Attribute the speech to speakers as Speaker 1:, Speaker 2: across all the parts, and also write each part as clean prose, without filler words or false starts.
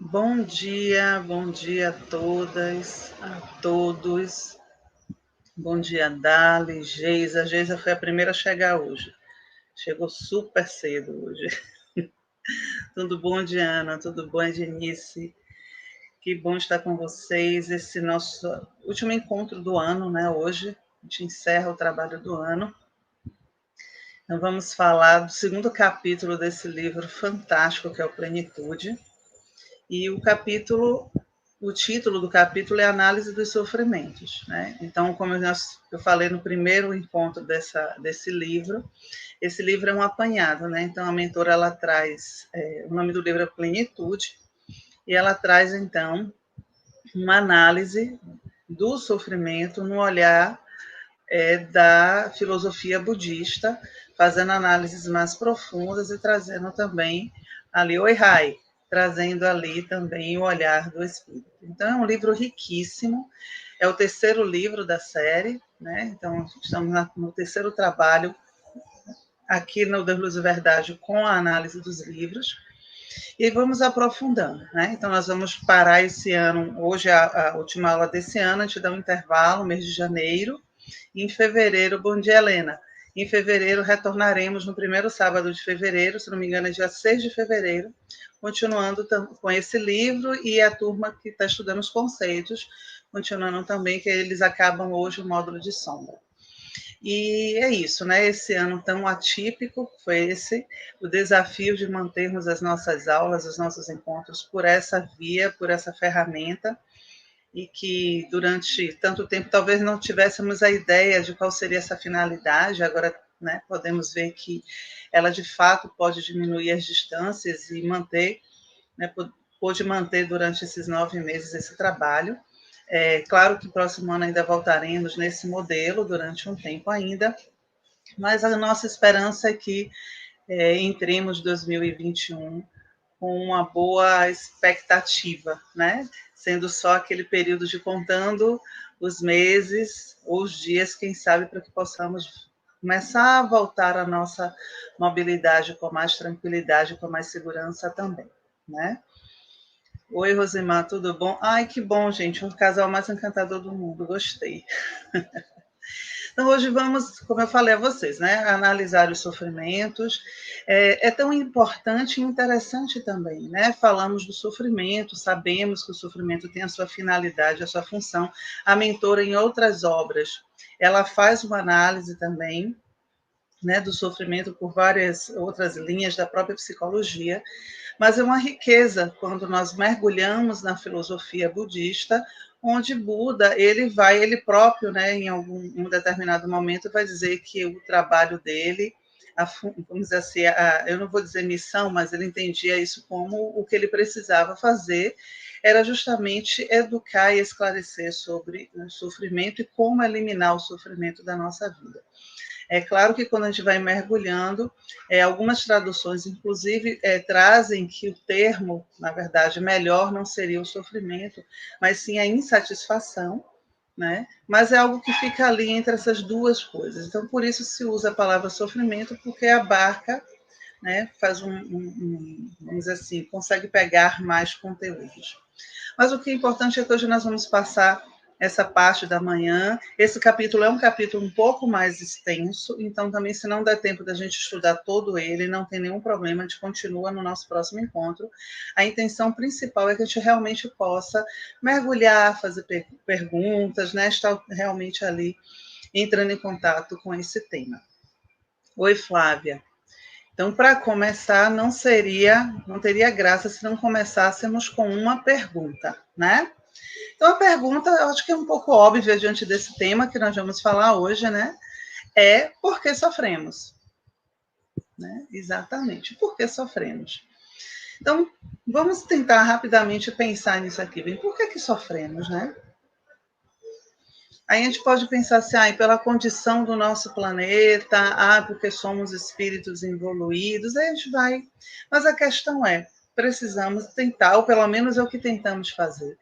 Speaker 1: Bom dia a todas, a todos. Bom dia, Dali, Geisa. Geisa foi a primeira a chegar hoje. Chegou super cedo hoje. Tudo bom, Diana? Tudo bom, Ednice? Que bom estar com vocês. Esse nosso último encontro do ano, né? Hoje a gente encerra o trabalho do ano. Então vamos falar do segundo capítulo desse livro fantástico que é o Plenitude. E o título do capítulo é Análise dos Sofrimentos, né? Então, como eu falei no primeiro encontro desse livro, esse livro é um apanhado, né? Então, a mentora, ela traz, o nome do livro é Plenitude, e ela traz, então, uma análise do sofrimento no olhar da filosofia budista, fazendo análises mais profundas e trazendo também ali o Ihai, trazendo ali também o olhar do espírito. Então, é um livro riquíssimo, é o terceiro livro da série, né? Então, estamos no terceiro trabalho aqui no Deus, Luz e Verdade com a análise dos livros, e vamos aprofundando, né? Então, nós vamos parar esse ano, hoje é a última aula desse ano, a gente dá um intervalo, mês de janeiro, e em fevereiro, bom dia, Helena. Em fevereiro, retornaremos no primeiro sábado de fevereiro, se não me engano, é dia 6 de fevereiro, continuando com esse livro e a turma que está estudando os conceitos, continuando também, que eles acabam hoje o módulo de sombra. E é isso, né? Esse ano tão atípico foi esse, o desafio de mantermos as nossas aulas, os nossos encontros por essa via, por essa ferramenta, e que durante tanto tempo talvez não tivéssemos a ideia de qual seria essa finalidade, agora, né, podemos ver que ela de fato pode diminuir as distâncias e manter, né, pôde manter durante esses 9 meses esse trabalho. Claro que próximo ano ainda voltaremos nesse modelo durante um tempo ainda, mas a nossa esperança é que entremos 2021 com uma boa expectativa, né? Sendo só aquele período de contando os meses ou os dias, quem sabe, para que possamos começar a voltar à nossa mobilidade com mais tranquilidade, com mais segurança também, né? Oi, Rosimar, tudo bom? Ai, que bom, gente, um casal mais encantador do mundo, gostei. Então, hoje vamos, como eu falei a vocês, né, analisar os sofrimentos. É tão importante e interessante também, né? Falamos do sofrimento, sabemos que o sofrimento tem a sua finalidade, a sua função. A mentora, em outras obras, ela faz uma análise também, né, do sofrimento por várias outras linhas da própria psicologia, mas é uma riqueza quando nós mergulhamos na filosofia budista, onde Buda, ele próprio, né, em um determinado momento, vai dizer que o trabalho dele, vamos dizer assim, eu não vou dizer missão, mas ele entendia isso como o que ele precisava fazer, era justamente educar e esclarecer sobre o sofrimento e como eliminar o sofrimento da nossa vida. É claro que quando a gente vai mergulhando, algumas traduções, inclusive, trazem que o termo, na verdade, melhor não seria o sofrimento, mas sim a insatisfação, né? Mas é algo que fica ali entre essas duas coisas. Então, por isso se usa a palavra sofrimento, porque abarca, né? Faz vamos dizer assim, consegue pegar mais conteúdos. Mas o que é importante é que hoje nós vamos passar essa parte da manhã. Esse capítulo é um capítulo um pouco mais extenso, então também, se não der tempo da gente estudar todo ele, não tem nenhum problema, a gente continua no nosso próximo encontro. A intenção principal é que a gente realmente possa mergulhar, fazer perguntas, né? Estar realmente ali entrando em contato com esse tema. Oi, Flávia. Então, para começar, não teria graça se não começássemos com uma pergunta, né? Então, a pergunta, eu acho que é um pouco óbvia diante desse tema que nós vamos falar hoje, né? É por que sofremos? Né? Exatamente, por que sofremos? Então, vamos tentar rapidamente pensar nisso aqui. Bem, por que sofremos, né? Aí a gente pode pensar assim, pela condição do nosso planeta, porque somos espíritos evoluídos, aí a gente vai. Mas a questão é, precisamos tentar, ou pelo menos é o que tentamos fazer.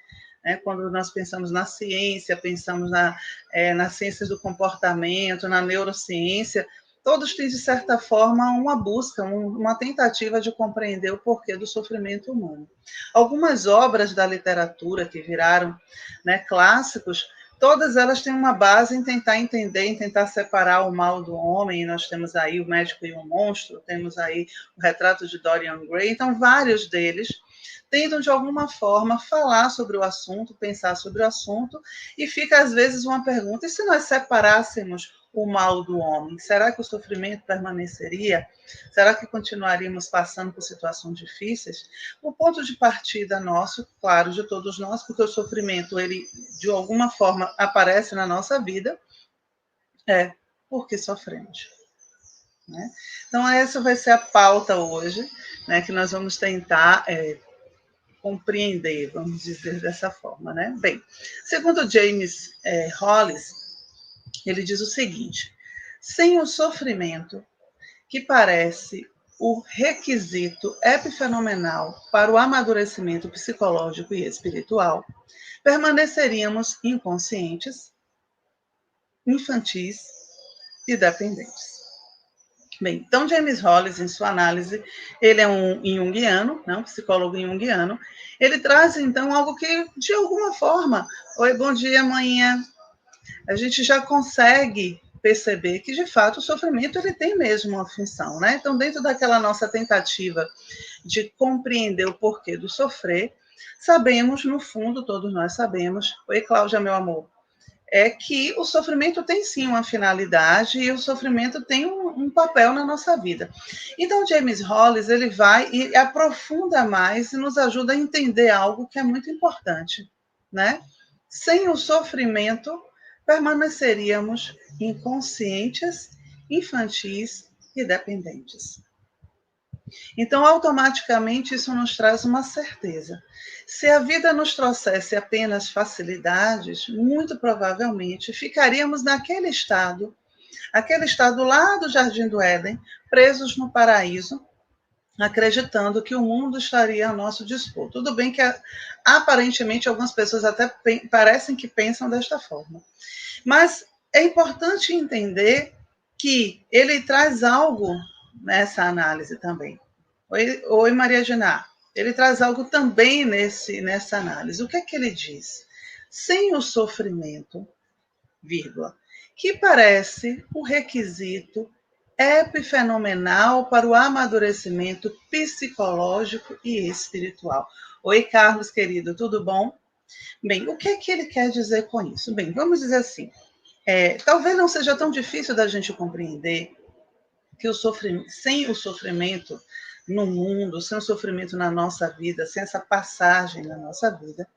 Speaker 1: Né? Quando nós pensamos na ciência, pensamos nas ciências do comportamento, na neurociência, todos têm, de certa forma, uma busca, uma tentativa de compreender o porquê do sofrimento humano. Algumas obras da literatura que viraram, né, clássicos, todas elas têm uma base em tentar entender, em tentar separar o mal do homem. E nós temos aí O Médico e o Monstro, temos aí O Retrato de Dorian Gray. Então, vários deles tentam, de alguma forma, falar sobre o assunto, pensar sobre o assunto, e fica, às vezes, uma pergunta: e se nós separássemos o mal do homem? Será que o sofrimento permaneceria? Será que continuaríamos passando por situações difíceis? O ponto de partida nosso, claro, de todos nós, porque o sofrimento, ele, de alguma forma, aparece na nossa vida, é porque sofremos. Né? Então, essa vai ser a pauta hoje, né, que nós vamos tentar compreender, vamos dizer dessa forma, né? Bem, segundo James Hollis, ele diz o seguinte: sem o sofrimento, que parece o requisito epifenomenal para o amadurecimento psicológico e espiritual, permaneceríamos inconscientes, infantis e dependentes. Bem, então James Hollis, em sua análise, ele é um junguiano, né, um psicólogo junguiano. Ele traz, então, algo que, de alguma forma, oi, bom dia, manhã, a gente já consegue perceber que, de fato, o sofrimento ele tem mesmo uma função, né? Então, dentro daquela nossa tentativa de compreender o porquê do sofrer, sabemos, no fundo, todos nós sabemos, oi, Cláudia, meu amor, é que o sofrimento tem sim uma finalidade e o sofrimento tem um papel na nossa vida. Então, James Hollis, ele vai e aprofunda mais e nos ajuda a entender algo que é muito importante, né? Sem o sofrimento, permaneceríamos inconscientes, infantis e dependentes. Então, automaticamente, isso nos traz uma certeza. Se a vida nos trouxesse apenas facilidades, muito provavelmente ficaríamos naquele estado, aquele estado lá do Jardim do Éden, presos no paraíso, acreditando que o mundo estaria a nosso dispor. Tudo bem que aparentemente algumas pessoas até parecem que pensam desta forma. Mas é importante entender que ele traz algo nessa análise também. Oi, Maria Giná. Ele traz algo também nessa análise. O que é que ele diz? Sem o sofrimento, vírgula, que parece um requisito epifenomenal para o amadurecimento psicológico e espiritual. Oi, Carlos, querido, tudo bom? Bem, o que é que ele quer dizer com isso? Bem, vamos dizer assim, talvez não seja tão difícil da gente compreender que sem o sofrimento no mundo, sem o sofrimento na nossa vida, sem essa passagem na nossa vida,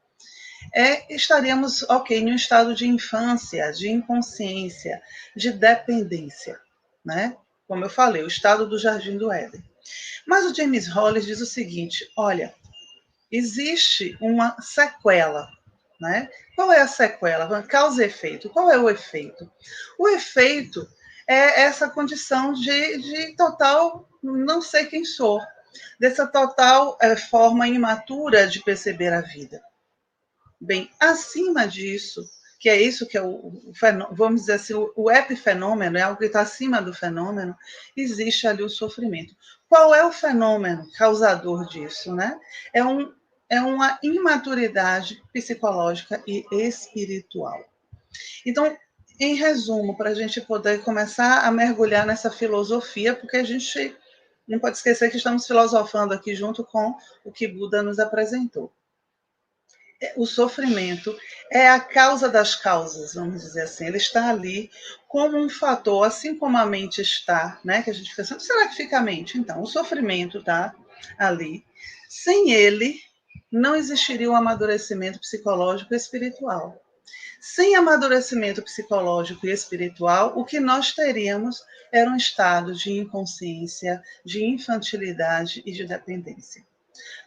Speaker 1: estaríamos, ok, em um estado de infância, de inconsciência, de dependência, né? Como eu falei, o estado do Jardim do Éden. Mas o James Hollis diz o seguinte: olha, existe uma sequela, né? Qual é a sequela? Causa e efeito. Qual é o efeito? O efeito é essa condição de total não sei quem sou, dessa total forma imatura de perceber a vida. Bem, acima disso, que é isso que é vamos dizer assim, o epifenômeno, é algo que está acima do fenômeno, existe ali o sofrimento. Qual é o fenômeno causador disso, né? É uma imaturidade psicológica e espiritual. Então, em resumo, para a gente poder começar a mergulhar nessa filosofia, porque a gente não pode esquecer que estamos filosofando aqui junto com o que Buda nos apresentou. O sofrimento é a causa das causas, vamos dizer assim. Ele está ali como um fator, assim como a mente está, né? Que a gente fica assim, será que fica a mente? Então, o sofrimento está ali. Sem ele, não existiria o amadurecimento psicológico e espiritual. Sem amadurecimento psicológico e espiritual, o que nós teríamos era um estado de inconsciência, de infantilidade e de dependência.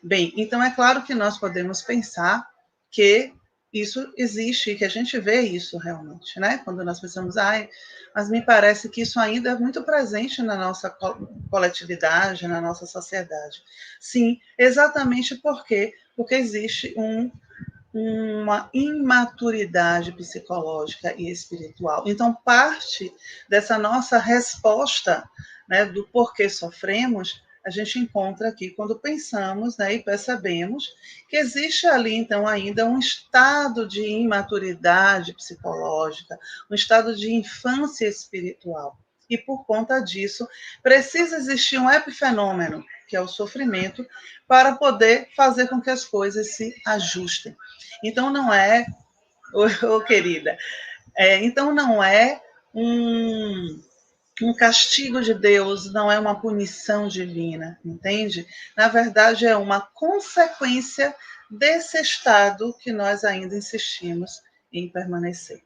Speaker 1: Bem, então é claro que nós podemos pensar que isso existe, que a gente vê isso realmente, né? Quando nós pensamos, mas me parece que isso ainda é muito presente na nossa coletividade, na nossa sociedade. Sim, exatamente porque existe uma imaturidade psicológica e espiritual. Então, parte dessa nossa resposta, né, do porquê sofremos, a gente encontra aqui quando pensamos, né, e percebemos que existe ali, então, ainda um estado de imaturidade psicológica, um estado de infância espiritual. E, por conta disso, precisa existir um epifenômeno, que é o sofrimento, para poder fazer com que as coisas se ajustem. Então, não é, querida, então não é um, um castigo de Deus, não é uma punição divina, entende? Na verdade, é uma consequência desse estado que nós ainda insistimos em permanecer.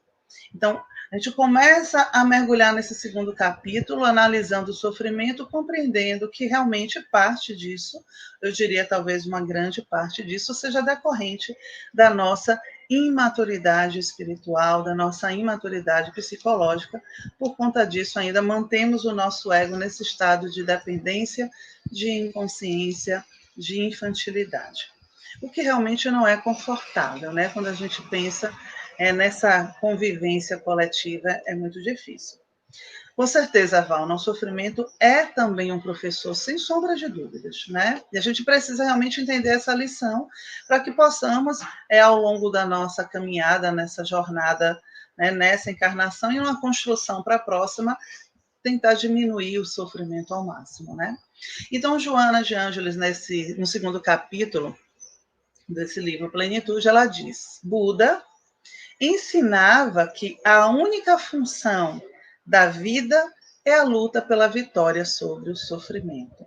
Speaker 1: Então, a gente começa a mergulhar nesse segundo capítulo, analisando o sofrimento, compreendendo que realmente parte disso, eu diria talvez uma grande parte disso, seja decorrente da nossa imaturidade espiritual, da nossa imaturidade psicológica. Por conta disso, ainda mantemos o nosso ego nesse estado de dependência, de inconsciência, de infantilidade. O que realmente não é confortável, né? Quando a gente pensa nessa convivência coletiva, é muito difícil. Com certeza, Val, nosso sofrimento é também um professor, sem sombra de dúvidas, né? E a gente precisa realmente entender essa lição para que possamos, ao longo da nossa caminhada, nessa jornada, né, nessa encarnação e uma construção para a próxima, tentar diminuir o sofrimento ao máximo, né? Então, Joana de Ângeles, no segundo capítulo desse livro Plenitude, ela diz: Buda ensinava que a única função da vida é a luta pela vitória sobre o sofrimento.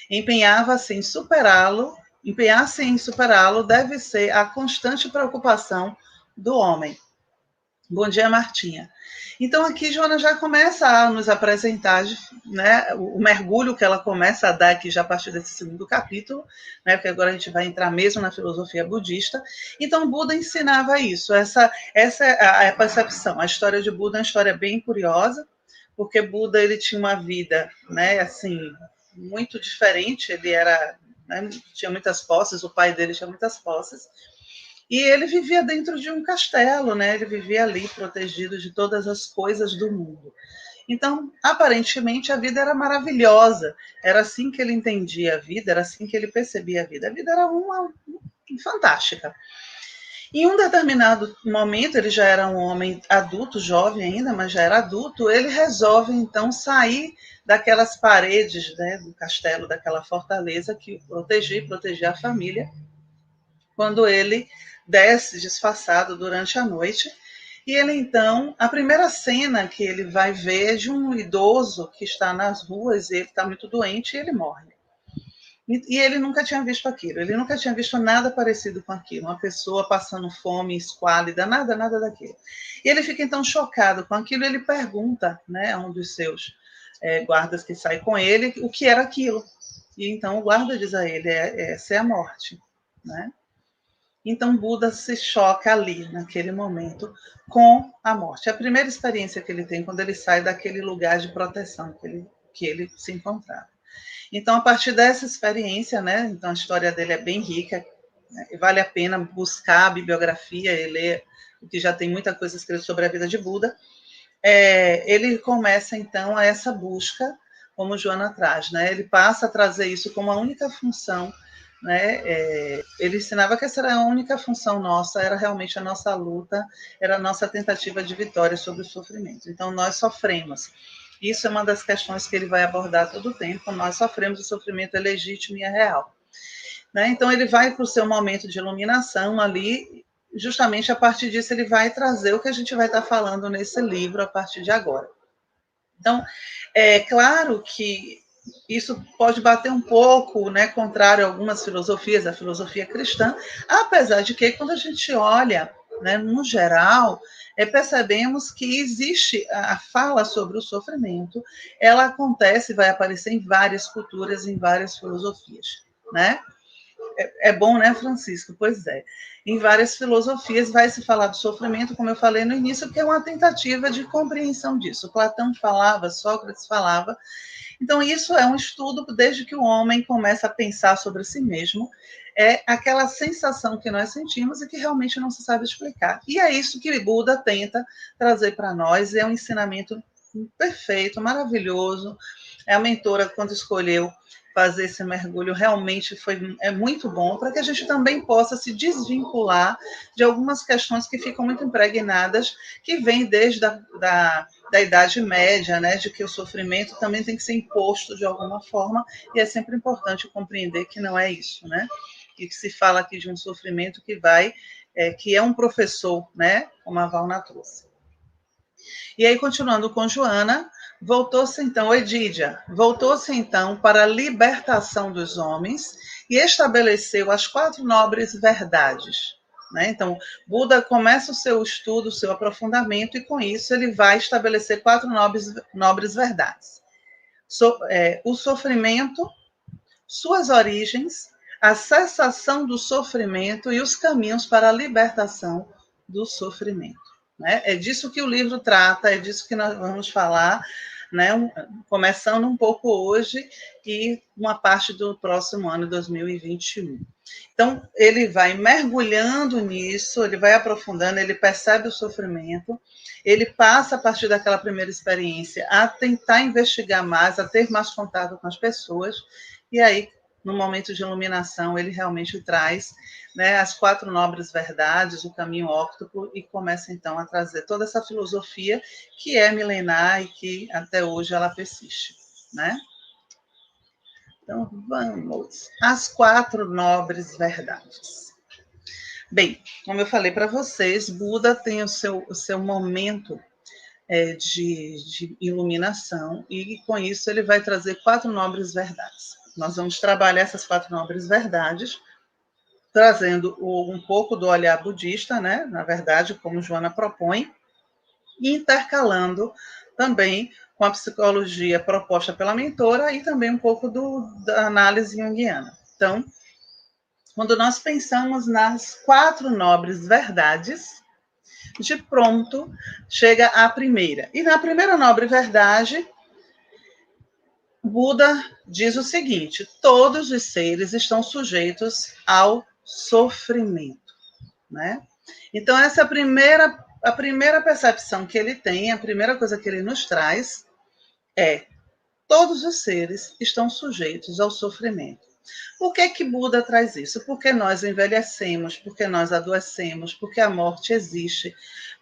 Speaker 1: Empenhar-se em superá-lo deve ser a constante preocupação do homem. Bom dia, Martinha. Então, aqui, Joana já começa a nos apresentar, né, o mergulho que ela começa a dar aqui já a partir desse segundo capítulo, né, porque agora a gente vai entrar mesmo na filosofia budista. Então, Buda ensinava isso, essa é a percepção. A história de Buda é uma história bem curiosa, porque Buda ele tinha uma vida, né, assim, muito diferente. Ele era, né, tinha muitas posses, o pai dele tinha muitas posses. E ele vivia dentro de um castelo, né? Ele vivia ali protegido de todas as coisas do mundo. Então, aparentemente, a vida era maravilhosa. Era assim que ele entendia a vida, era assim que ele percebia a vida. A vida era uma fantástica. Em um determinado momento, ele já era um homem adulto, jovem ainda, mas já era adulto, ele resolve, então, sair daquelas paredes, né, do castelo, daquela fortaleza que protegia a família, quando ele desce disfarçado durante a noite. E ele, então, a primeira cena que ele vai ver é de um idoso que está nas ruas, e ele está muito doente e ele morre. E ele nunca tinha visto aquilo, ele nunca tinha visto nada parecido com aquilo, uma pessoa passando fome, esquálida, nada, nada daquilo. E ele fica, então, chocado com aquilo, e ele pergunta, né, a um dos seus guardas que sai com ele, o que era aquilo. E então o guarda diz a ele, essa é a morte, né? Então, Buda se choca ali, naquele momento, com a morte. É a primeira experiência que ele tem quando ele sai daquele lugar de proteção que ele se encontrava. Então, a partir dessa experiência, né, então a história dele é bem rica, né, e vale a pena buscar a bibliografia e ler, porque já tem muita coisa escrita sobre a vida de Buda. Ele começa, então, a essa busca, como Joana traz, né? Ele passa a trazer isso como a única função, né? Ele ensinava que essa era a única função nossa, era realmente a nossa luta, era a nossa tentativa de vitória sobre o sofrimento. Então, nós sofremos. Isso é uma das questões que ele vai abordar todo o tempo. Nós sofremos, o sofrimento é legítimo e é real. Né? Então, ele vai para o seu momento de iluminação ali, justamente a partir disso ele vai trazer o que a gente vai estar falando nesse livro a partir de agora. Então, é claro que isso pode bater um pouco, né, contrário a algumas filosofias, a filosofia cristã, apesar de que, quando a gente olha, né, no geral, percebemos que existe a fala sobre o sofrimento, ela acontece, vai aparecer em várias culturas, em várias filosofias, né? É bom, né, Francisco? Pois é. Em várias filosofias vai se falar do sofrimento, como eu falei no início, que é uma tentativa de compreensão disso. Platão falava, Sócrates falava, Então, isso é um estudo desde que o homem começa a pensar sobre si mesmo, é aquela sensação que nós sentimos e que realmente não se sabe explicar. E é isso que Buda tenta trazer para nós, é um ensinamento perfeito, maravilhoso. A mentora, quando escolheu fazer esse mergulho, realmente é muito bom para que a gente também possa se desvincular de algumas questões que ficam muito impregnadas, que vêm desde da Idade Média, né, de que o sofrimento também tem que ser imposto de alguma forma, e é sempre importante compreender que não é isso, né? E que se fala aqui de um sofrimento que é um professor, né, como a Valna trouxe. E aí, continuando com Joana, voltou-se então, Edídia, voltou-se então para a libertação dos homens e estabeleceu as 4 nobres verdades. Né? Então, Buda começa o seu estudo, o seu aprofundamento, e com isso ele vai estabelecer 4 nobres verdades. O sofrimento, suas origens, a cessação do sofrimento e os caminhos para a libertação do sofrimento. Né? É disso que o livro trata, é disso que nós vamos falar, né? Começando um pouco hoje e uma parte do próximo ano, 2021. Então, ele vai mergulhando nisso, ele vai aprofundando, ele percebe o sofrimento, ele passa, a partir daquela primeira experiência, a tentar investigar mais, a ter mais contato com as pessoas, e aí, no momento de iluminação, ele realmente traz, né, as 4 nobres verdades, o caminho óctuplo, e começa então a trazer toda essa filosofia que é milenar e que até hoje ela persiste, né? Então, vamos às 4 nobres verdades. Bem, como eu falei para vocês, Buda tem o seu momento de iluminação, e com isso ele vai trazer 4 nobres verdades. Nós vamos trabalhar essas 4 nobres verdades, trazendo um pouco do olhar budista, né? Na verdade, como Joana propõe, e intercalando também com a psicologia proposta pela mentora e também um pouco da análise junguiana. Então, quando nós pensamos nas 4 nobres verdades, de pronto chega a primeira. E na primeira nobre verdade, Buda diz o seguinte: todos os seres estão sujeitos ao sofrimento, né? Então, essa é a primeira percepção que ele tem, a primeira coisa que ele nos traz é: todos os seres estão sujeitos ao sofrimento. Por que Buda traz isso? Porque nós envelhecemos, porque nós adoecemos, porque a morte existe,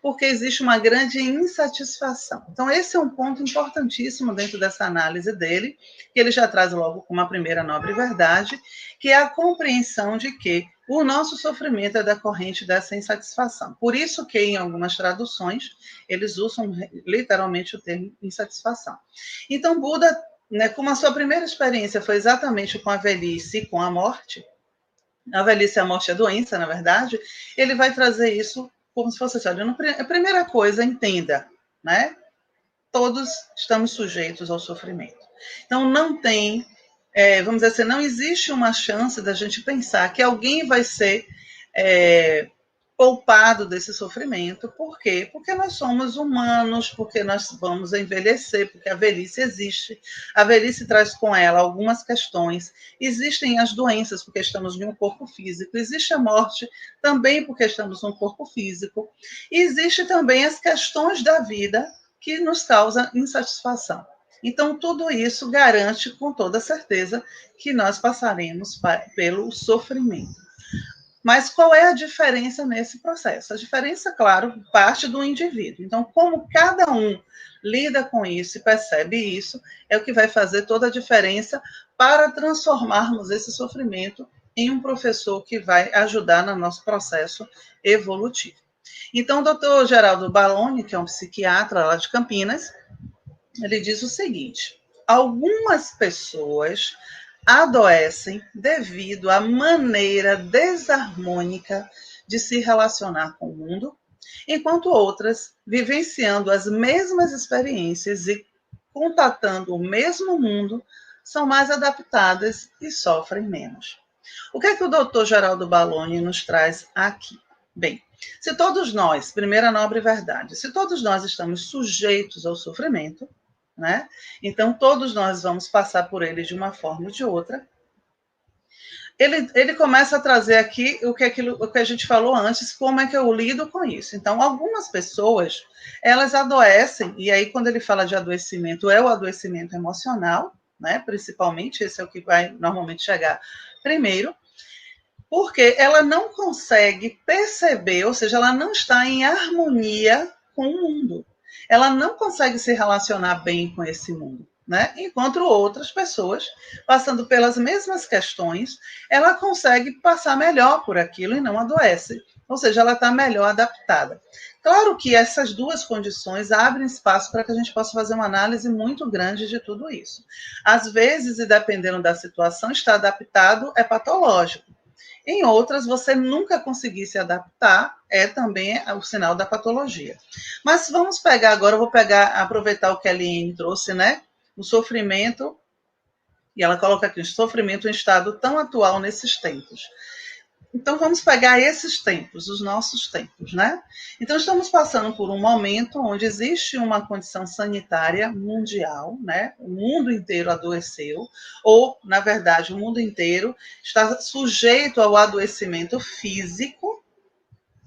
Speaker 1: porque existe uma grande insatisfação. Então, esse é um ponto importantíssimo dentro dessa análise dele, que ele já traz logo como a primeira nobre verdade, que é a compreensão de que o nosso sofrimento é decorrente dessa insatisfação. Por isso que, em algumas traduções, eles usam literalmente o termo insatisfação. Então, Buda, né, como a sua primeira experiência foi exatamente com a velhice e com a morte, a velhice e a morte é doença, na verdade, ele vai trazer isso como se fosse assim, olha, a primeira coisa, entenda, né? Todos estamos sujeitos ao sofrimento. Então, não tem, vamos dizer assim, não existe uma chance da gente pensar que alguém vai ser poupado desse sofrimento. Por quê? Porque nós somos humanos, porque nós vamos envelhecer, porque a velhice existe. A velhice traz com ela algumas questões. Existem as doenças, porque estamos em um corpo físico. Existe a morte, também porque estamos num corpo físico. E existe também as questões da vida que nos causam insatisfação. Então, tudo isso garante com toda certeza que nós passaremos pelo sofrimento. Mas qual é a diferença nesse processo? A diferença, claro, parte do indivíduo. Então, como cada um lida com isso e percebe isso, é o que vai fazer toda a diferença para transformarmos esse sofrimento em um professor que vai ajudar no nosso processo evolutivo. Então, o doutor Geraldo Balloni, que é um psiquiatra lá de Campinas, ele diz o seguinte: algumas pessoas adoecem devido à maneira desarmônica de se relacionar com o mundo, enquanto outras, vivenciando as mesmas experiências e contatando o mesmo mundo, são mais adaptadas e sofrem menos. O que é que o doutor Geraldo Balloni nos traz aqui? Bem, se todos nós, primeira nobre verdade, se todos nós estamos sujeitos ao sofrimento, né? Então, todos nós vamos passar por ele de uma forma ou de outra. Ele começa a trazer aqui o que a gente falou antes, como é que eu lido com isso. Então, algumas pessoas, elas adoecem, e aí quando ele fala de adoecimento, é o adoecimento emocional, né? Principalmente, esse é o que vai normalmente chegar primeiro, porque ela não consegue perceber, ou seja, ela não está em harmonia com o mundo. Ela não consegue se relacionar bem com esse mundo. Né? Enquanto outras pessoas, passando pelas mesmas questões, ela consegue passar melhor por aquilo e não adoece. Ou seja, ela está melhor adaptada. Claro que essas duas condições abrem espaço para que a gente possa fazer uma análise muito grande de tudo isso. Às vezes, e dependendo da situação, estar adaptado é patológico. Em outras, você nunca conseguir se adaptar, é também o sinal da patologia. Mas vamos pegar agora, eu vou aproveitar o que a Eliane trouxe, né? O sofrimento, e ela coloca aqui, o sofrimento em estado tão atual nesses tempos. Então, vamos pegar esses tempos, os nossos tempos, né? Então, estamos passando por um momento onde existe uma condição sanitária mundial, né? O mundo inteiro adoeceu, ou, na verdade, o mundo inteiro está sujeito ao adoecimento físico,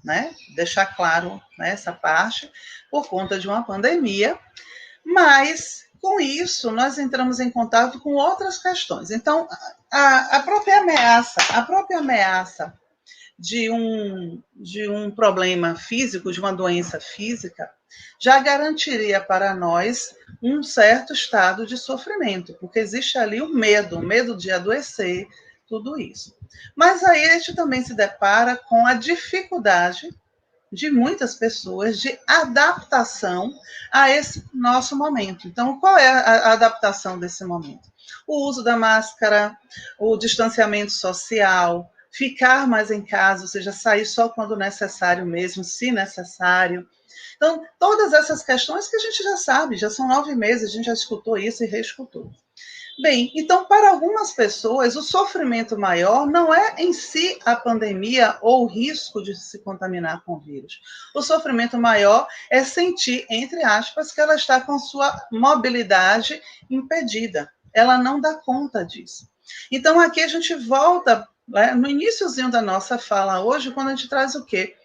Speaker 1: né? Deixar claro, né, essa parte, por conta de uma pandemia, mas com isso nós entramos em contato com outras questões. Então, a própria ameaça de um problema físico, de uma doença física, já garantiria para nós um certo estado de sofrimento, porque existe ali o medo de adoecer, tudo isso. Mas aí a gente também se depara com a dificuldade de muitas pessoas de adaptação a esse nosso momento. Então, qual é a adaptação desse momento? O uso da máscara, o distanciamento social, ficar mais em casa, ou seja, sair só quando necessário mesmo, se necessário. Então, todas essas questões que a gente já sabe, já são 9 meses, a gente já escutou isso e reescutou. Bem, então, para algumas pessoas, o sofrimento maior não é em si a pandemia ou o risco de se contaminar com o vírus. O sofrimento maior é sentir, entre aspas, que ela está com sua mobilidade impedida. Ela não dá conta disso. Então, aqui a gente volta, né, no iniciozinho da nossa fala hoje, quando a gente traz o quê?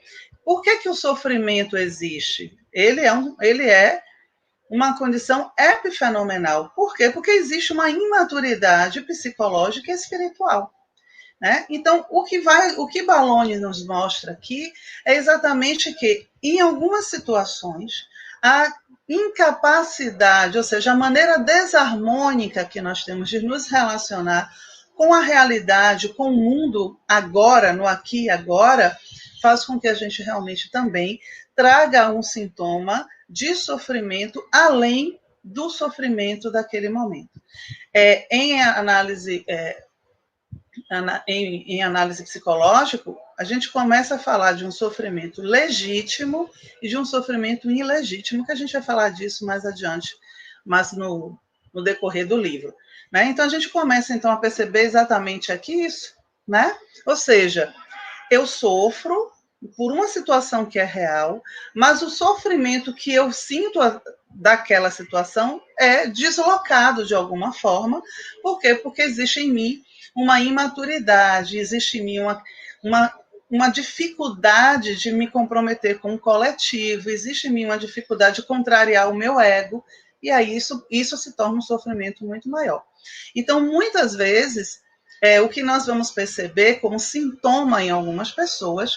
Speaker 1: Por que o sofrimento existe? Ele é uma condição epifenomenal. Por quê? Porque existe uma imaturidade psicológica e espiritual. Né? Então, o que Balloni nos mostra aqui é exatamente que, em algumas situações, a incapacidade, ou seja, a maneira desarmônica que nós temos de nos relacionar com a realidade, com o mundo agora, no aqui e agora, faz com que a gente realmente também traga um sintoma de sofrimento além do sofrimento daquele momento. Em análise psicológica, a gente começa a falar de um sofrimento legítimo e de um sofrimento ilegítimo, que a gente vai falar disso mais adiante, mas no decorrer do livro. Né? Então, a gente começa, então, a perceber exatamente aqui isso, né? Ou seja, eu sofro por uma situação que é real, mas o sofrimento que eu sinto daquela situação é deslocado de alguma forma. Por quê? Porque existe em mim uma imaturidade, existe em mim uma dificuldade de me comprometer com o coletivo, existe em mim uma dificuldade de contrariar o meu ego, e aí isso se torna um sofrimento muito maior. Então, muitas vezes, o que nós vamos perceber como sintoma em algumas pessoas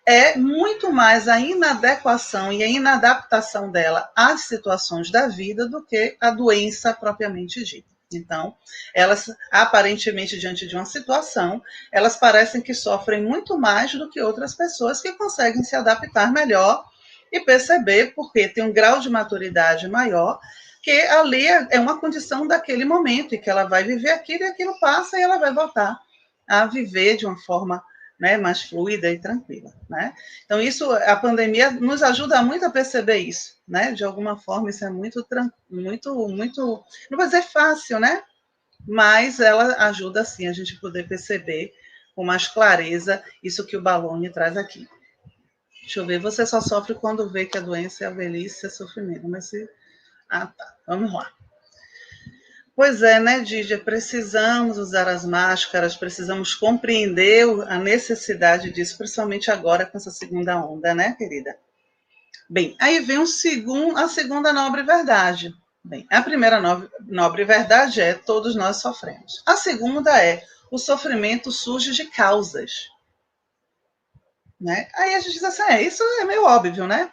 Speaker 1: é muito mais a inadequação e a inadaptação dela às situações da vida do que a doença propriamente dita. Então, elas, aparentemente, diante de uma situação, elas parecem que sofrem muito mais do que outras pessoas que conseguem se adaptar melhor e perceber, porque tem um grau de maturidade maior, que ali é uma condição daquele momento e que ela vai viver aquilo e aquilo passa e ela vai voltar a viver de uma forma, né, mais fluida e tranquila, né? Então isso, a pandemia nos ajuda muito a perceber isso, né? De alguma forma isso é muito, não vou dizer fácil, né? Mas ela ajuda sim a gente poder perceber com mais clareza isso que o Balloni traz aqui. Deixa eu ver, você só sofre quando vê que a doença é a velhice, é sofrimento, mas se... Ah, tá, vamos lá. Pois é, né, Dídia? Precisamos usar as máscaras, precisamos compreender a necessidade disso, principalmente agora com essa segunda onda, né, querida? Bem, aí vem a segunda nobre verdade. Bem, a primeira nobre verdade é todos nós sofremos. A segunda é o sofrimento surge de causas. Né? Aí a gente diz assim, isso é meio óbvio, né?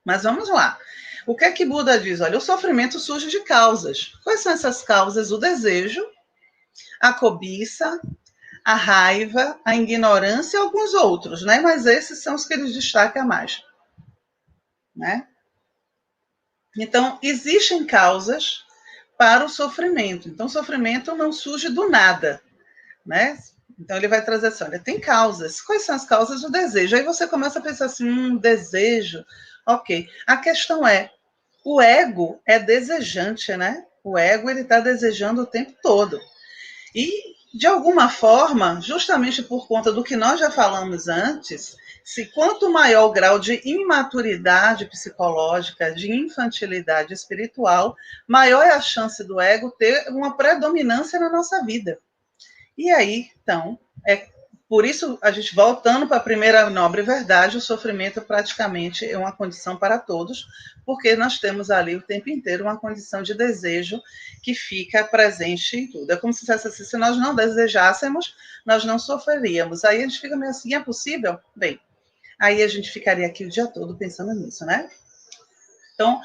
Speaker 1: Mas vamos lá. O que é que Buda diz? Olha, o sofrimento surge de causas. Quais são essas causas? O desejo, a cobiça, a raiva, a ignorância e alguns outros, né? Mas esses são os que eles destacam mais, né? Então, existem causas para o sofrimento. Então, o sofrimento não surge do nada, né? Então, ele vai trazer assim, olha, tem causas. Quais são as causas do desejo? Aí você começa a pensar assim, desejo. Ok. A questão é, o ego é desejante, né? O ego, ele está desejando o tempo todo. E, de alguma forma, justamente por conta do que nós já falamos antes, se quanto maior o grau de imaturidade psicológica, de infantilidade espiritual, maior é a chance do ego ter uma predominância na nossa vida. E aí, então, por isso, a gente voltando para a primeira nobre verdade, o sofrimento praticamente é uma condição para todos, porque nós temos ali o tempo inteiro uma condição de desejo que fica presente em tudo. É como se dissesse assim, se nós não desejássemos, nós não sofreríamos. Aí a gente fica meio assim, é possível? Bem, aí a gente ficaria aqui o dia todo pensando nisso, né? Então,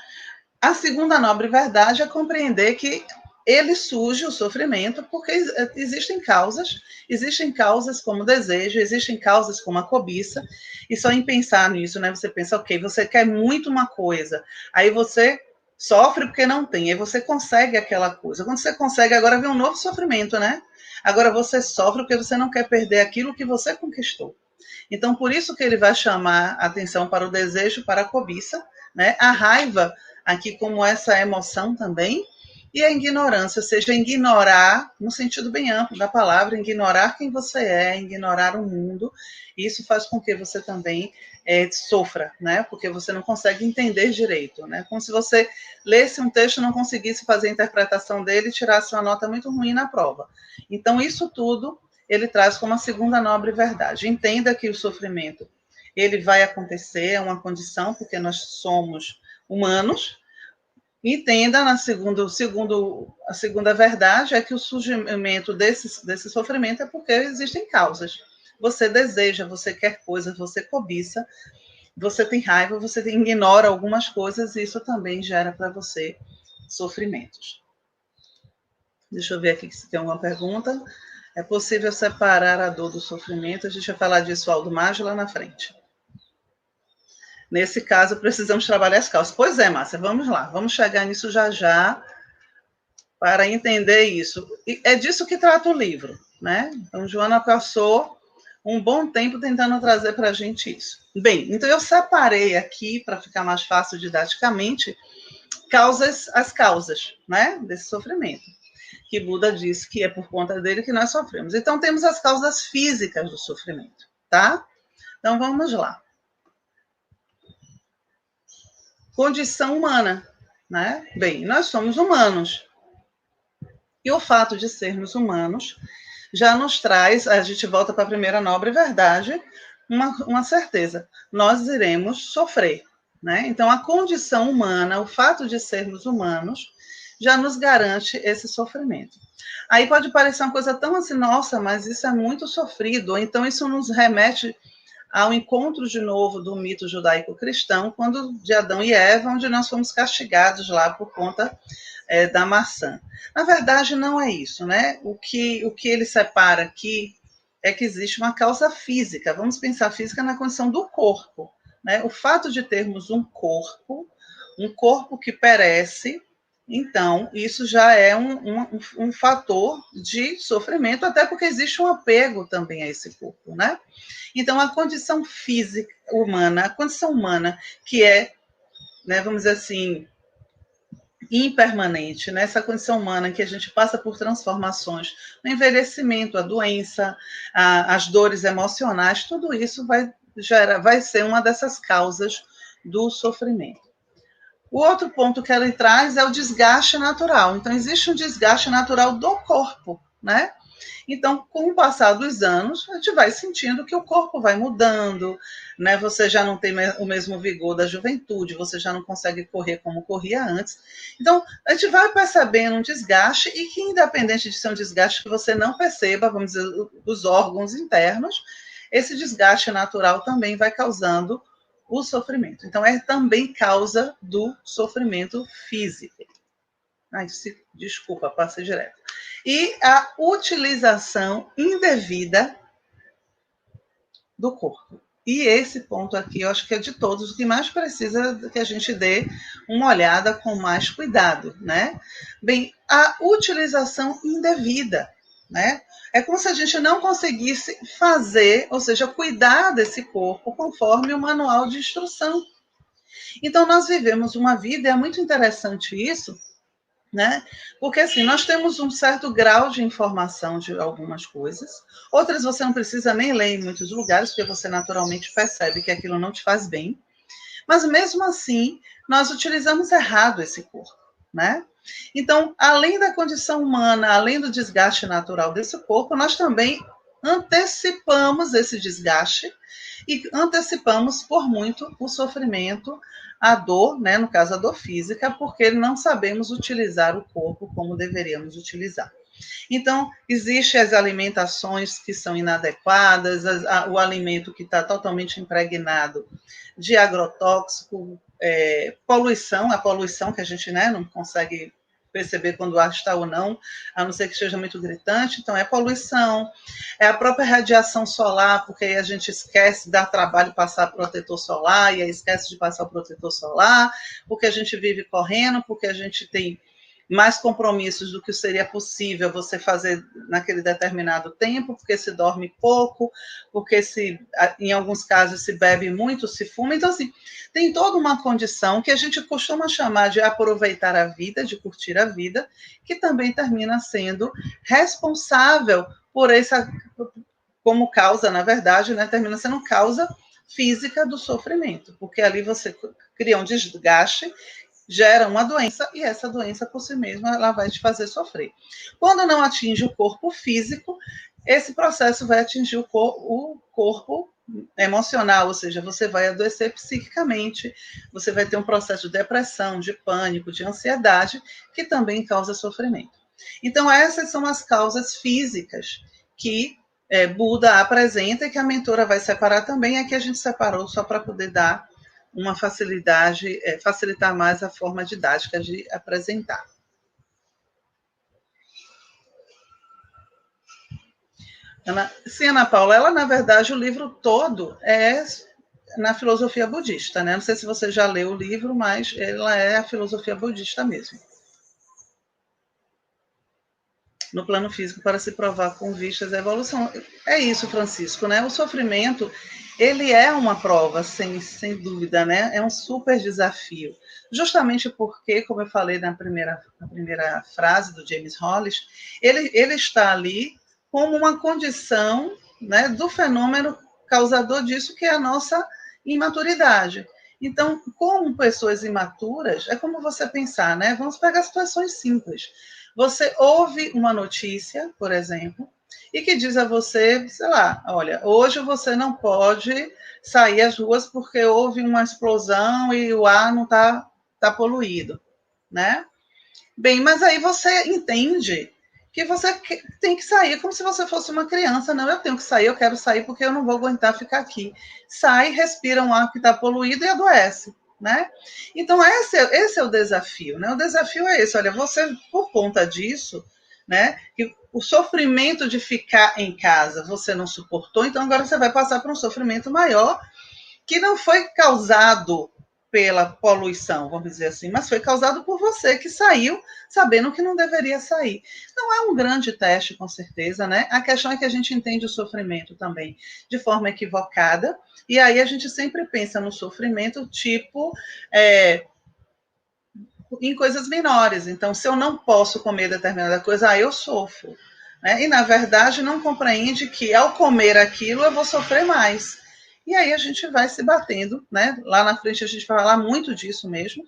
Speaker 1: a segunda nobre verdade é compreender que ele surge o sofrimento porque existem causas como desejo, existem causas como a cobiça, e só em pensar nisso, né, você pensa, ok, você quer muito uma coisa, aí você sofre porque não tem, aí você consegue aquela coisa, quando você consegue, agora vem um novo sofrimento, né? Agora você sofre porque você não quer perder aquilo que você conquistou. Então, por isso que ele vai chamar a atenção para o desejo, para a cobiça, né? A raiva, aqui como essa emoção também, e a ignorância, ou seja, ignorar, no sentido bem amplo da palavra, ignorar quem você é, ignorar o mundo, isso faz com que você também sofra, né? Porque você não consegue entender direito, né? Como se você lesse um texto e não conseguisse fazer a interpretação dele e tirasse uma nota muito ruim na prova. Então, isso tudo ele traz como a segunda nobre verdade. Entenda que o sofrimento ele vai acontecer, é uma condição, porque nós somos humanos. Entenda a segunda verdade é que o surgimento desse sofrimento é porque existem causas. Você deseja, você quer coisas, você cobiça, você tem raiva, você ignora algumas coisas, e isso também gera para você sofrimentos. Deixa eu ver aqui se tem alguma pergunta. É possível separar a dor do sofrimento? A gente vai falar disso, Aldo, mais lá na frente. Nesse caso, precisamos trabalhar as causas. Pois é, Márcia, vamos lá. Vamos chegar nisso já já para entender isso. E é disso que trata o livro, né? Então, Joana passou um bom tempo tentando trazer para a gente isso. Bem, então eu separei aqui, para ficar mais fácil didaticamente, as causas, né, desse sofrimento, que Buda diz que é por conta dele que nós sofremos. Então, temos as causas físicas do sofrimento, tá? Então, vamos lá. Condição humana, né? Bem, nós somos humanos. E o fato de sermos humanos já nos traz, a gente volta para a primeira nobre verdade, uma certeza. Nós iremos sofrer, né? Então, a condição humana, o fato de sermos humanos, já nos garante esse sofrimento. Aí pode parecer uma coisa tão assim, nossa, mas isso é muito sofrido. Então, isso nos remete ao encontro de novo do mito judaico-cristão, quando de Adão e Eva, onde nós fomos castigados lá por conta da maçã. Na verdade, não é isso, né? O que ele separa aqui é que existe uma causa física. Vamos pensar física na condição do corpo, né? O fato de termos um corpo que perece, então, isso já é um fator de sofrimento, até porque existe um apego também a esse corpo, né? Então, a condição física humana, a condição humana que é, né, vamos dizer assim, impermanente, nessa condição humana em que a gente passa por transformações, o envelhecimento, a doença, as dores emocionais, tudo isso vai ser uma dessas causas do sofrimento. O outro ponto que ele traz é o desgaste natural. Então, existe um desgaste natural do corpo, né? Então, com o passar dos anos, a gente vai sentindo que o corpo vai mudando, né? Você já não tem o mesmo vigor da juventude, você já não consegue correr como corria antes. Então, a gente vai percebendo um desgaste e que, independente de ser um desgaste que você não perceba, vamos dizer, os órgãos internos, esse desgaste natural também vai causando o sofrimento. Então, é também causa do sofrimento físico. Ai, desculpa, passei direto. E a utilização indevida do corpo. E esse ponto aqui, eu acho que é de todos o que mais precisa que a gente dê uma olhada com mais cuidado, né? Bem, a utilização indevida, né? É como se a gente não conseguisse fazer, ou seja, cuidar desse corpo conforme o manual de instrução. Então, nós vivemos uma vida, e é muito interessante isso, né? Porque assim, nós temos um certo grau de informação de algumas coisas, outras você não precisa nem ler em muitos lugares, porque você naturalmente percebe que aquilo não te faz bem, mas mesmo assim, nós utilizamos errado esse corpo, né? Então, além da condição humana, além do desgaste natural desse corpo, nós também antecipamos esse desgaste e antecipamos por muito o sofrimento, a dor, né, no caso a dor física, porque não sabemos utilizar o corpo como deveríamos utilizar. Então, existem as alimentações que são inadequadas, o alimento que está totalmente impregnado de agrotóxico, poluição, a poluição que a gente, né, não consegue perceber quando o ar está ou não, a não ser que seja muito gritante. Então, é poluição, é a própria radiação solar, porque aí a gente esquece, dá trabalho passar protetor solar, e aí esquece de passar o protetor solar, porque a gente vive correndo, porque a gente tem mais compromissos do que seria possível você fazer naquele determinado tempo, porque se dorme pouco, porque em alguns casos se bebe muito, se fuma. Então, assim, tem toda uma condição que a gente costuma chamar de aproveitar a vida, de curtir a vida, que também termina sendo responsável por essa, como causa, na verdade, né, termina sendo causa física do sofrimento, porque ali você cria um desgaste, gera uma doença e essa doença por si mesma ela vai te fazer sofrer. Quando não atinge o corpo físico, esse processo vai atingir o corpo emocional, ou seja, você vai adoecer psiquicamente, você vai ter um processo de depressão, de pânico, de ansiedade, que também causa sofrimento. Então, essas são as causas físicas que Buda apresenta e que a mentora vai separar também. Aqui a gente separou só para poder dar uma facilidade, facilitar mais a forma didática de apresentar. Sim, Ana Paula, ela, na verdade, o livro todo é na filosofia budista, né? Não sei se você já leu o livro, mas ela é a filosofia budista mesmo. No plano físico, para se provar com vistas à evolução. É isso, Francisco, né? O sofrimento, ele é uma prova, sem dúvida, né? É um super desafio. Justamente porque, como eu falei na primeira frase do James Hollis, ele está ali como uma condição, né, do fenômeno causador disso, que é a nossa imaturidade. Então, como pessoas imaturas, é como você pensar, né? Vamos pegar situações simples. Você ouve uma notícia, por exemplo, e que diz a você, sei lá, olha, hoje você não pode sair às ruas porque houve uma explosão e o ar não tá poluído, né? Bem, mas aí você entende que você tem que sair como se você fosse uma criança. Não, eu tenho que sair, eu quero sair porque eu não vou aguentar ficar aqui. Sai, respira um ar que está poluído e adoece. Né? Então, esse é o desafio. Né? O desafio é esse: olha, você, por conta disso, né, que o sofrimento de ficar em casa você não suportou, então agora você vai passar por um sofrimento maior que não foi causado pela poluição, vamos dizer assim, mas foi causado por você que saiu sabendo que não deveria sair. Não é um grande teste, com certeza, né? A questão é que a gente entende o sofrimento também de forma equivocada, e aí a gente sempre pensa no sofrimento tipo em coisas menores. Então, se eu não posso comer determinada coisa, eu sofro. Né? E, na verdade, não compreende que ao comer aquilo eu vou sofrer mais. E aí a gente vai se batendo, né? Lá na frente a gente vai falar muito disso mesmo,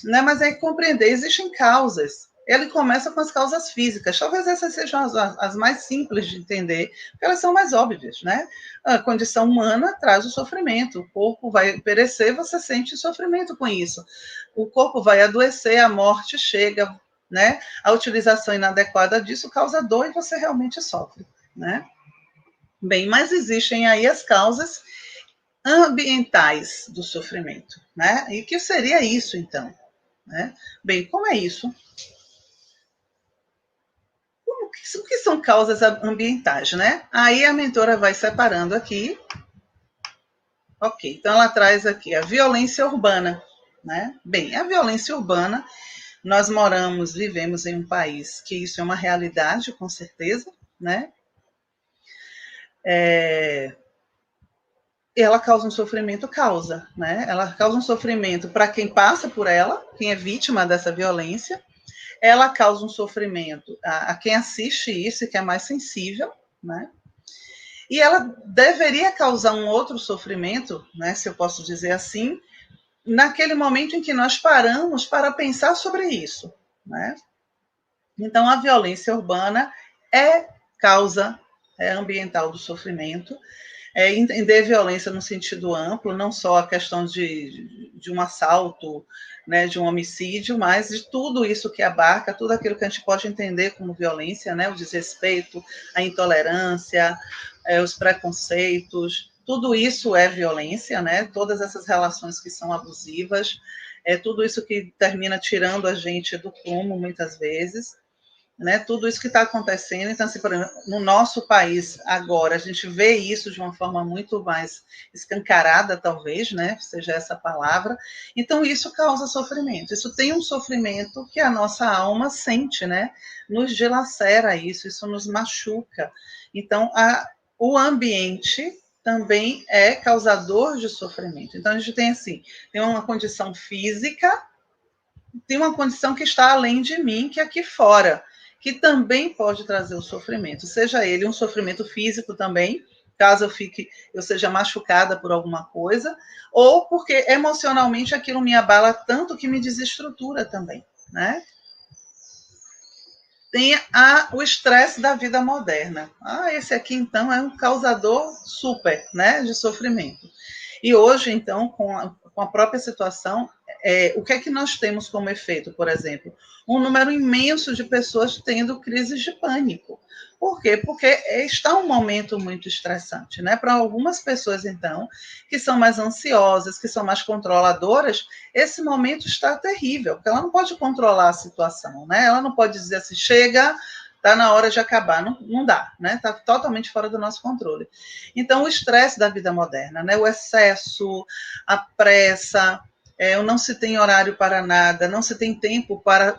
Speaker 1: né? Mas é compreender, existem causas. Ele começa com as causas físicas. Talvez essas sejam as mais simples de entender, porque elas são mais óbvias, né? A condição humana traz o sofrimento. O corpo vai perecer, você sente sofrimento com isso. O corpo vai adoecer, a morte chega, né? A utilização inadequada disso causa dor e você realmente sofre, né? Bem, mas existem aí as causas ambientais do sofrimento, né? E que seria isso, então? Né? Bem, como é isso? O que são causas ambientais, né? Aí a mentora vai separando aqui. Ok, então ela traz aqui a violência urbana, né? Bem, a violência urbana, nós moramos, vivemos em um país que isso é uma realidade, com certeza, né? Ela causa um sofrimento, causa, né? Ela causa um sofrimento para quem passa por ela, quem é vítima dessa violência. Ela causa um sofrimento a quem assiste isso e que é mais sensível, né? E ela deveria causar um outro sofrimento, né, se eu posso dizer assim, naquele momento em que nós paramos para pensar sobre isso, né? Então, a violência urbana é causa ambiental do sofrimento, entender violência no sentido amplo, não só a questão de um assalto, né, de um homicídio, mas de tudo isso que abarca, tudo aquilo que a gente pode entender como violência, né, o desrespeito, a intolerância, os preconceitos, tudo isso é violência, né, todas essas relações que são abusivas, tudo isso que termina tirando a gente do prumo, muitas vezes, né, tudo isso que está acontecendo. Então, assim, por exemplo, no nosso país agora, a gente vê isso de uma forma muito mais escancarada, talvez, né, seja essa palavra. Então, isso causa sofrimento. Isso tem um sofrimento que a nossa alma sente, né, nos dilacera isso nos machuca. Então, o ambiente também é causador de sofrimento. Então, a gente tem, assim, tem uma condição física, tem uma condição que está além de mim, que é aqui fora, que também pode trazer o sofrimento, seja ele um sofrimento físico também, caso eu seja machucada por alguma coisa, ou porque emocionalmente aquilo me abala tanto que me desestrutura também, né? Tem o estresse da vida moderna. Esse aqui então é um causador super, né, de sofrimento. E hoje, então, com a própria situação, o que é que nós temos como efeito, por exemplo? Um número imenso de pessoas tendo crises de pânico. Por quê? Porque está um momento muito estressante, né? Para algumas pessoas, então, que são mais ansiosas, que são mais controladoras, esse momento está terrível, porque ela não pode controlar a situação, né? Ela não pode dizer assim, chega, está na hora de acabar, não, não dá, né? Está totalmente fora do nosso controle. Então, o estresse da vida moderna, né? O excesso, a pressa, não se tem horário para nada, não se tem tempo para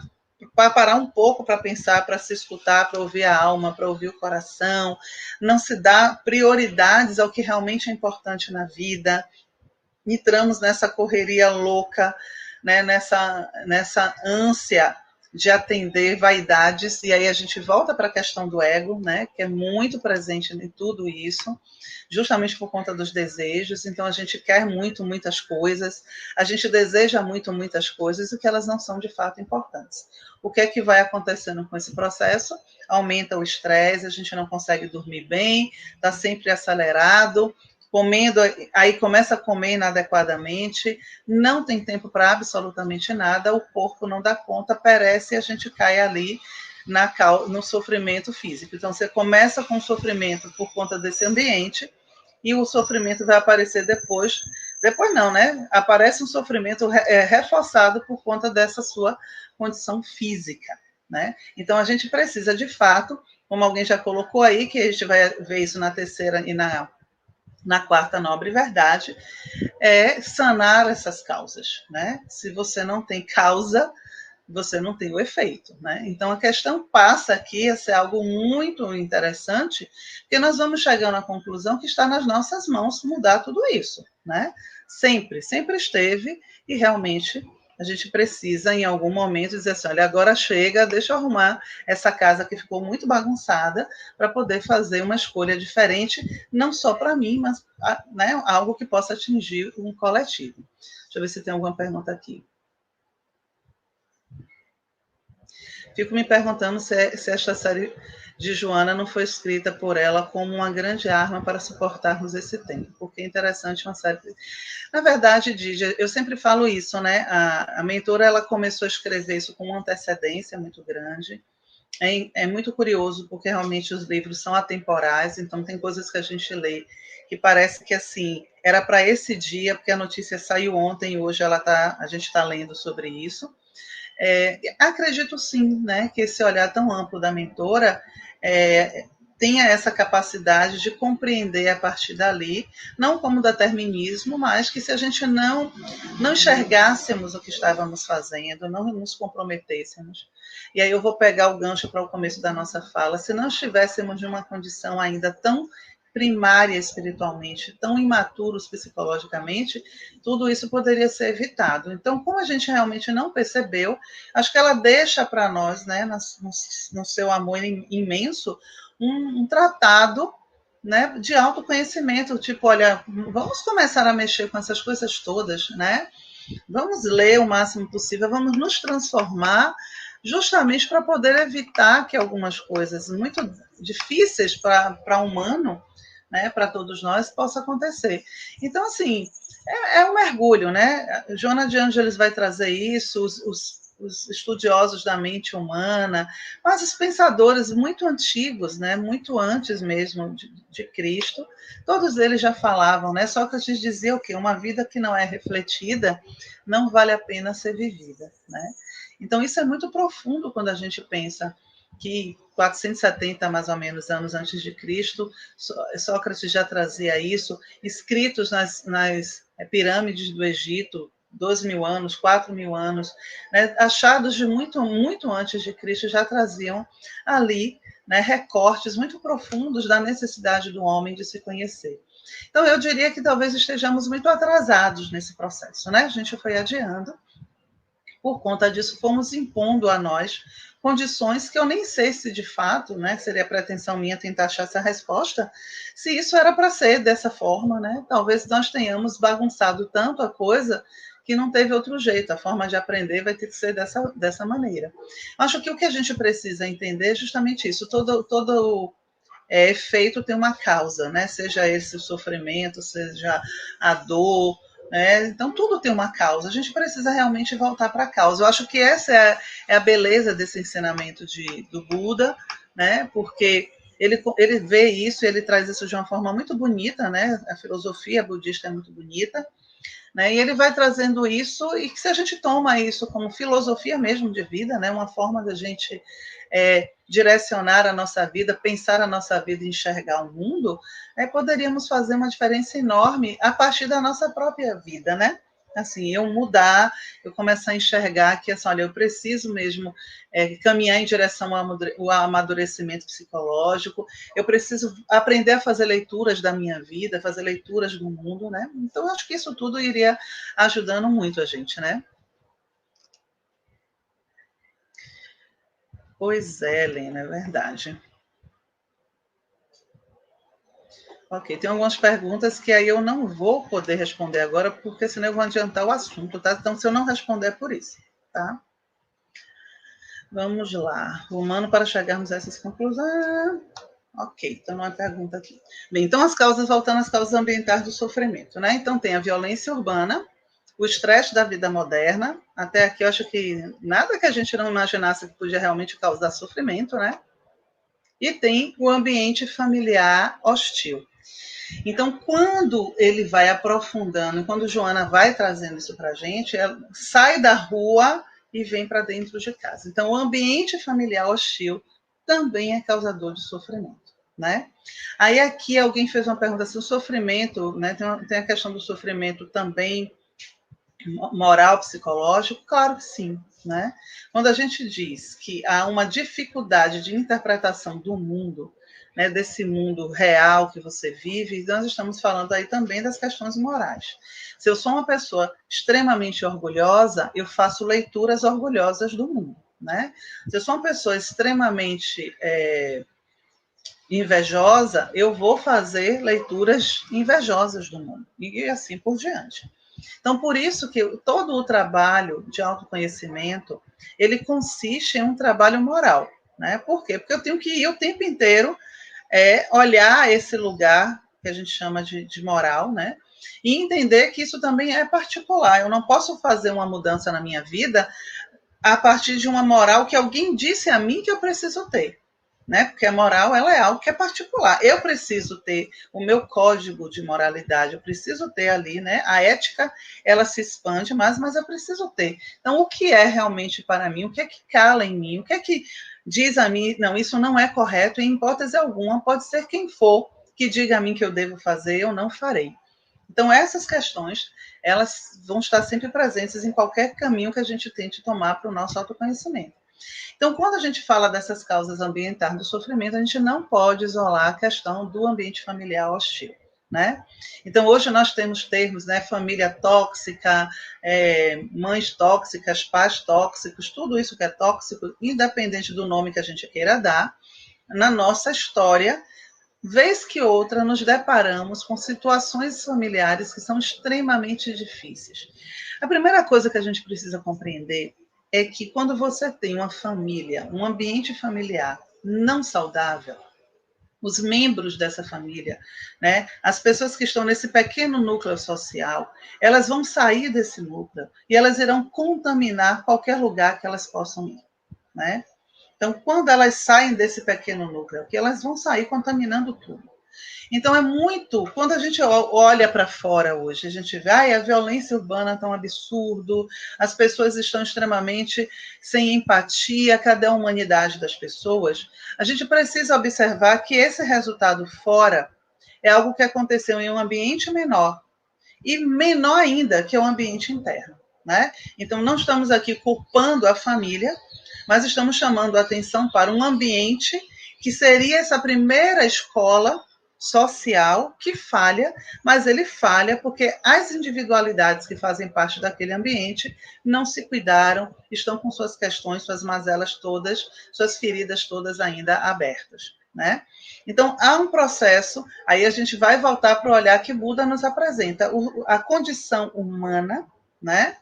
Speaker 1: parar um pouco para pensar, para se escutar, para ouvir a alma, para ouvir o coração, não se dá prioridades ao que realmente é importante na vida, entramos nessa correria louca, né, nessa ânsia de atender vaidades, e aí a gente volta para a questão do ego, né, que é muito presente em tudo isso, justamente por conta dos desejos. Então a gente quer muito, muitas coisas, a gente deseja muito, muitas coisas, e que elas não são de fato importantes. O que é que vai acontecendo com esse processo? Aumenta o estresse, a gente não consegue dormir bem, está sempre acelerado, comendo, aí começa a comer inadequadamente, não tem tempo para absolutamente nada, o corpo não dá conta, perece e a gente cai ali no sofrimento físico. Então, você começa com sofrimento por conta desse ambiente e o sofrimento vai aparecer depois não, né? Aparece um sofrimento reforçado por conta dessa sua condição física, né? Então, a gente precisa, de fato, como alguém já colocou aí, que a gente vai ver isso na terceira e na quarta nobre verdade, é sanar essas causas, né? Se você não tem causa, você não tem o efeito, né? Então a questão passa aqui a ser algo muito interessante, porque nós vamos chegando à conclusão que está nas nossas mãos mudar tudo isso, né? Sempre, sempre esteve e realmente a gente precisa em algum momento dizer assim, olha, agora chega, deixa eu arrumar essa casa que ficou muito bagunçada para poder fazer uma escolha diferente, não só para mim, mas né, algo que possa atingir um coletivo. Deixa eu ver se tem alguma pergunta aqui. Fico me perguntando se esta série de Joana não foi escrita por ela como uma grande arma para suportarmos esse tempo, porque é interessante uma série. Na verdade, Didi, eu sempre falo isso, né? A mentora ela começou a escrever isso com uma antecedência muito grande. É muito curioso, porque realmente os livros são atemporais, então tem coisas que a gente lê que parece que assim era para esse dia, porque a notícia saiu ontem e hoje a gente está lendo sobre isso. Acredito sim, né, que esse olhar tão amplo da mentora tenha essa capacidade de compreender a partir dali, não como determinismo, mas que se a gente não enxergássemos o que estávamos fazendo, não nos comprometêssemos. E aí eu vou pegar o gancho para o começo da nossa fala, se não estivéssemos em uma condição ainda tão primária espiritualmente, tão imaturos psicologicamente, tudo isso poderia ser evitado. Então, como a gente realmente não percebeu, acho que ela deixa para nós, né, no seu amor imenso, um tratado, né, de autoconhecimento, tipo, olha, vamos começar a mexer com essas coisas todas, né? Vamos ler o máximo possível, vamos nos transformar justamente para poder evitar que algumas coisas muito difíceis para o humano, né, para todos nós, possa acontecer. Então, assim, um mergulho, né? Joana de Ângeles vai trazer isso, os estudiosos da mente humana, mas os pensadores muito antigos, né, muito antes mesmo de Cristo, todos eles já falavam, né? Sócrates dizia o quê? Uma vida que não é refletida não vale a pena ser vivida, né? Então isso é muito profundo quando a gente pensa que 470 mais ou menos anos antes de Cristo, Sócrates já trazia isso, escritos nas pirâmides do Egito, 2.000 anos, 4.000 anos, né, achados de muito antes de Cristo já traziam ali, né, recortes muito profundos da necessidade do homem de se conhecer. Então, eu diria que talvez estejamos muito atrasados nesse processo, né? A gente foi adiando, por conta disso, fomos impondo a nós condições que eu nem sei se de fato, né, seria pretensão minha tentar achar essa resposta, se isso era para ser dessa forma, né? Talvez nós tenhamos bagunçado tanto a coisa que não teve outro jeito, a forma de aprender vai ter que ser dessa maneira. Acho que o que a gente precisa entender é justamente isso, todo efeito tem uma causa, né? Seja esse o sofrimento, seja a dor, né? Então tudo tem uma causa. A gente precisa realmente voltar para a causa. Eu acho que essa é a beleza desse ensinamento do Buda, né? Porque ele vê isso, ele traz isso de uma forma muito bonita, né? A filosofia budista é muito bonita, né? E ele vai trazendo isso, e que se a gente toma isso como filosofia mesmo de vida, né? Uma forma da gente direcionar a nossa vida, pensar a nossa vida e enxergar o mundo, poderíamos fazer uma diferença enorme a partir da nossa própria vida, né? Assim, eu mudar, eu começar a enxergar que, assim, olha, eu preciso mesmo caminhar em direção ao amadurecimento psicológico, eu preciso aprender a fazer leituras da minha vida, fazer leituras do mundo, né? Então, acho que isso tudo iria ajudando muito a gente, né? Pois é, Helena, é verdade. Ok, tem algumas perguntas que aí eu não vou poder responder agora, porque senão eu vou adiantar o assunto, tá? Então, se eu não responder, é por isso, tá? Vamos lá. Humano para chegarmos a essas conclusões. Ok, então uma pergunta aqui. Bem, então as causas, voltando às causas ambientais do sofrimento, né? Então tem a violência urbana, o estresse da vida moderna, até aqui eu acho que nada que a gente não imaginasse que podia realmente causar sofrimento, né? E tem o ambiente familiar hostil. Então, quando ele vai aprofundando, quando Joana vai trazendo isso para a gente, ela sai da rua e vem para dentro de casa. Então, o ambiente familiar hostil também é causador de sofrimento, né? Aí aqui alguém fez uma pergunta se o sofrimento, né? Tem a questão do sofrimento também moral, psicológico, claro que sim, né? Quando a gente diz que há uma dificuldade de interpretação do mundo, né, desse mundo real que você vive, nós estamos falando aí também das questões morais. Se eu sou uma pessoa extremamente orgulhosa, eu faço leituras orgulhosas do mundo, né? Se eu sou uma pessoa extremamente invejosa, eu vou fazer leituras invejosas do mundo, e assim por diante. Então, por isso que todo o trabalho de autoconhecimento, ele consiste em um trabalho moral, né? Por quê? Porque eu tenho que ir o tempo inteiro olhar esse lugar que a gente chama de moral, né? E entender que isso também é particular. Eu não posso fazer uma mudança na minha vida a partir de uma moral que alguém disse a mim que eu preciso ter, né? Porque a moral, ela é algo que é particular. Eu preciso ter o meu código de moralidade, eu preciso ter ali, né? A ética, ela se expande, mas eu preciso ter. Então, o que é realmente para mim? O que é que cala em mim? O que é que diz a mim, não, isso não é correto, em hipótese alguma, pode ser quem for que diga a mim que eu devo fazer, eu não farei. Então, essas questões, elas vão estar sempre presentes em qualquer caminho que a gente tente tomar para o nosso autoconhecimento. Então, quando a gente fala dessas causas ambientais do sofrimento, a gente não pode isolar a questão do ambiente familiar hostil, né? Então, hoje nós temos termos, né? Família tóxica, mães tóxicas, pais tóxicos, tudo isso que é tóxico, independente do nome que a gente queira dar, na nossa história, vez que outra, nos deparamos com situações familiares que são extremamente difíceis. A primeira coisa que a gente precisa compreender é que quando você tem uma família, um ambiente familiar não saudável, os membros dessa família, né, as pessoas que estão nesse pequeno núcleo social, elas vão sair desse núcleo e elas irão contaminar qualquer lugar que elas possam ir, né? Então, quando elas saem desse pequeno núcleo, que elas vão sair contaminando tudo. Então, é muito. Quando a gente olha para fora hoje, a gente vê a violência urbana está um absurdo, as pessoas estão extremamente sem empatia, cadê a humanidade das pessoas? A gente precisa observar que esse resultado fora é algo que aconteceu em um ambiente menor, e menor ainda, que é o ambiente interno, né? Então, não estamos aqui culpando a família, mas estamos chamando a atenção para um ambiente que seria essa primeira escola social que falha, mas ele falha porque as individualidades que fazem parte daquele ambiente não se cuidaram, estão com suas questões, suas mazelas todas, suas feridas todas ainda abertas, né? Então, há um processo, aí a gente vai voltar para o olhar que Buda nos apresenta, a condição humana, né?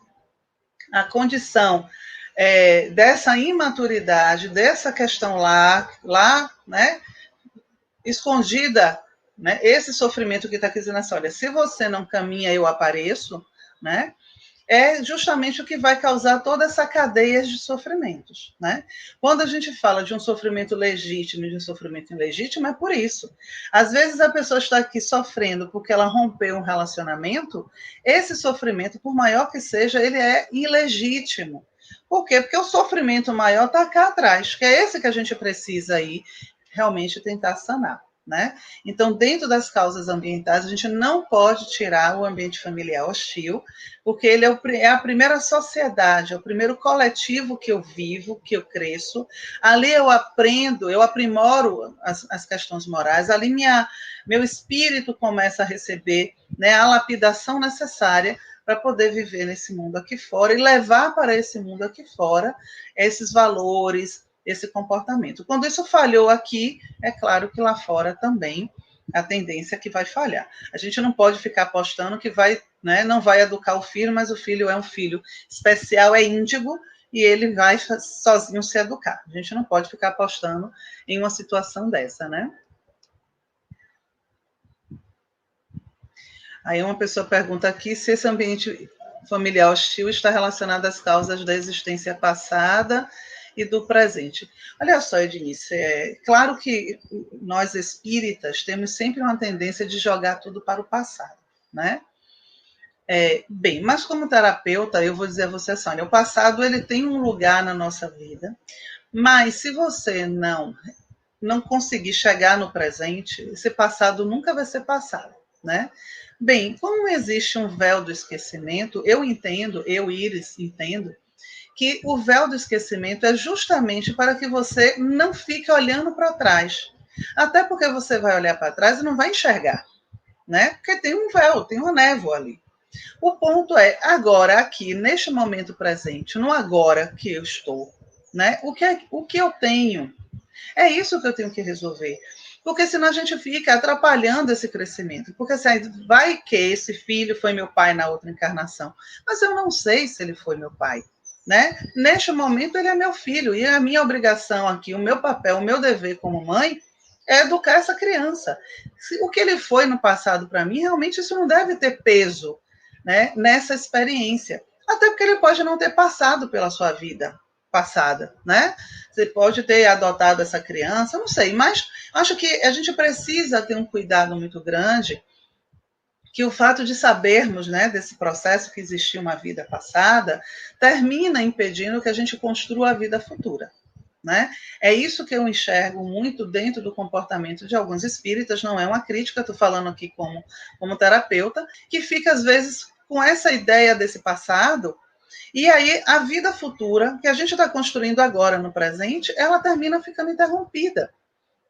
Speaker 1: A condição dessa imaturidade, dessa questão lá, né? Escondida, né? Esse sofrimento que está aqui dizendo assim, olha, se você não caminha, eu apareço, né? É justamente o que vai causar toda essa cadeia de sofrimentos, né? Quando a gente fala de um sofrimento legítimo e de um sofrimento ilegítimo, é por isso. Às vezes a pessoa está aqui sofrendo porque ela rompeu um relacionamento, esse sofrimento, por maior que seja, ele é ilegítimo. Por quê? Porque o sofrimento maior está cá atrás, que é esse que a gente precisa aí realmente tentar sanar. Né? Então, dentro das causas ambientais, a gente não pode tirar o ambiente familiar hostil, porque ele é a primeira sociedade, é o primeiro coletivo que eu vivo, que eu cresço. Ali eu aprendo, eu aprimoro as questões morais, ali meu espírito começa a receber, né, a lapidação necessária para poder viver nesse mundo aqui fora e levar para esse mundo aqui fora esses valores, esse comportamento. Quando isso falhou aqui, é claro que lá fora também a tendência é que vai falhar. A gente não pode ficar apostando que vai, né, não vai educar o filho, mas o filho é um filho especial, é índigo, e ele vai sozinho se educar. A gente não pode ficar apostando em uma situação dessa, né? Aí uma pessoa pergunta aqui se esse ambiente familiar hostil está relacionado às causas da existência passada e do presente. Olha só, Ednice, é claro que nós espíritas temos sempre uma tendência de jogar tudo para o passado, né? Bem, mas como terapeuta, eu vou dizer a você assim, olha, o passado ele tem um lugar na nossa vida, mas se você não conseguir chegar no presente, esse passado nunca vai ser passado, né? Bem, como existe um véu do esquecimento, eu entendo, eu, Iris, entendo, que o véu do esquecimento é justamente para que você não fique olhando para trás. Até porque você vai olhar para trás e não vai enxergar, né? Porque tem um véu, tem uma névoa ali. O ponto é, agora, aqui, neste momento presente, no agora que eu estou, né? O que eu tenho? É isso que eu tenho que resolver. Porque senão a gente fica atrapalhando esse crescimento. Porque assim, vai que esse filho foi meu pai na outra encarnação. Mas eu não sei se ele foi meu pai. Né? Neste momento, ele é meu filho. E a minha obrigação aqui, o meu papel, o meu dever como mãe, é educar essa criança. O que ele foi no passado para mim, realmente isso não deve ter peso, né, nessa experiência. Até porque ele pode não ter passado pela sua vida passada, né? Você pode ter adotado essa criança, não sei, mas acho que a gente precisa ter um cuidado muito grande, que o fato de sabermos, né, desse processo que existiu uma vida passada, termina impedindo que a gente construa a vida futura. Né? É isso que eu enxergo muito dentro do comportamento de alguns espíritas, não é uma crítica, estou falando aqui como terapeuta, que fica às vezes com essa ideia desse passado, e aí a vida futura, que a gente está construindo agora no presente, ela termina ficando interrompida.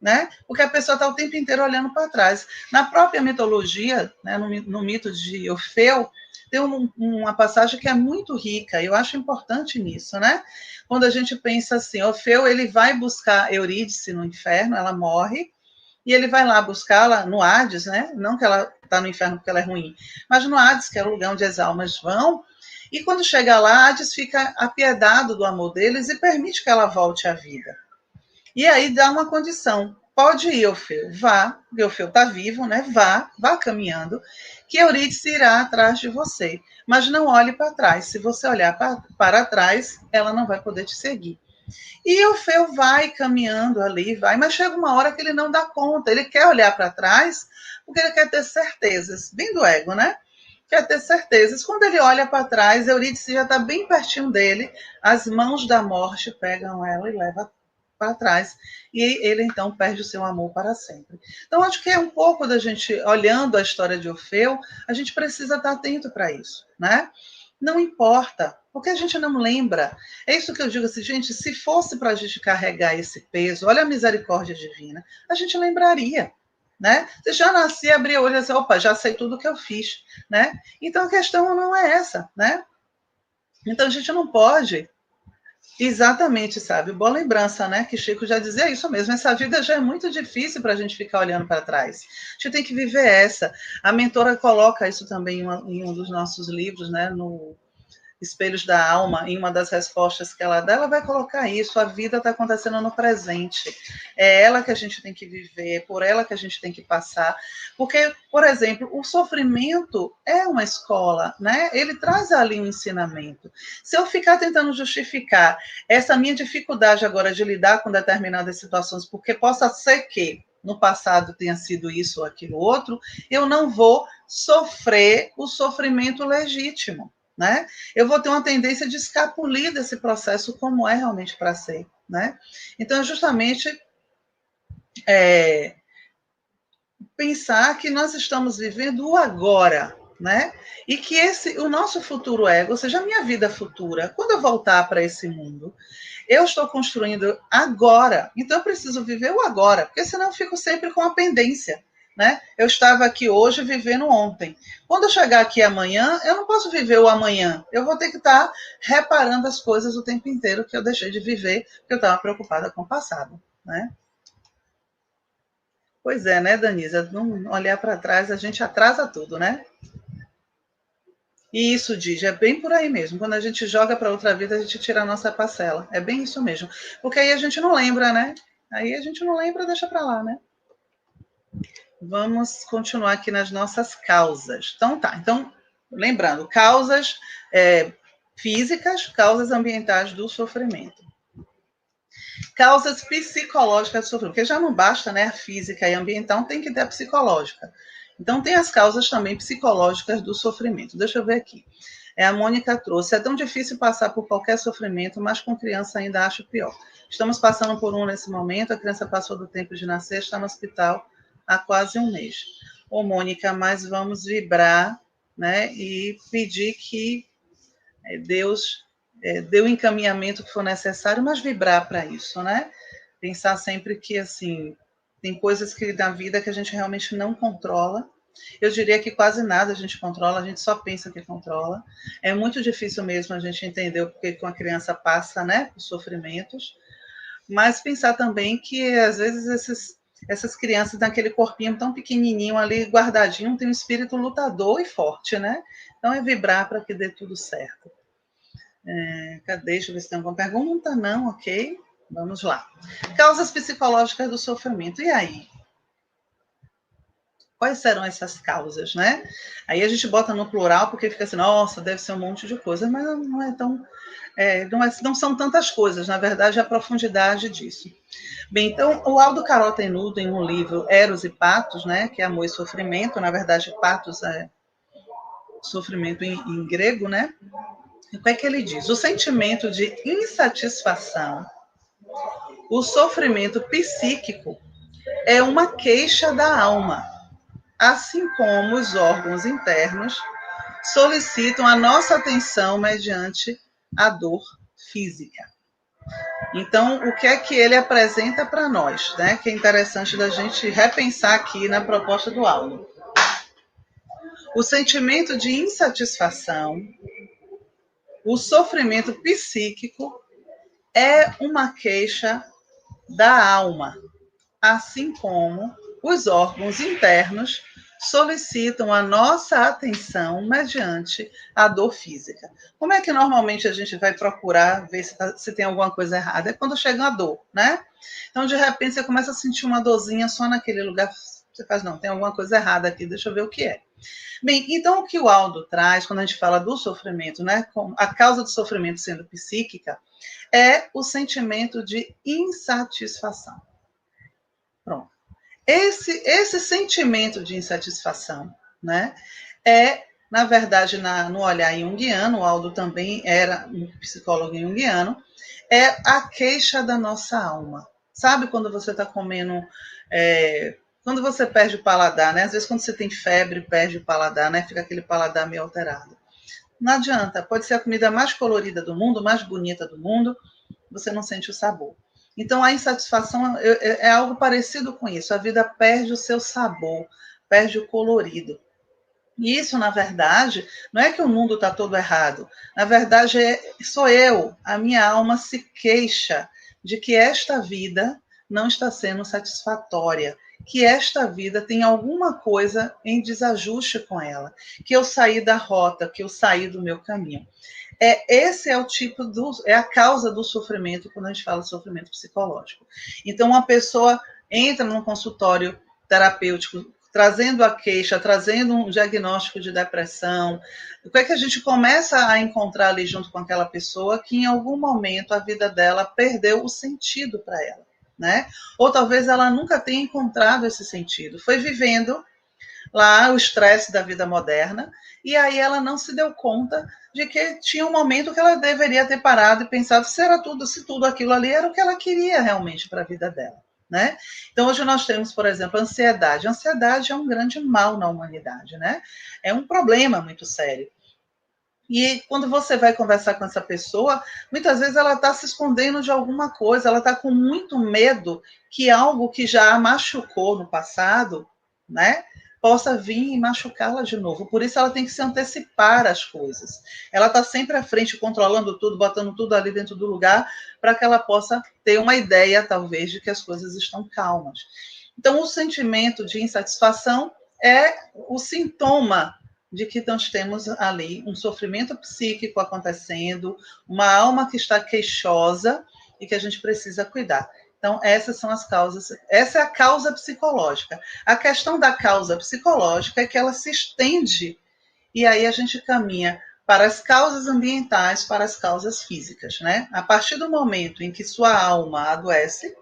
Speaker 1: Né? Porque a pessoa está o tempo inteiro olhando para trás. Na própria mitologia, né, no mito de Orfeu, tem uma passagem que é muito rica, e eu acho importante nisso, né? Quando a gente pensa assim, Orfeu ele vai buscar Eurídice no inferno, ela morre, e ele vai lá buscá-la no Hades, né? Não que ela está no inferno porque ela é ruim, mas no Hades, que é o lugar onde as almas vão, e quando chega lá, Hades fica apiedado do amor deles e permite que ela volte à vida. E aí dá uma condição. Pode ir, Orfeu, vá, porque Orfeu está vivo, né? Vá caminhando, que Eurídice irá atrás de você. Mas não olhe para trás. Se você olhar para trás, ela não vai poder te seguir. E Orfeu vai caminhando ali, vai, mas chega uma hora que ele não dá conta. Ele quer olhar para trás, porque ele quer ter certezas. Bem do ego, né? Quer ter certezas. Quando ele olha para trás, Eurídice já está bem pertinho dele, as mãos da morte pegam ela e levam para trás, e ele então perde o seu amor para sempre. Então, acho que é um pouco da gente, olhando a história de Orfeu, a gente precisa estar atento para isso, né? Não importa, porque a gente não lembra. É isso que eu digo assim, gente, se fosse para a gente carregar esse peso, olha a misericórdia divina, a gente lembraria. Né? Você já nascia, abria o olho e disse, opa, já sei tudo que eu fiz. Né? Então a questão não é essa. Né? Então a gente não pode. Exatamente, sabe? Boa lembrança, né? Que Chico já dizia isso mesmo. Essa vida já é muito difícil para a gente ficar olhando para trás. A gente tem que viver essa. A mentora coloca isso também em um dos nossos livros, né? No Espelhos da Alma, em uma das respostas que ela dá, ela vai colocar isso, a vida está acontecendo no presente, é ela que a gente tem que viver, é por ela que a gente tem que passar, porque, por exemplo, o sofrimento é uma escola, né? Ele traz ali um ensinamento. Se eu ficar tentando justificar essa minha dificuldade agora de lidar com determinadas situações, porque possa ser que no passado tenha sido isso ou aquilo outro, eu não vou sofrer o sofrimento legítimo. Né? Eu vou ter uma tendência de escapulir desse processo como é realmente para ser. Né? Então, justamente pensar que nós estamos vivendo o agora, né? E que o nosso futuro ego, ou seja, a minha vida futura, quando eu voltar para esse mundo, eu estou construindo agora. Então, eu preciso viver o agora, porque senão eu fico sempre com a pendência. Né? Eu estava aqui hoje vivendo ontem. Quando eu chegar aqui amanhã, eu não posso viver o amanhã. Eu vou ter que estar reparando as coisas o tempo inteiro que eu deixei de viver, porque eu estava preocupada com o passado. Né? Pois é, né, Danisa? Não olhar para trás, a gente atrasa tudo, né? E isso, Digi, é bem por aí mesmo. Quando a gente joga para outra vida, a gente tira a nossa parcela. É bem isso mesmo. Porque aí a gente não lembra, né? Aí a gente não lembra, deixa para lá, né? Vamos continuar aqui nas nossas causas. Então, tá. Então, lembrando, causas físicas, causas ambientais do sofrimento. Causas psicológicas do sofrimento, porque já não basta, né, a física e ambiental, tem que ter a psicológica. Então, tem as causas também psicológicas do sofrimento. Deixa eu ver aqui. A Mônica trouxe, é tão difícil passar por qualquer sofrimento, mas com criança ainda acho pior. Estamos passando por um nesse momento, a criança passou do tempo de nascer, está no hospital há quase um mês. Ô, Mônica, mas vamos vibrar, né, e pedir que Deus dê o encaminhamento que for necessário, mas vibrar para isso, né? Pensar sempre que, assim, tem coisas que na vida que a gente realmente não controla. Eu diria que quase nada a gente controla, a gente só pensa que controla. É muito difícil mesmo a gente entender o porquê que uma criança passa, né, por sofrimentos, mas pensar também que, às vezes, Essas crianças naquele corpinho tão pequenininho ali, guardadinho, tem um espírito lutador e forte, né? Então é vibrar para que dê tudo certo. Cadê? Deixa eu ver se tem alguma pergunta. Não, ok. Vamos lá. Causas psicológicas do sofrimento. E aí? Quais serão essas causas, né? Aí a gente bota no plural porque fica assim, nossa, deve ser um monte de coisa, mas não é tão, não são tantas coisas, na verdade, a profundidade disso. Bem, então, o Aldo Carol Tenudo, em um livro Eros e Patos, né, que é Amor e Sofrimento, na verdade, Patos é sofrimento em grego, né? E o que é que ele diz? O sentimento de insatisfação, o sofrimento psíquico é uma queixa da alma, assim como os órgãos internos solicitam a nossa atenção mediante a dor física. Então, o que é que ele apresenta para nós, né? Que é interessante da gente repensar aqui na proposta do Aldo. O sentimento de insatisfação, o sofrimento psíquico é uma queixa da alma, assim como os órgãos internos solicitam a nossa atenção mediante a dor física. Como é que normalmente a gente vai procurar ver se tem alguma coisa errada? É quando chega a dor, né? Então, de repente, você começa a sentir uma dorzinha só naquele lugar, você faz, não, tem alguma coisa errada aqui, deixa eu ver o que é. Bem, então o que o Aldo traz, quando a gente fala do sofrimento, né, a causa do sofrimento sendo psíquica, é o sentimento de insatisfação. Pronto. Esse sentimento de insatisfação, né, é, na verdade, no olhar junguiano, o Aldo também era um psicólogo junguiano, é a queixa da nossa alma. Sabe quando você está comendo, quando você perde o paladar, né? Às vezes quando você tem febre, perde o paladar, né? Fica aquele paladar meio alterado. Não adianta, pode ser a comida mais colorida do mundo, mais bonita do mundo, você não sente o sabor. Então, a insatisfação é algo parecido com isso. A vida perde o seu sabor, perde o colorido. E isso, na verdade, não é que o mundo está todo errado. Na verdade, sou eu. A minha alma se queixa de que esta vida não está sendo satisfatória, que esta vida tem alguma coisa em desajuste com ela, que eu saí da rota, que eu saí do meu caminho. Esse é o tipo é a causa do sofrimento quando a gente fala de sofrimento psicológico. Então, uma pessoa entra num consultório terapêutico trazendo a queixa, trazendo um diagnóstico de depressão. O que é que a gente começa a encontrar ali junto com aquela pessoa que em algum momento a vida dela perdeu o sentido para ela, né? Ou talvez ela nunca tenha encontrado esse sentido. Foi vivendo lá o estresse da vida moderna, e aí ela não se deu conta de que tinha um momento que ela deveria ter parado e pensado se tudo aquilo ali era o que ela queria realmente para a vida dela, né? Então hoje nós temos, por exemplo, a ansiedade. A ansiedade é um grande mal na humanidade, né? É um problema muito sério. E quando você vai conversar com essa pessoa, muitas vezes ela está se escondendo de alguma coisa, ela está com muito medo que algo que já a machucou no passado, né, possa vir e machucá-la de novo. Por isso ela tem que se antecipar às coisas. Ela está sempre à frente, controlando tudo, botando tudo ali dentro do lugar, para que ela possa ter uma ideia, talvez, de que as coisas estão calmas. Então, o sentimento de insatisfação é o sintoma de que nós temos ali um sofrimento psíquico acontecendo, uma alma que está queixosa e que a gente precisa cuidar. Então, essas são as causas, essa é a causa psicológica. A questão da causa psicológica é que ela se estende e aí a gente caminha para as causas ambientais, para as causas físicas, né? A partir do momento em que sua alma adoece,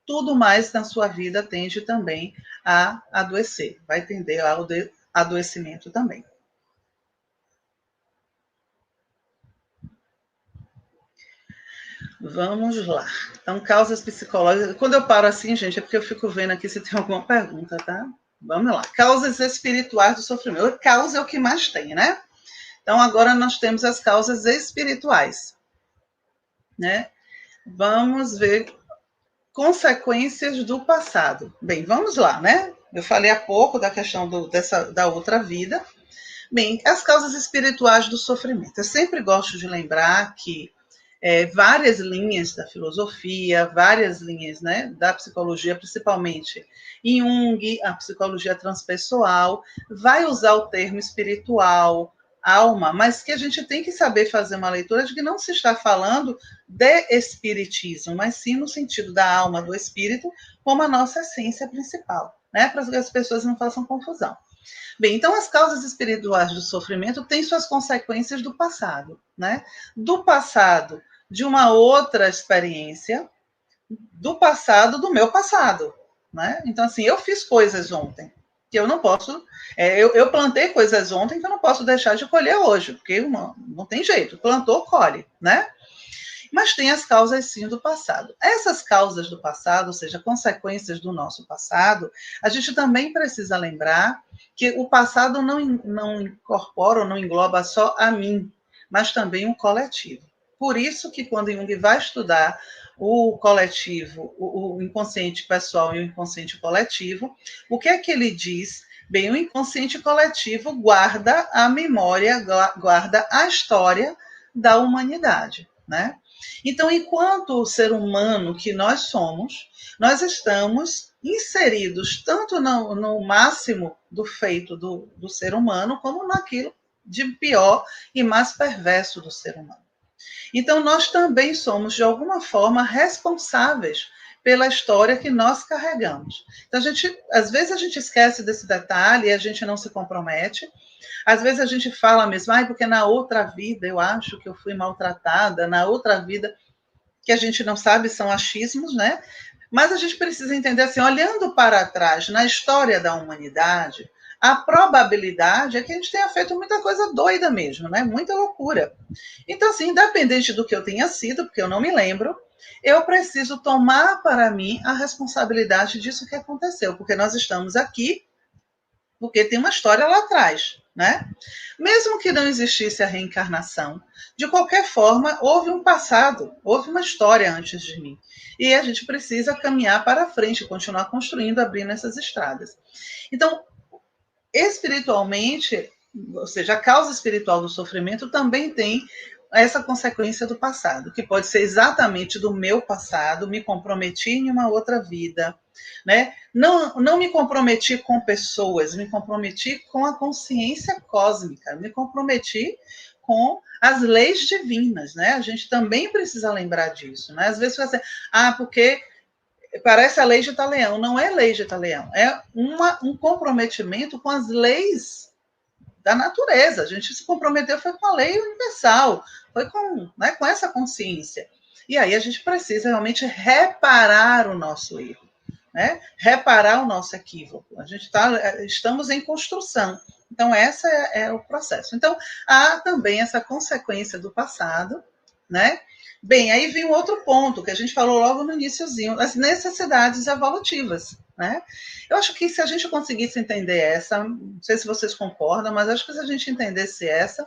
Speaker 1: tudo mais na sua vida tende também a adoecer, vai tender ao adoecimento também. Vamos lá. Então, causas psicológicas. Quando eu paro assim, gente, é porque eu fico vendo aqui se tem alguma pergunta, tá? Vamos lá. Causas espirituais do sofrimento. Causa é o que mais tem, né? Então, agora nós temos as causas espirituais, né? Vamos ver consequências do passado. Bem, vamos lá, né? Eu falei há pouco da questão da outra vida. Bem, as causas espirituais do sofrimento. Eu sempre gosto de lembrar que várias linhas da filosofia, várias linhas, né, da psicologia, principalmente Jung, a psicologia transpessoal, vai usar o termo espiritual, alma, mas que a gente tem que saber fazer uma leitura de que não se está falando de espiritismo, mas sim no sentido da alma, do espírito, como a nossa essência principal, né, para que as pessoas não façam confusão. Bem, então as causas espirituais do sofrimento têm suas consequências do passado, né? Do passado de uma outra experiência, do passado do meu passado, né? Então, assim, eu fiz coisas ontem que eu não posso, eu plantei coisas ontem que eu não posso deixar de colher hoje, porque não tem jeito, plantou, colhe, né? Mas tem as causas sim do passado. Essas causas do passado, ou seja, consequências do nosso passado, a gente também precisa lembrar que o passado não incorpora ou não engloba só a mim, mas também o coletivo. Por isso que quando Jung vai estudar o coletivo, o inconsciente pessoal e o inconsciente coletivo, o que é que ele diz? Bem, o inconsciente coletivo guarda a memória, guarda a história da humanidade, né? Então, enquanto ser humano que nós somos, nós estamos inseridos tanto no máximo do feito do ser humano, como naquilo de pior e mais perverso do ser humano. Então, nós também somos, de alguma forma, responsáveis pela história que nós carregamos. Então, às vezes a gente esquece desse detalhe e a gente não se compromete. Às vezes a gente fala mesmo, porque na outra vida eu acho que eu fui maltratada, na outra vida, que a gente não sabe, são achismos, né? Mas a gente precisa entender assim, olhando para trás na história da humanidade, a probabilidade é que a gente tenha feito muita coisa doida mesmo, né? Muita loucura. Então, assim, independente do que eu tenha sido, porque eu não me lembro, eu preciso tomar para mim a responsabilidade disso que aconteceu, porque nós estamos aqui porque tem uma história lá atrás, né? Mesmo que não existisse a reencarnação, de qualquer forma, houve um passado, houve uma história antes de mim. E a gente precisa caminhar para frente, continuar construindo, abrindo essas estradas. Então, espiritualmente, ou seja, a causa espiritual do sofrimento também tem essa consequência do passado, que pode ser exatamente do meu passado, me comprometi em uma outra vida, né? Não me comprometi com pessoas, me comprometi com a consciência cósmica, me comprometi com as leis divinas, né? A gente também precisa lembrar disso, né? Às vezes você porque parece a lei de Italeão, não é lei de Italeão, é um comprometimento com as leis da natureza. A gente se comprometeu foi com a lei universal, foi com essa consciência. E aí a gente precisa realmente reparar o nosso erro, né? Reparar o nosso equívoco. Estamos em construção. Então, esse é o processo. Então, há também essa consequência do passado, né? Bem, aí vem um outro ponto que a gente falou logo no iniciozinho, as necessidades evolutivas, né? Eu acho que se a gente conseguisse entender essa, não sei se vocês concordam, mas acho que se a gente entendesse essa,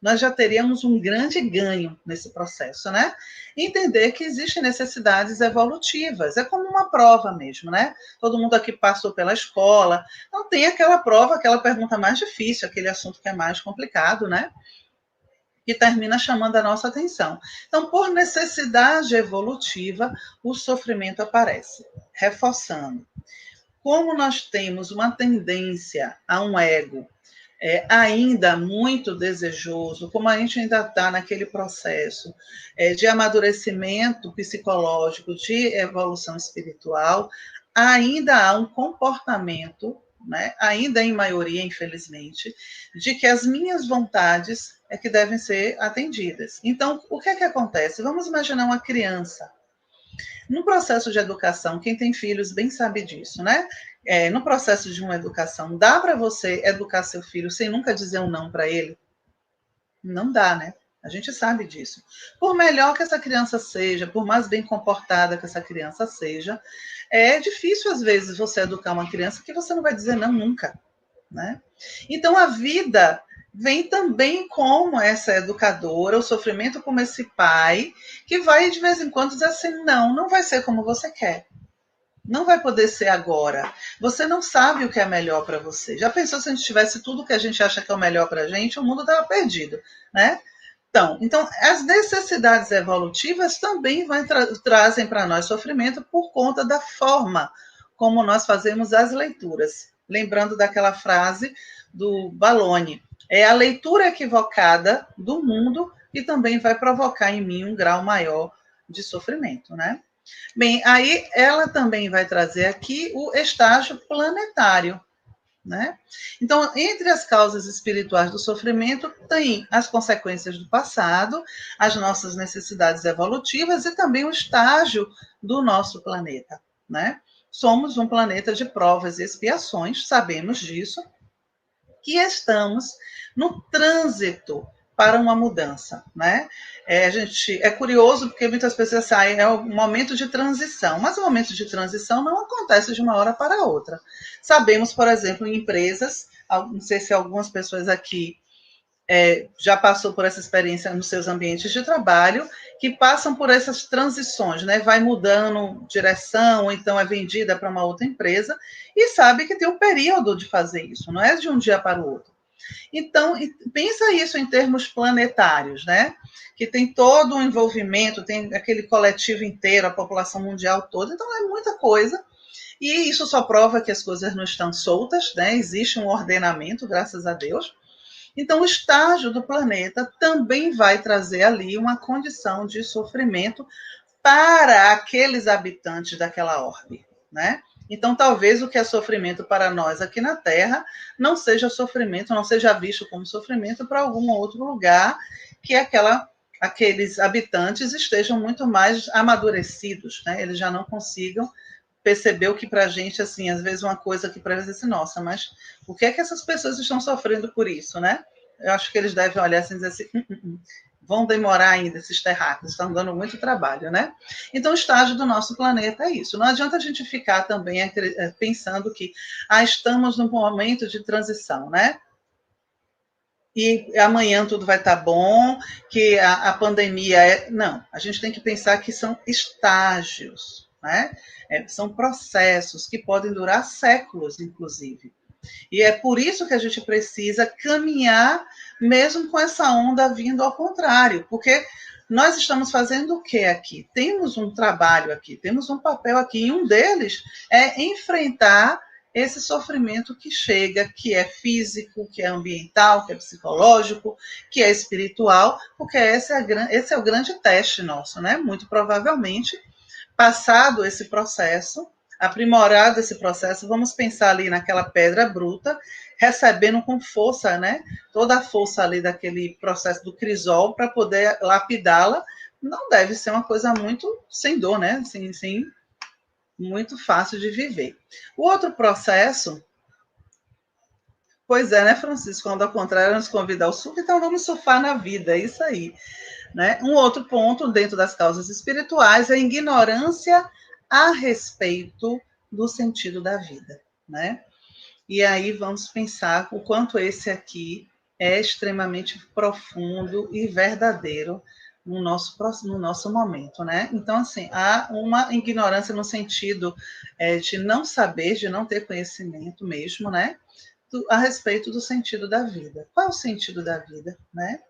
Speaker 1: nós já teríamos um grande ganho nesse processo, né? Entender que existem necessidades evolutivas, é como uma prova mesmo, né? Todo mundo aqui passou pela escola, então tem aquela prova, aquela pergunta mais difícil, aquele assunto que é mais complicado, né? Que termina chamando a nossa atenção. Então, por necessidade evolutiva, o sofrimento aparece, reforçando. Como nós temos uma tendência a um ego ainda muito desejoso, como a gente ainda está naquele processo de amadurecimento psicológico, de evolução espiritual, ainda há um comportamento, né, ainda em maioria, infelizmente, de que as minhas vontades é que devem ser atendidas. Então, o que é que acontece? Vamos imaginar uma criança. No processo de educação, quem tem filhos bem sabe disso, né? No processo de uma educação, dá para você educar seu filho sem nunca dizer um não para ele? Não dá, né? A gente sabe disso. Por melhor que essa criança seja, por mais bem comportada que essa criança seja, é difícil às vezes você educar uma criança que você não vai dizer não nunca, né? Então a vida vem também como essa educadora, o sofrimento como esse pai que vai de vez em quando dizer assim, não vai ser como você quer. Não vai poder ser agora. Você não sabe o que é melhor para você. Já pensou se a gente tivesse tudo que a gente acha que é o melhor para a gente, o mundo estava perdido, né? Então, as necessidades evolutivas também trazem para nós sofrimento por conta da forma como nós fazemos as leituras. Lembrando daquela frase do Baloni, é a leitura equivocada do mundo que também vai provocar em mim um grau maior de sofrimento, né? Bem, aí ela também vai trazer aqui o estágio planetário, né? Então, entre as causas espirituais do sofrimento, tem as consequências do passado, as nossas necessidades evolutivas e também o estágio do nosso planeta, né? Somos um planeta de provas e expiações, sabemos disso, que estamos no trânsito para uma mudança, né? É curioso porque muitas pessoas saem, é um momento de transição, mas o momento de transição não acontece de uma hora para outra. Sabemos, por exemplo, em empresas, não sei se algumas pessoas aqui já passou por essa experiência nos seus ambientes de trabalho, que passam por essas transições, né? Vai mudando direção, ou então é vendida para uma outra empresa, e sabe que tem um período de fazer isso, não é de um dia para o outro. Então, pensa isso em termos planetários, né? Que tem todo um envolvimento, tem aquele coletivo inteiro, a população mundial toda, então é muita coisa. E isso só prova que as coisas não estão soltas, né? Existe um ordenamento, graças a Deus. Então, o estágio do planeta também vai trazer ali uma condição de sofrimento para aqueles habitantes daquela orbe, né? Então, talvez o que é sofrimento para nós aqui na Terra não seja sofrimento, não seja visto como sofrimento para algum outro lugar que aqueles habitantes estejam muito mais amadurecidos, né? Eles já não consigam perceber o que para a gente, assim, às vezes uma coisa que para eles assim, nossa, mas por que é que essas pessoas estão sofrendo por isso, né? Eu acho que eles devem olhar assim e dizer assim, vão demorar ainda esses terráqueos, estão dando muito trabalho, né? Então, o estágio do nosso planeta é isso. Não adianta a gente ficar também pensando que estamos num momento de transição, né? E amanhã tudo vai estar bom, que a pandemia é. Não, a gente tem que pensar que são estágios, né? São processos que podem durar séculos, inclusive. E é por isso que a gente precisa caminhar, mesmo com essa onda vindo ao contrário, porque nós estamos fazendo o que aqui? Temos um trabalho aqui, temos um papel aqui, e um deles é enfrentar esse sofrimento que chega, que é físico, que é ambiental, que é psicológico, que é espiritual, porque esse é o grande teste nosso, né? Muito provavelmente, passado esse processo, aprimorado esse processo, vamos pensar ali naquela pedra bruta, recebendo com força, né? Toda a força ali daquele processo do crisol para poder lapidá-la, não deve ser uma coisa muito sem dor, né? Sim, muito fácil de viver. O outro processo, pois é, né, Francisco? Quando ao contrário nos convida ao surf, então vamos surfar na vida, é isso aí. Né? Um outro ponto dentro das causas espirituais é a ignorância a respeito do sentido da vida, né? E aí vamos pensar o quanto esse aqui é extremamente profundo e verdadeiro no nosso momento, né? Então, assim, há uma ignorância no sentido de não saber, de não ter conhecimento mesmo, né? A respeito do sentido da vida. Qual é o sentido da vida, né?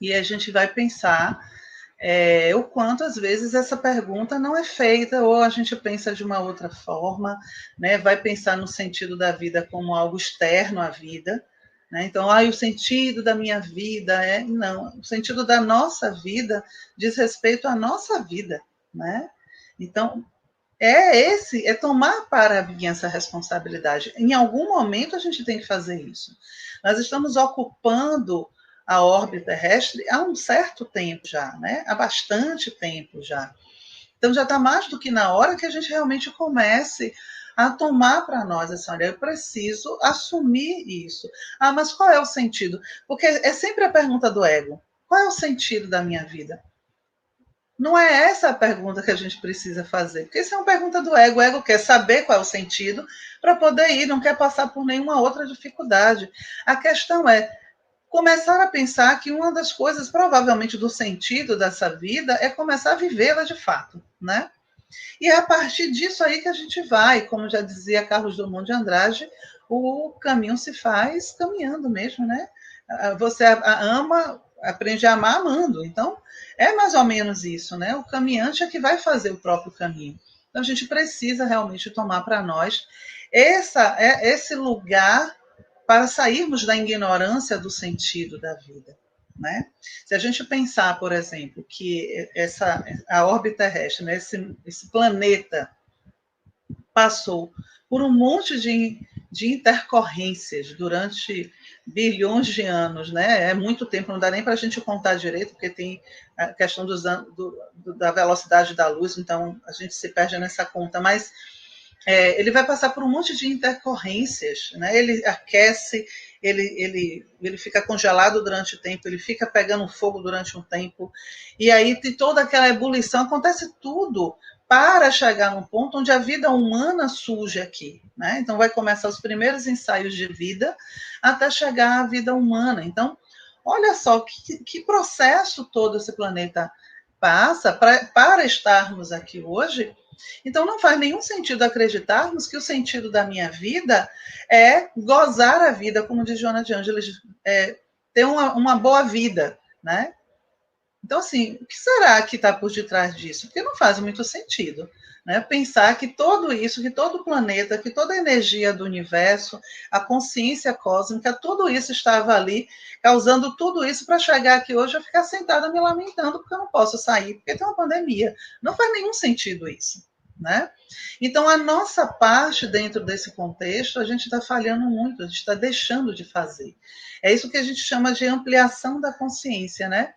Speaker 1: E a gente vai pensar o quanto às vezes essa pergunta não é feita, ou a gente pensa de uma outra forma, né? Vai pensar no sentido da vida como algo externo à vida, né? Então, o sentido da minha vida não, o sentido da nossa vida diz respeito à nossa vida, né? Então, é tomar para mim essa responsabilidade. Em algum momento a gente tem que fazer isso. Nós estamos ocupando a órbita terrestre há um certo tempo já, né? Há bastante tempo já. Então já está mais do que na hora que a gente realmente comece a tomar para nós assim, olha, eu preciso assumir isso. Mas qual é o sentido? Porque é sempre a pergunta do ego. Qual é o sentido da minha vida? Não é essa a pergunta que a gente precisa fazer, porque isso é uma pergunta do ego. O ego quer saber qual é o sentido para poder ir, não quer passar por nenhuma outra dificuldade. A questão é começar a pensar que uma das coisas, provavelmente, do sentido dessa vida é começar a vivê-la de fato, né? E é a partir disso aí que a gente vai, como já dizia Carlos Drummond de Andrade, o caminho se faz caminhando mesmo, né? Você ama aprende a amar amando. Então, é mais ou menos isso, né? O caminhante é que vai fazer o próprio caminho. Então, a gente precisa realmente tomar para nós esse lugar para sairmos da ignorância do sentido da vida. Né? Se a gente pensar, por exemplo, que a órbita terrestre, né, esse planeta passou por um monte de intercorrências durante bilhões de anos, né? É muito tempo, não dá nem para a gente contar direito, porque tem a questão da velocidade da luz, então a gente se perde nessa conta, mas ele vai passar por um monte de intercorrências, né? Ele aquece, ele fica congelado durante o tempo, ele fica pegando fogo durante um tempo, e aí tem toda aquela ebulição, acontece tudo para chegar num ponto onde a vida humana surge aqui, né? Então vai começar os primeiros ensaios de vida até chegar à vida humana. Então, olha só que processo todo esse planeta passa para estarmos aqui hoje. Então não faz nenhum sentido acreditarmos que o sentido da minha vida é gozar a vida, como diz Joana de Ângeles, ter uma boa vida, né? Então, assim, o que será que está por detrás disso? Porque não faz muito sentido, né? Pensar que tudo isso, que todo o planeta, que toda a energia do universo, a consciência cósmica, tudo isso estava ali, causando tudo isso para chegar aqui hoje e ficar sentada me lamentando porque eu não posso sair, porque tem uma pandemia. Não faz nenhum sentido isso, né? Então, a nossa parte dentro desse contexto, a gente está falhando muito, a gente está deixando de fazer. É isso que a gente chama de ampliação da consciência, né?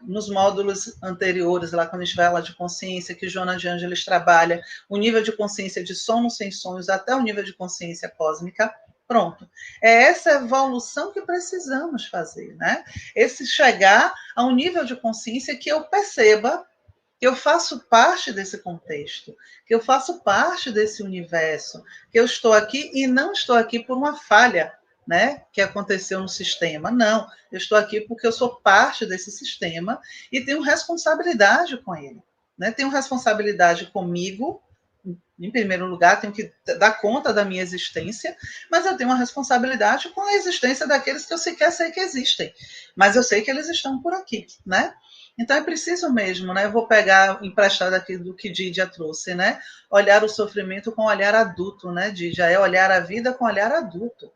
Speaker 1: Nos módulos anteriores, lá quando a gente vai lá de consciência, que Joana de Ângeles trabalha o nível de consciência de somos sem sonhos até o nível de consciência cósmica, pronto. É essa evolução que precisamos fazer, né? Esse chegar a um nível de consciência que eu perceba que eu faço parte desse contexto, que eu faço parte desse universo, que eu estou aqui e não estou aqui por uma falha, né, que aconteceu no sistema. Não, eu estou aqui porque eu sou parte desse sistema e tenho responsabilidade com ele, né? Tenho responsabilidade comigo, em primeiro lugar, tenho que dar conta da minha existência, mas eu tenho uma responsabilidade com a existência daqueles que eu sequer sei que existem, mas eu sei que eles estão por aqui, né? Então é preciso mesmo, né? Eu vou pegar emprestado aqui do que Didia trouxe, né? Olhar o sofrimento com olhar adulto, né, Didia? É olhar a vida com olhar adulto.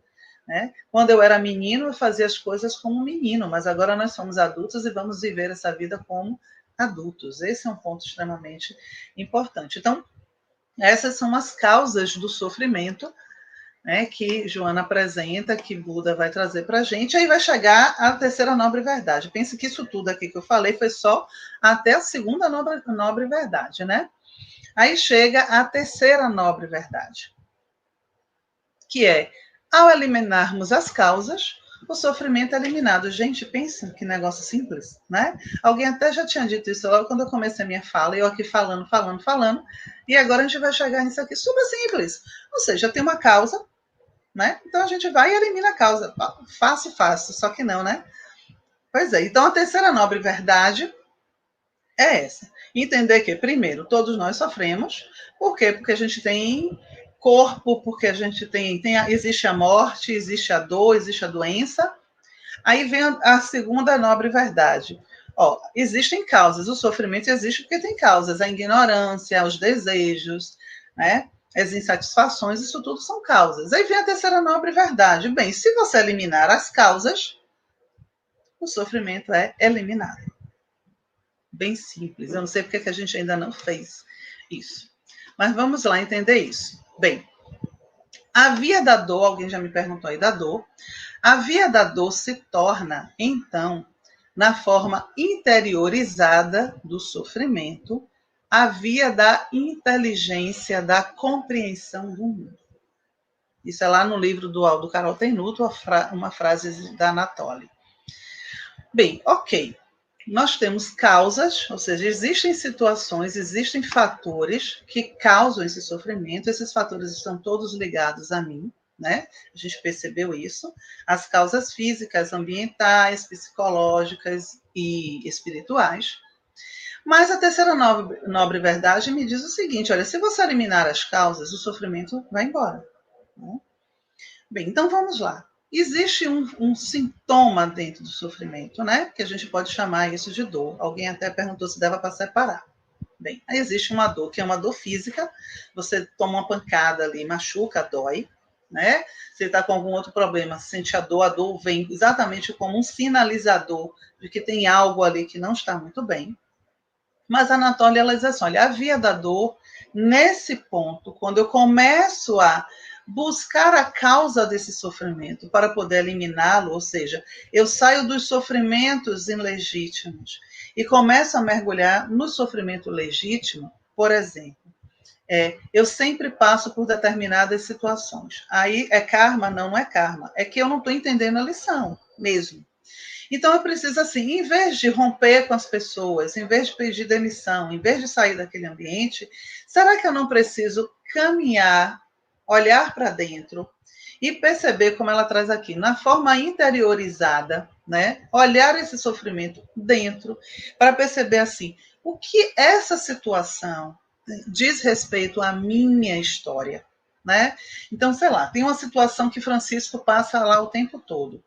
Speaker 1: Né? Quando eu era menino, eu fazia as coisas como menino, mas agora nós somos adultos e vamos viver essa vida como adultos. Esse é um ponto extremamente importante. Então, essas são as causas do sofrimento, né, que Joana apresenta, que Buda vai trazer para a gente, aí vai chegar a terceira nobre verdade. Pense que isso tudo aqui que eu falei foi só até a segunda nobre verdade, né? Aí chega a terceira nobre verdade, que é, ao eliminarmos as causas, o sofrimento é eliminado. Gente, pensa que negócio simples, né? Alguém até já tinha dito isso logo quando eu comecei a minha fala, e eu aqui falando, e agora a gente vai chegar nisso aqui super simples. Ou seja, tem uma causa, né? Então a gente vai e elimina a causa. Fácil, só que não, né? Pois é, então a terceira nobre verdade é essa. Entender que, primeiro, todos nós sofremos. Por quê? Porque a gente tem corpo, porque a gente existe a morte, existe a dor, existe a doença. Aí vem a segunda nobre verdade. Ó, existem causas, o sofrimento existe porque tem causas, a ignorância, os desejos, né? As insatisfações, isso tudo são causas. Aí vem a terceira nobre verdade. Bem, se você eliminar as causas, o sofrimento é eliminado. Bem simples. Eu não sei porque que a gente ainda não fez isso. Mas vamos lá entender isso. Bem, a via da dor, alguém já me perguntou aí da dor, a via da dor se torna, então, na forma interiorizada do sofrimento, a via da inteligência, da compreensão do mundo. Isso é lá no livro do Aldo Carotenuto, uma frase da Anatoly. Bem, ok. Nós temos causas, ou seja, existem situações, existem fatores que causam esse sofrimento, esses fatores estão todos ligados a mim, né? A gente percebeu isso. As causas físicas, ambientais, psicológicas e espirituais. Mas a terceira nobre verdade me diz o seguinte: olha, se você eliminar as causas, o sofrimento vai embora. Né? Bem, então vamos lá. existe um sintoma dentro do sofrimento, né? Que a gente pode chamar isso de dor. Alguém até perguntou se dava para separar. Bem, aí existe uma dor que é uma dor física, você toma uma pancada ali, machuca, dói, né? Se está com algum outro problema, sente a dor vem exatamente como um sinalizador de que tem algo ali que não está muito bem. Mas a Anatólia, ela diz assim, olha, a via da dor, nesse ponto, quando eu começo a buscar a causa desse sofrimento para poder eliminá-lo, ou seja, eu saio dos sofrimentos ilegítimos e começo a mergulhar no sofrimento legítimo, por exemplo, eu sempre passo por determinadas situações. Aí é karma? Não, não é karma. É que eu não estou entendendo a lição mesmo. Então eu preciso, assim, em vez de romper com as pessoas, em vez de pedir demissão, em vez de sair daquele ambiente, será que eu não preciso caminhar, olhar para dentro e perceber como ela traz aqui, na forma interiorizada, né? Olhar esse sofrimento dentro para perceber assim, o que essa situação diz respeito à minha história, né? Então, sei lá, tem uma situação que Francisco passa lá o tempo todo.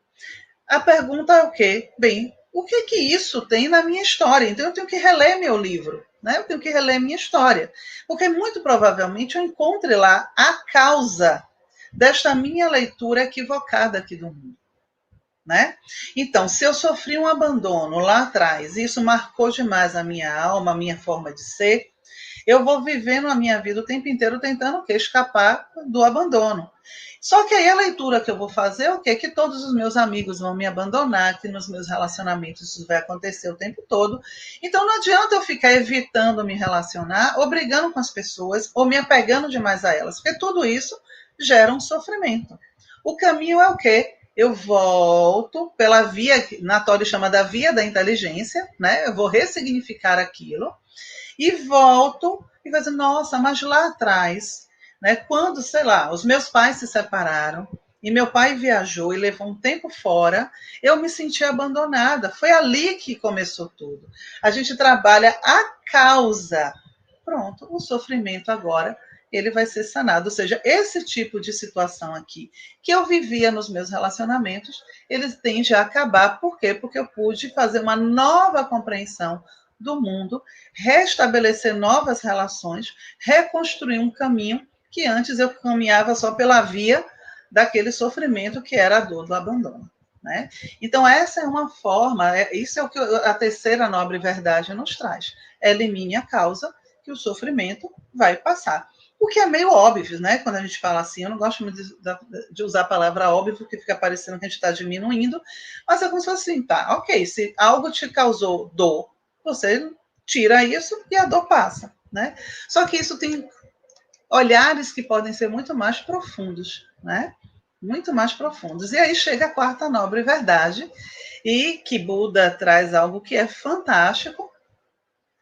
Speaker 1: A pergunta é o quê? Bem, o que que isso tem na minha história? Então eu tenho que reler meu livro, né? Eu tenho que reler minha história, porque muito provavelmente eu encontre lá a causa desta minha leitura equivocada aqui do mundo, né? Então, se eu sofri um abandono lá atrás, e isso marcou demais a minha alma, a minha forma de ser, eu vou vivendo a minha vida o tempo inteiro tentando o quê? Escapar do abandono. Só que aí a leitura que eu vou fazer é o quê? Que todos os meus amigos vão me abandonar, que nos meus relacionamentos isso vai acontecer o tempo todo. Então não adianta eu ficar evitando me relacionar, ou brigando com as pessoas, ou me apegando demais a elas, porque tudo isso gera um sofrimento. O caminho é o quê? Eu volto pela via, Natori chama da via da inteligência, né? Eu vou ressignificar aquilo e volto e vou dizer, nossa, mas lá atrás, né, quando, sei lá, os meus pais se separaram e meu pai viajou e levou um tempo fora, eu me senti abandonada. Foi ali que começou tudo. A gente trabalha a causa. Pronto, o sofrimento agora ele vai ser sanado. Ou seja, esse tipo de situação aqui que eu vivia nos meus relacionamentos, eles tendem a acabar. Por quê? Porque eu pude fazer uma nova compreensão do mundo, restabelecer novas relações, reconstruir um caminho que antes eu caminhava só pela via daquele sofrimento que era a dor do abandono. Né? Então, essa é uma forma, isso é o que a terceira nobre verdade nos traz. Elimine a causa que o sofrimento vai passar. O que é meio óbvio, né? Quando a gente fala assim, eu não gosto muito de usar a palavra óbvio, porque fica parecendo que a gente está diminuindo, mas é como se fosse assim, tá, ok, se algo te causou dor, você tira isso e a dor passa, né? Só que isso tem olhares que podem ser muito mais profundos, né? Muito mais profundos. E aí chega a quarta nobre verdade, e que Buda traz algo que é fantástico,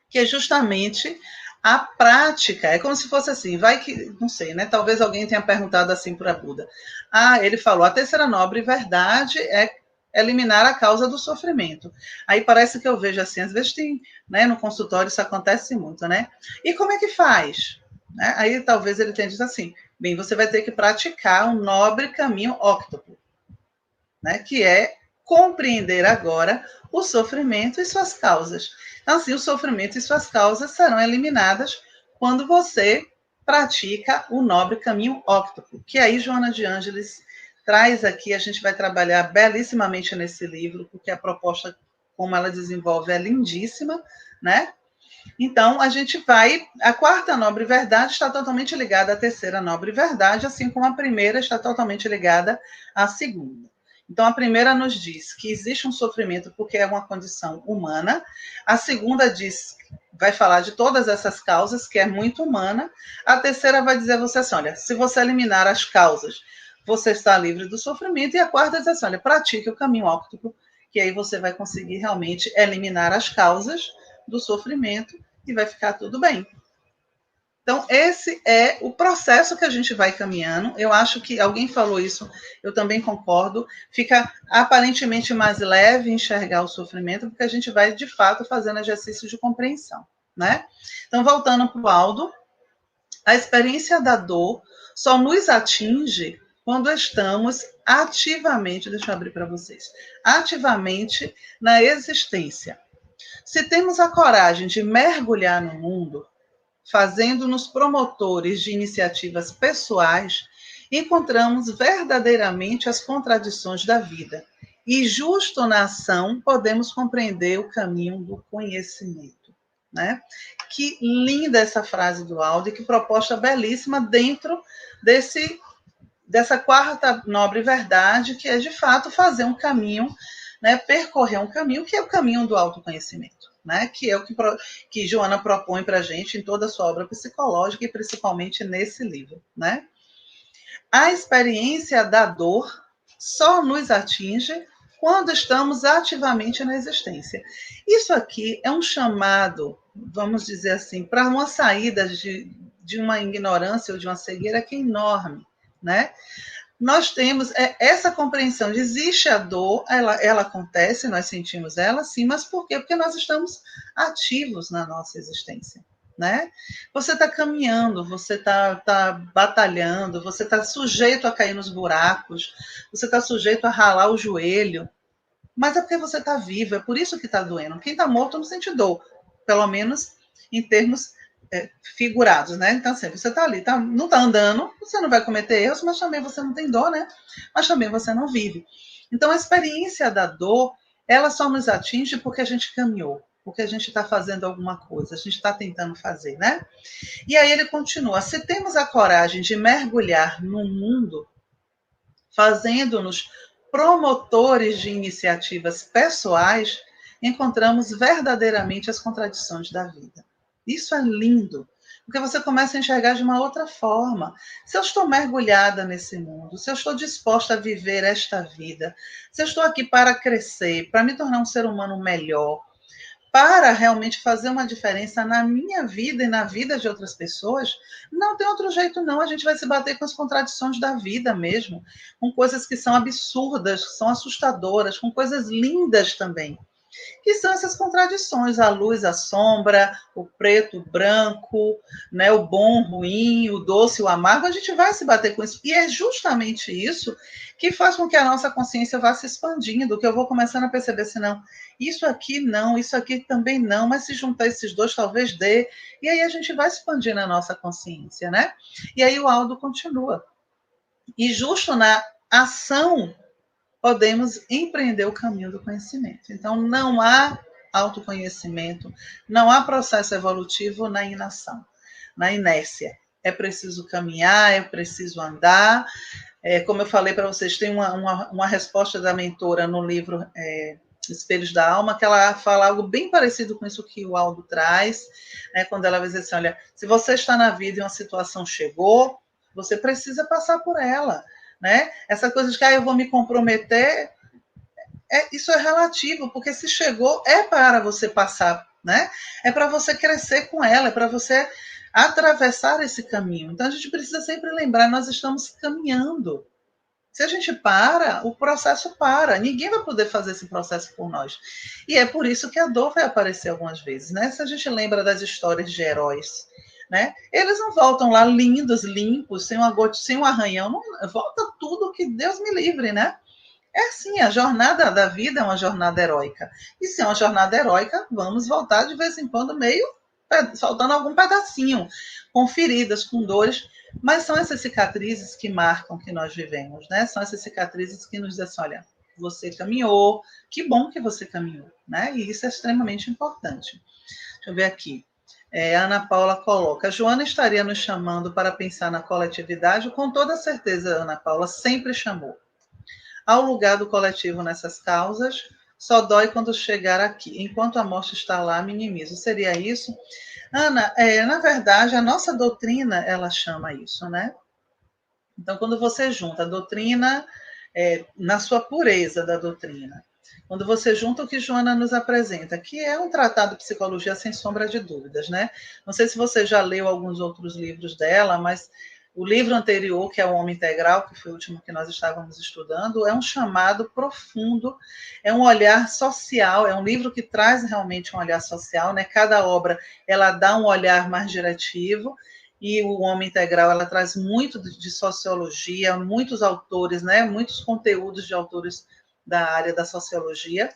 Speaker 1: que é justamente a prática. É como se fosse assim, vai que, não sei, né? Talvez alguém tenha perguntado assim para Buda. Ah, ele falou, a terceira nobre verdade é eliminar a causa do sofrimento. Aí parece que eu vejo assim, às vezes tem, né, no consultório isso acontece muito, né? E como é que faz? Né? Aí talvez ele tenha dito assim, bem, você vai ter que praticar um nobre caminho óctuplo, né? Que é compreender agora o sofrimento e suas causas. Então, assim, o sofrimento e suas causas serão eliminadas quando você pratica o nobre caminho óctuplo, que aí Joana de Ângeles traz aqui, a gente vai trabalhar belíssimamente nesse livro, porque a proposta, como ela desenvolve, é lindíssima, né? Então, a gente vai. A quarta nobre verdade está totalmente ligada à terceira nobre verdade, assim como a primeira está totalmente ligada à segunda. Então, a primeira nos diz que existe um sofrimento porque é uma condição humana. A segunda diz, vai falar de todas essas causas, que é muito humana. A terceira vai dizer a você assim: olha, se você eliminar as causas, você está livre do sofrimento. E a quarta diz assim: olha, pratique o caminho óptico, que aí você vai conseguir realmente eliminar as causas do sofrimento e vai ficar tudo bem. Então, esse é o processo que a gente vai caminhando. Eu acho que alguém falou isso, eu também concordo. Fica aparentemente mais leve enxergar o sofrimento, porque a gente vai, de fato, fazendo exercício de compreensão, né? Então, voltando para o Aldo, a experiência da dor só nos atinge quando estamos ativamente, deixa eu abrir para vocês, ativamente na existência. Se temos a coragem de mergulhar no mundo, fazendo-nos promotores de iniciativas pessoais, encontramos verdadeiramente as contradições da vida. E justo na ação podemos compreender o caminho do conhecimento. Né? Que linda essa frase do Aldo, que proposta belíssima dentro dessa quarta nobre verdade, que é de fato fazer um caminho, né, percorrer um caminho que é o caminho do autoconhecimento, né, que é o que Joana propõe para a gente em toda a sua obra psicológica e principalmente nesse livro. Né? A experiência da dor só nos atinge quando estamos ativamente na existência. Isso aqui é um chamado, vamos dizer assim, para uma saída de uma ignorância ou de uma cegueira que é enorme, né? Nós temos essa compreensão de existe a dor, ela acontece, nós sentimos ela, sim, mas por quê? Porque nós estamos ativos na nossa existência. Né? Você está caminhando, você está batalhando, você está sujeito a cair nos buracos, você está sujeito a ralar o joelho, mas é porque você está vivo, é por isso que está doendo. Quem está morto não sente dor, pelo menos em termos figurados, né? Então, assim, você está ali, não está andando, você não vai cometer erros, mas também você não tem dor, né? Mas também você não vive. Então, a experiência da dor, ela só nos atinge porque a gente caminhou, porque a gente está fazendo alguma coisa, a gente está tentando fazer, né? E aí ele continua: se temos a coragem de mergulhar no mundo, fazendo-nos promotores de iniciativas pessoais, encontramos verdadeiramente as contradições da vida. Isso é lindo, porque você começa a enxergar de uma outra forma. Se eu estou mergulhada nesse mundo, se eu estou disposta a viver esta vida, se eu estou aqui para crescer, para me tornar um ser humano melhor, para realmente fazer uma diferença na minha vida e na vida de outras pessoas, não tem outro jeito não, a gente vai se bater com as contradições da vida mesmo, com coisas que são absurdas, que são assustadoras, com coisas lindas também, que são essas contradições, a luz, a sombra, o preto, o branco, né, o bom, o ruim, o doce, o amargo, a gente vai se bater com isso. E é justamente isso que faz com que a nossa consciência vá se expandindo, que eu vou começando a perceber assim, não, isso aqui também não, mas se juntar esses dois talvez dê. E aí a gente vai expandindo a nossa consciência, né? E aí o Aldo continua. E justo na ação podemos empreender o caminho do conhecimento. Então, não há autoconhecimento, não há processo evolutivo na inação, na inércia. É preciso caminhar, é preciso andar. Como eu falei para vocês, tem uma resposta da mentora no livro Espelhos da Alma, que ela fala algo bem parecido com isso que o Aldo traz, né, quando ela vai dizer assim, olha, se você está na vida e uma situação chegou, você precisa passar por ela. Né? Essa coisa de que eu vou me comprometer, isso é relativo, porque se chegou, é para você passar, né? É para você crescer com ela, é para você atravessar esse caminho. Então a gente precisa sempre lembrar, nós estamos caminhando. Se a gente para, o processo para. Ninguém vai poder fazer esse processo por nós. E é por isso que a dor vai aparecer algumas vezes, né? Se a gente lembra das histórias de heróis, né? Eles não voltam lá lindos, limpos, sem uma gota, sem um arranhão, não, volta tudo que Deus me livre, né? É assim, a jornada da vida é uma jornada heróica. E se é uma jornada heróica, vamos voltar de vez em quando meio faltando algum pedacinho, com feridas, com dores, mas são essas cicatrizes que marcam que nós vivemos, né? São essas cicatrizes que nos dizem assim, olha, você caminhou, que bom que você caminhou, né? E isso é extremamente importante. Deixa eu ver aqui. Ana Paula coloca, Joana estaria nos chamando para pensar na coletividade? Com toda certeza, Ana Paula, sempre chamou. Ao lugar do coletivo nessas causas, só dói quando chegar aqui. Enquanto a morte está lá, minimizo. Seria isso? Ana, na verdade, a nossa doutrina, ela chama isso, né? Então, quando você junta a doutrina, na sua pureza da doutrina, quando você junta o que Joana nos apresenta, que é um tratado de psicologia sem sombra de dúvidas, né? Não sei se você já leu alguns outros livros dela, mas o livro anterior, que é O Homem Integral, que foi o último que nós estávamos estudando, é um chamado profundo, é um olhar social, é um livro que traz realmente um olhar social, né? Cada obra, ela dá um olhar mais diretivo, e o Homem Integral, ela traz muito de sociologia, muitos autores, né, muitos conteúdos de autores da área da sociologia,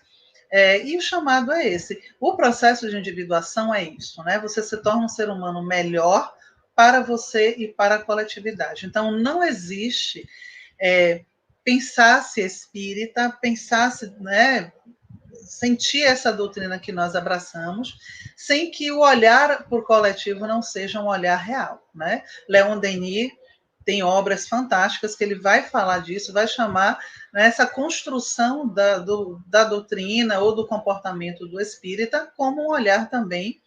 Speaker 1: e o chamado é esse. O processo de individuação é isso, né? Você se torna um ser humano melhor para você e para a coletividade. Então, não existe pensar-se espírita, pensar-se, né, sentir essa doutrina que nós abraçamos, sem que o olhar por coletivo não seja um olhar real, né? Leon Denis tem obras fantásticas que ele vai falar disso, vai chamar, né, essa construção da doutrina ou do comportamento do espírita como um olhar também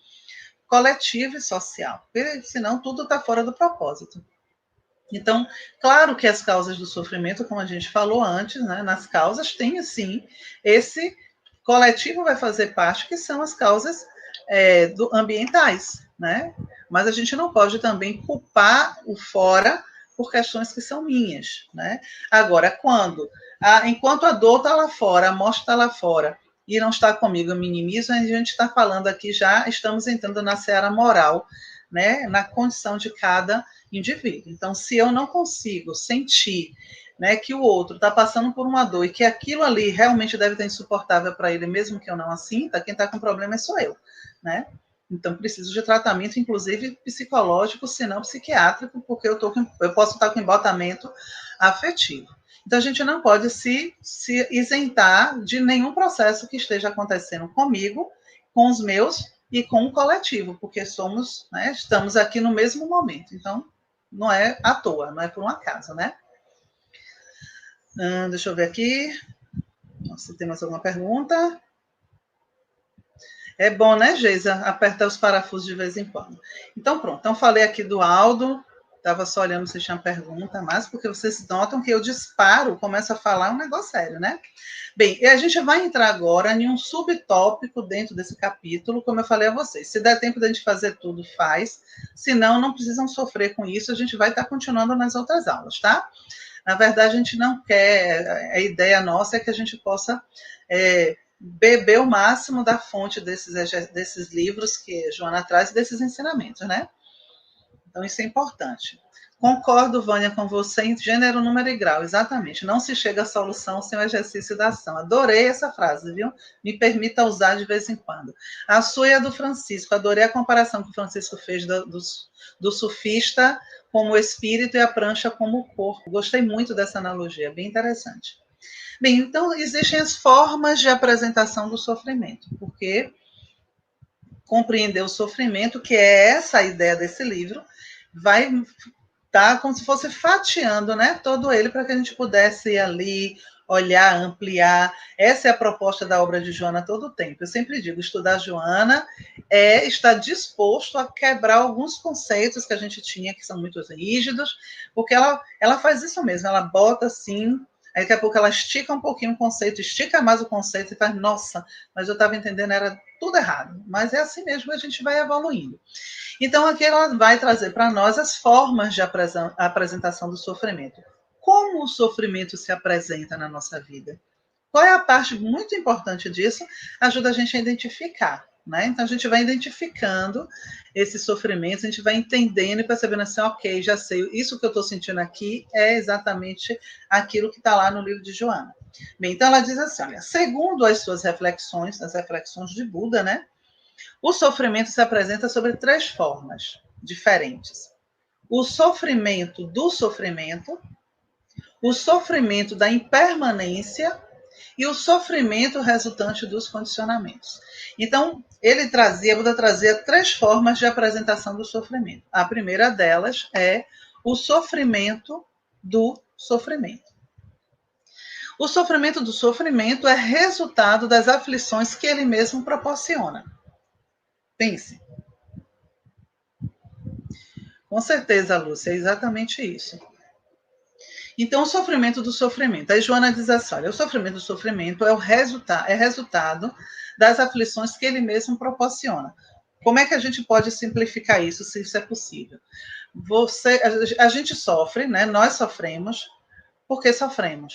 Speaker 1: coletivo e social, porque senão tudo está fora do propósito. Então, claro que as causas do sofrimento, como a gente falou antes, né, nas causas tem, sim, esse coletivo vai fazer parte, que são as causas ambientais, né? Mas a gente não pode também culpar o fora por questões que são minhas, né? Agora, enquanto a dor está lá fora, a morte está lá fora, e não está comigo, eu minimizo, a gente está falando aqui, já estamos entrando na seara moral, né? Na condição de cada indivíduo. Então, se eu não consigo sentir, né, que o outro está passando por uma dor e que aquilo ali realmente deve estar insuportável para ele, mesmo que eu não a sinta, quem está com problema sou eu, né? Então, preciso de tratamento, inclusive psicológico, se não psiquiátrico, porque eu posso estar com embotamento afetivo. Então, a gente não pode se isentar de nenhum processo que esteja acontecendo comigo, com os meus e com o coletivo, porque somos, né, estamos aqui no mesmo momento. Então, não é à toa, não é por um acaso, né? Deixa eu ver aqui. Se tem mais alguma pergunta. É bom, né, Geisa? Apertar os parafusos de vez em quando. Então, pronto. Então, falei aqui do Aldo. Estava só olhando se tinha pergunta, mas porque vocês notam que eu disparo, começo a falar um negócio sério, né? Bem, e a gente vai entrar agora em um subtópico dentro desse capítulo, como eu falei a vocês. Se der tempo da gente fazer tudo, faz. Se não, não precisam sofrer com isso. A gente vai estar continuando nas outras aulas, tá? Na verdade, a gente não quer, a ideia nossa é que a gente possa beber o máximo da fonte desses livros que a Joana traz e desses ensinamentos, né? Então, isso é importante. Concordo, Vânia, com você em gênero, número e grau, exatamente. Não se chega à solução sem o exercício da ação. Adorei essa frase, viu? Me permita usar de vez em quando. A sua é a do Francisco. Adorei a comparação que o Francisco fez do surfista como o espírito e a prancha como o corpo. Gostei muito dessa analogia, bem interessante. Bem, então, existem as formas de apresentação do sofrimento, porque compreender o sofrimento, que é essa a ideia desse livro, vai estar como se fosse fatiando, né, todo ele para que a gente pudesse ir ali, olhar, ampliar. Essa é a proposta da obra de Joana todo o tempo. Eu sempre digo, estudar Joana é estar disposto a quebrar alguns conceitos que a gente tinha, que são muito rígidos, porque ela faz isso mesmo, ela bota assim, aí daqui a pouco ela estica um pouquinho o conceito, estica mais o conceito e faz, nossa, mas eu estava entendendo, era tudo errado. Mas é assim mesmo que a gente vai evoluindo. Então, aqui ela vai trazer para nós as formas de apresentação do sofrimento. Como o sofrimento se apresenta na nossa vida? Qual é a parte muito importante disso? Ajuda a gente a identificar, né? Então, a gente vai identificando esse sofrimento, a gente vai entendendo e percebendo assim, ok, já sei, isso que eu estou sentindo aqui é exatamente aquilo que está lá no livro de Joana. Bem, então ela diz assim, olha, segundo as suas reflexões, as reflexões de Buda, né? O sofrimento se apresenta sobre 3 formas diferentes. O sofrimento do sofrimento, o sofrimento da impermanência e o sofrimento resultante dos condicionamentos. Então, Buda trazia 3 formas de apresentação do sofrimento. A primeira delas é o sofrimento do sofrimento. O sofrimento do sofrimento é resultado das aflições que ele mesmo proporciona. Pense. Com certeza, Lúcia, é exatamente isso. Então, o sofrimento do sofrimento. Aí Joana diz assim, olha, o sofrimento do sofrimento é resultado das aflições que ele mesmo proporciona. Como é que a gente pode simplificar isso, se isso é possível? A gente sofre, né? Nós sofremos porque sofremos.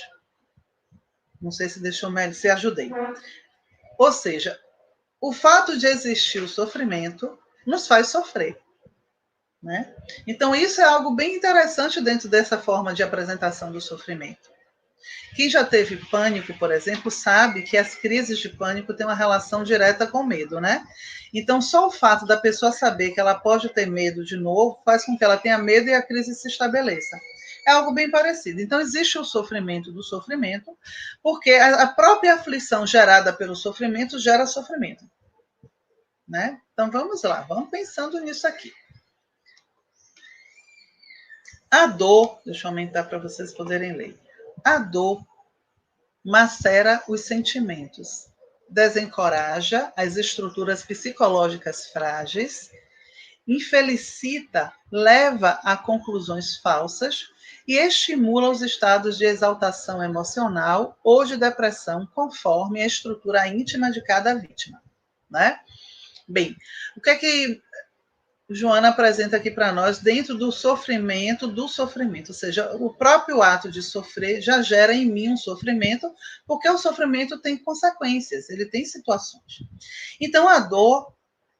Speaker 1: Não sei se deixou melhor, se ajudei. Ou seja, o fato de existir o sofrimento nos faz sofrer. né? Então, isso é algo bem interessante dentro dessa forma de apresentação do sofrimento. Quem já teve pânico, por exemplo, sabe que as crises de pânico têm uma relação direta com o medo, né? Então, só o fato da pessoa saber que ela pode ter medo de novo faz com que ela tenha medo e a crise se estabeleça. É algo bem parecido. Então, existe o sofrimento do sofrimento, porque a própria aflição gerada pelo sofrimento gera sofrimento, né? Então, vamos lá, vamos pensando nisso aqui. A dor, deixa eu aumentar para vocês poderem ler. A dor macera os sentimentos, desencoraja as estruturas psicológicas frágeis, infelicita, leva a conclusões falsas e estimula os estados de exaltação emocional ou de depressão, conforme a estrutura íntima de cada vítima, né? Bem, o que é que Joana apresenta aqui para nós dentro do sofrimento, ou seja, o próprio ato de sofrer já gera em mim um sofrimento, porque o sofrimento tem consequências, ele tem situações. Então, a dor,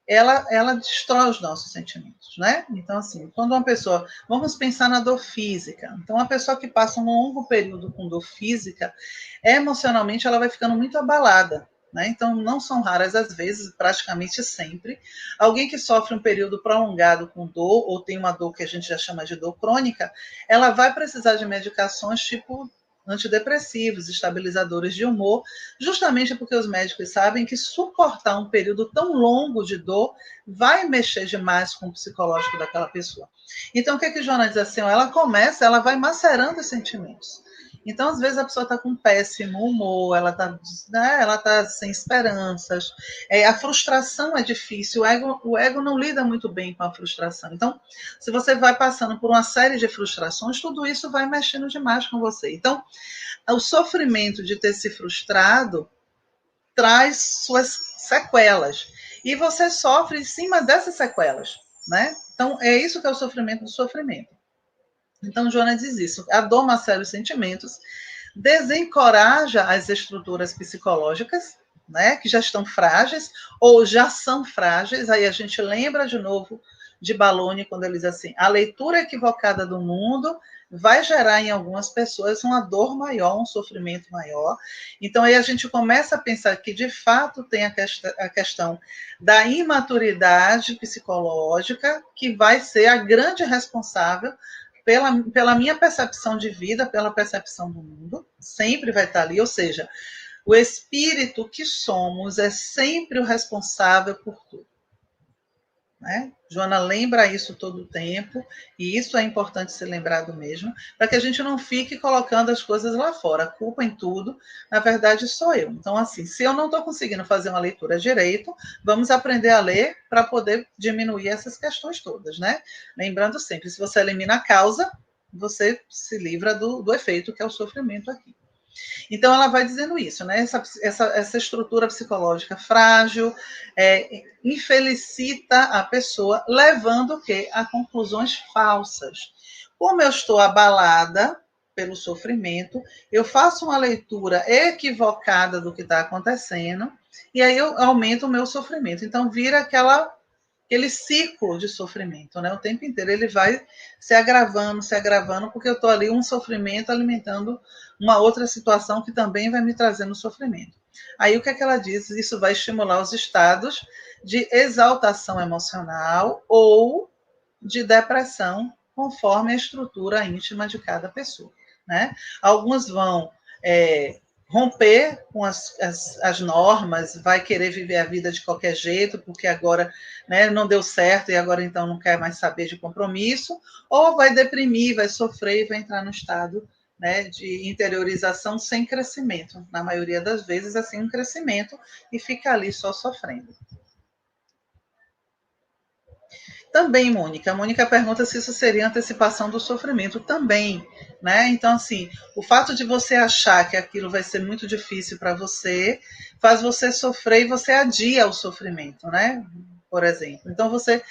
Speaker 1: ela destrói os nossos sentimentos, né? Então, assim, quando uma pessoa, vamos pensar na dor física. Então, uma pessoa que passa um longo período com dor física, emocionalmente ela vai ficando muito abalada, né? Então, não são raras as vezes, praticamente sempre, alguém que sofre um período prolongado com dor, ou tem uma dor que a gente já chama de dor crônica, ela vai precisar de medicações tipo antidepressivos, estabilizadores de humor, justamente porque os médicos sabem que suportar um período tão longo de dor vai mexer demais com o psicológico daquela pessoa. Então, o que que Joana diz assim? Ela vai macerando os sentimentos. Então, às vezes, a pessoa está com péssimo humor, ela tá sem esperanças, a frustração é difícil, o ego não lida muito bem com a frustração. Então, se você vai passando por uma série de frustrações, tudo isso vai mexendo demais com você. Então, o sofrimento de ter se frustrado traz suas sequelas. E você sofre em cima dessas sequelas, né? Então, é isso que é o sofrimento do sofrimento. Então, Joana diz isso. A dor macera os sentimentos, desencoraja as estruturas psicológicas, né, que já estão frágeis ou já são frágeis. Aí a gente lembra de novo de Baloni quando ele diz assim: a leitura equivocada do mundo vai gerar em algumas pessoas uma dor maior, um sofrimento maior. Então aí a gente começa a pensar que de fato tem a questão da imaturidade psicológica que vai ser a grande responsável pela minha percepção de vida, pela percepção do mundo, sempre vai estar ali, ou seja, o espírito que somos é sempre o responsável por tudo. Né? Joana lembra isso todo o tempo, e isso é importante ser lembrado mesmo, para que a gente não fique colocando as coisas lá fora. A culpa em tudo, na verdade, sou eu. Então, assim, se eu não estou conseguindo fazer uma leitura direito, vamos aprender a ler para poder diminuir essas questões todas, né? Lembrando sempre, se você elimina a causa, você se livra do efeito, que é o sofrimento aqui. Então, ela vai dizendo isso, né? Essa estrutura psicológica frágil infelicita a pessoa, levando o quê? A conclusões falsas. Como eu estou abalada pelo sofrimento, eu faço uma leitura equivocada do que está acontecendo, e aí eu aumento o meu sofrimento. Então, vira aquele ciclo de sofrimento, né? O tempo inteiro ele vai se agravando, porque eu estou ali um sofrimento alimentando uma outra situação que também vai me trazendo sofrimento. Aí o que é que ela diz? Isso vai estimular os estados de exaltação emocional ou de depressão, conforme a estrutura íntima de cada pessoa, né? Alguns vão romper com as normas, vai querer viver a vida de qualquer jeito, porque agora, né, não deu certo e agora então não quer mais saber de compromisso, ou vai deprimir, vai sofrer e vai entrar no estado, né, de interiorização sem crescimento. Na maioria das vezes, assim, um crescimento e fica ali só sofrendo. Também, Mônica. A Mônica pergunta se isso seria antecipação do sofrimento. Também, né? Então, assim, o fato de você achar que aquilo vai ser muito difícil para você, faz você sofrer e você adia o sofrimento, né? Por exemplo. Então, você,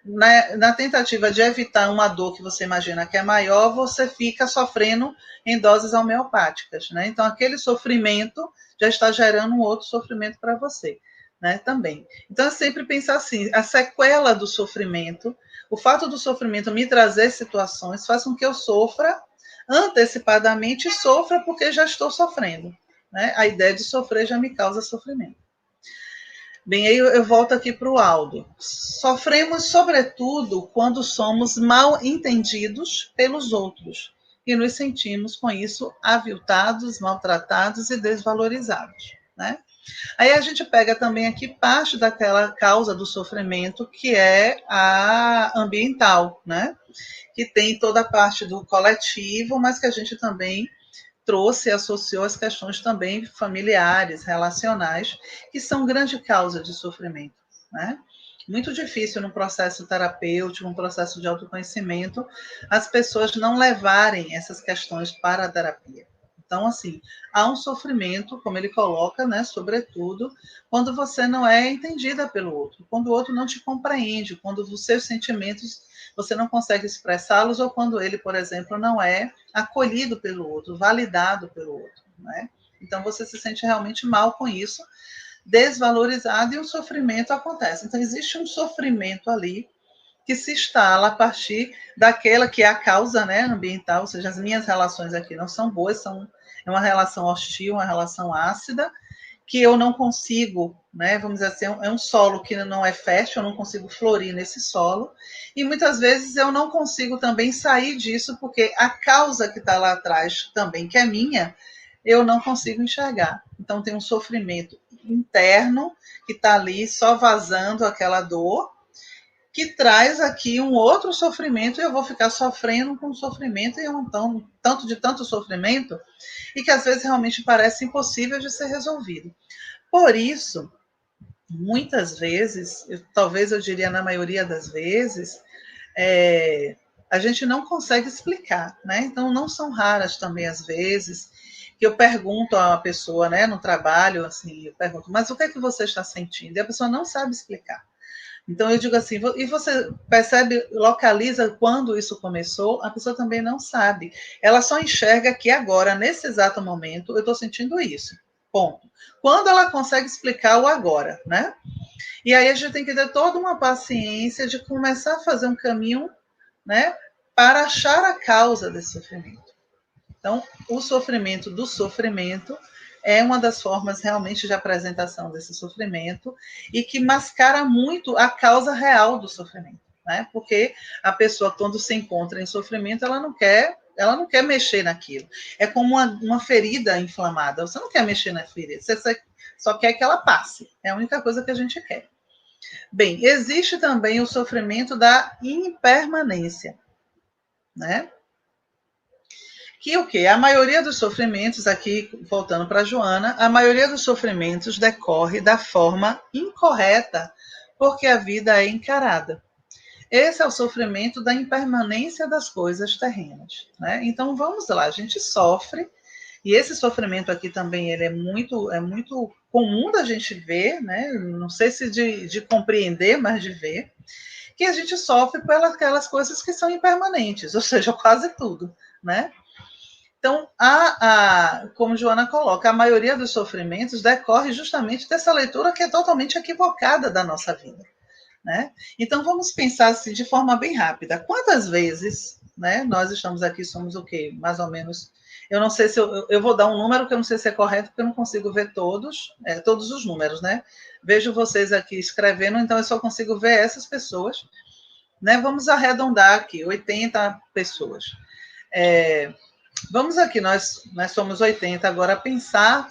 Speaker 1: na tentativa de evitar uma dor que você imagina que é maior, você fica sofrendo em doses homeopáticas, né? Então, aquele sofrimento já está gerando um outro sofrimento para você. Né, também. Então, é sempre pensar assim, a sequela do sofrimento, O fato do sofrimento me trazer situações faz com que eu sofra antecipadamente e sofra porque já estou sofrendo. Né? A ideia de sofrer já me causa sofrimento. Bem, aí eu volto aqui para o Aldo. Sofremos, sobretudo, quando somos mal entendidos pelos outros e nos sentimos, com isso, aviltados, maltratados e desvalorizados. Né? Aí a gente pega também aqui parte daquela causa do sofrimento que é a ambiental, né? Que tem toda a parte do coletivo, mas que a gente também trouxe e associou as questões também familiares, relacionais, que são grande causa de sofrimento, né? Muito difícil no processo terapêutico, no processo de autoconhecimento, as pessoas não levarem essas questões para a terapia. Então, assim, há um sofrimento, como ele coloca, né, sobretudo, quando você não é entendida pelo outro, quando o outro não te compreende, quando os seus sentimentos você não consegue expressá-los, ou quando ele, por exemplo, não é acolhido pelo outro, validado pelo outro. Né? Então, você se sente realmente mal com isso, desvalorizado, e o sofrimento acontece. Então, existe um sofrimento ali que se instala a partir daquela que é a causa, né, ambiental, ou seja, as minhas relações aqui não são boas, é uma relação hostil, uma relação ácida, que eu não consigo, né, vamos dizer assim, é um solo que não é fértil, eu não consigo florir nesse solo, e muitas vezes eu não consigo também sair disso, porque a causa que está lá atrás também, que é minha, eu não consigo enxergar. Então tem um sofrimento interno que está ali só vazando aquela dor, que traz aqui um outro sofrimento, e eu vou ficar sofrendo com sofrimento, e tanto de tanto sofrimento, e que às vezes realmente parece impossível de ser resolvido. Por isso, muitas vezes, talvez eu diria na maioria das vezes, a gente não consegue explicar, né? Então, não são raras também as vezes que eu pergunto a uma pessoa, né, no trabalho, assim, eu pergunto, mas o que é que você está sentindo? E a pessoa não sabe explicar. Então, eu digo assim, e você percebe, localiza quando isso começou? A pessoa também não sabe. Ela só enxerga que agora, nesse exato momento, eu estou sentindo isso. Ponto. Quando ela consegue explicar o agora, né? E aí a gente tem que ter toda uma paciência de começar a fazer um caminho, né, para achar a causa desse sofrimento. Então, o sofrimento do sofrimento é uma das formas realmente de apresentação desse sofrimento e que mascara muito a causa real do sofrimento, né? Porque a pessoa, quando se encontra em sofrimento, ela não quer mexer naquilo. É como uma ferida inflamada. Você não quer mexer na ferida, você só quer que ela passe. É a única coisa que a gente quer. Bem, existe também o sofrimento da impermanência, né? Que o quê? A maioria dos sofrimentos, aqui voltando para a Joana, a maioria dos sofrimentos decorre da forma incorreta, porque a vida é encarada. Esse é o sofrimento da impermanência das coisas terrenas. Né? Então vamos lá, a gente sofre, e esse sofrimento aqui também ele é muito comum da gente ver, né? Não sei se de compreender, mas de ver, que a gente sofre pelas aquelas coisas que são impermanentes, ou seja, quase tudo. Né? Então, como Joana coloca, a maioria dos sofrimentos decorre justamente dessa leitura que é totalmente equivocada da nossa vida. Né? Então, vamos pensar assim, de forma bem rápida. Quantas vezes, né, nós estamos aqui, somos o quê? Mais ou menos. Eu não sei se eu vou dar um número que eu não sei se é correto, porque eu não consigo ver todos os números, né? Vejo vocês aqui escrevendo, então eu só consigo ver essas pessoas. Né? Vamos arredondar aqui, 80 pessoas. Vamos aqui, nós somos 80, agora pensar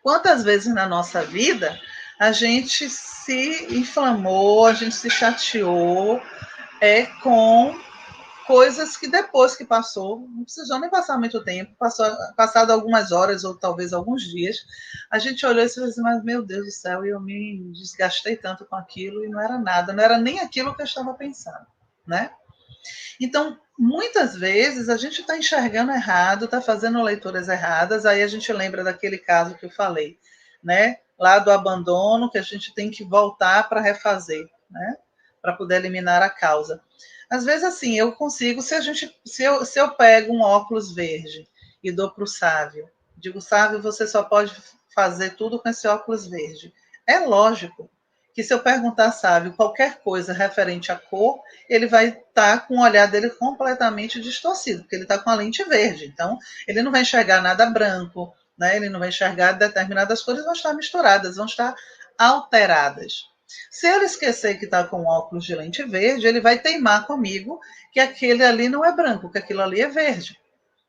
Speaker 1: quantas vezes na nossa vida a gente se inflamou, a gente se chateou com coisas que depois que passou, não precisou nem passar muito tempo, passado algumas horas ou talvez alguns dias, a gente olhou e disse assim, mas meu Deus do céu, eu me desgastei tanto com aquilo e não era nada, não era nem aquilo que eu estava pensando, né? Então, muitas vezes a gente está enxergando errado, está fazendo leituras erradas, aí a gente lembra daquele caso que eu falei, né? Lá do abandono, que a gente tem que voltar para refazer, né? Para poder eliminar a causa. Às vezes, assim, eu consigo, se eu pego um óculos verde e dou para o Sávio, digo, Sávio, você só pode fazer tudo com esse óculos verde. É lógico que se eu perguntar a Sávio qualquer coisa referente à cor, ele vai estar com o olhar dele completamente distorcido, porque ele está com a lente verde. Então, ele não vai enxergar nada branco, né? Ele não vai enxergar determinadas cores, vão estar misturadas, vão estar alteradas. Se ele esquecer que está com óculos de lente verde, ele vai teimar comigo que aquele ali não é branco, que aquilo ali é verde.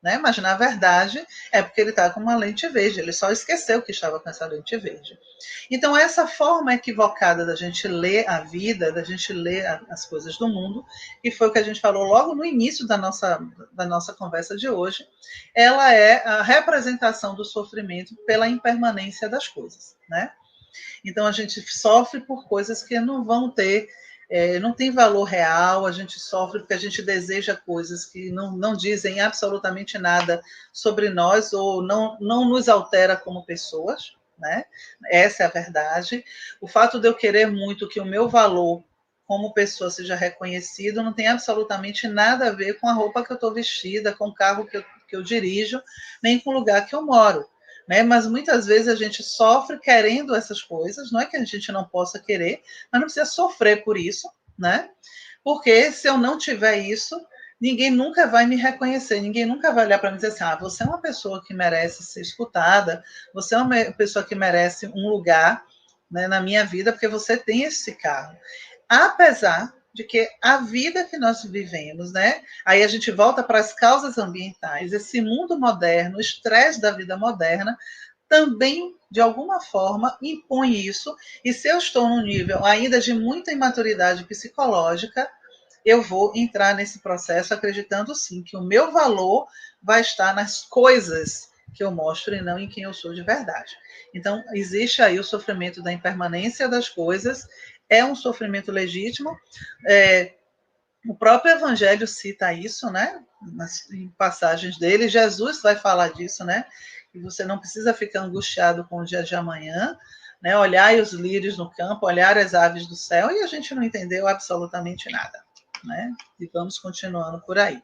Speaker 1: Né? Mas, na verdade, é porque ele está com uma lente verde, ele só esqueceu que estava com essa lente verde. Então, essa forma equivocada da gente ler a vida, da gente ler as coisas do mundo, que foi o que a gente falou logo no início da nossa conversa de hoje, ela é a representação do sofrimento pela impermanência das coisas. Né? Então, a gente sofre por coisas que não vão ter não tem valor real, a gente sofre porque a gente deseja coisas que não dizem absolutamente nada sobre nós ou não nos altera como pessoas, né? Essa é a verdade. O fato de eu querer muito que o meu valor como pessoa seja reconhecido não tem absolutamente nada a ver com a roupa que eu estou vestida, com o carro que eu dirijo, nem com o lugar que eu moro. Né? Mas muitas vezes a gente sofre querendo essas coisas, não é que a gente não possa querer, mas não precisa sofrer por isso, né? Porque se eu não tiver isso, ninguém nunca vai me reconhecer, ninguém nunca vai olhar para mim e dizer assim, você é uma pessoa que merece ser escutada, você é uma pessoa que merece um lugar, né, na minha vida, porque você tem esse carro. Apesar de que a vida que nós vivemos, né? Aí a gente volta para as causas ambientais, esse mundo moderno, o estresse da vida moderna, também, de alguma forma, impõe isso, e se eu estou num nível ainda de muita imaturidade psicológica, eu vou entrar nesse processo acreditando sim que o meu valor vai estar nas coisas que eu mostro e não em quem eu sou de verdade. Então, existe aí o sofrimento da impermanência das coisas, é um sofrimento legítimo. O próprio Evangelho cita isso, né? Em passagens dele, Jesus vai falar disso, né? Que você não precisa ficar angustiado com o dia de amanhã, né? Olhai os lírios no campo, olhar as aves do céu, e a gente não entendeu absolutamente nada, né? E vamos continuando por aí.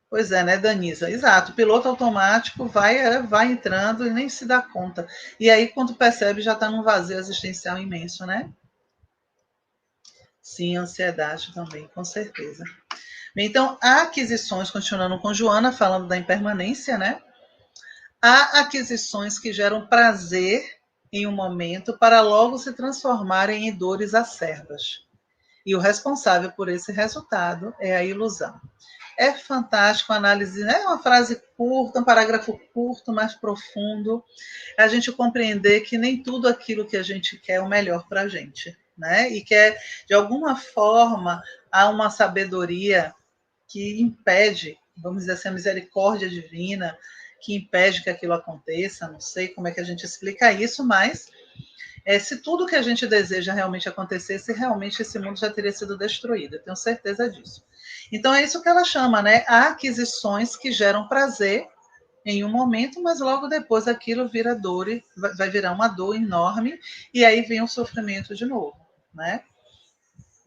Speaker 1: Pois é, né, Danisa? Exato. O piloto automático vai entrando e nem se dá conta. E aí, quando percebe, já está num vazio existencial imenso, né? Sim, ansiedade também, com certeza. Então, há aquisições, continuando com Joana, falando da impermanência, né? Há aquisições que geram prazer em um momento para logo se transformarem em dores acerbas. E o responsável por esse resultado é a ilusão. É fantástico a análise, né? É uma frase curta, um parágrafo curto, mas profundo. A gente compreender que nem tudo aquilo que a gente quer é o melhor para a gente, né? E que, de alguma forma, há uma sabedoria que impede, vamos dizer assim, a misericórdia divina, que impede que aquilo aconteça. Não sei como é que a gente explica isso, mas se tudo que a gente deseja realmente acontecesse, realmente esse mundo já teria sido destruído. Eu tenho certeza disso. Então é isso que ela chama, né? Há aquisições que geram prazer em um momento, mas logo depois aquilo vira dor, vai virar uma dor enorme, e aí vem o sofrimento de novo, né?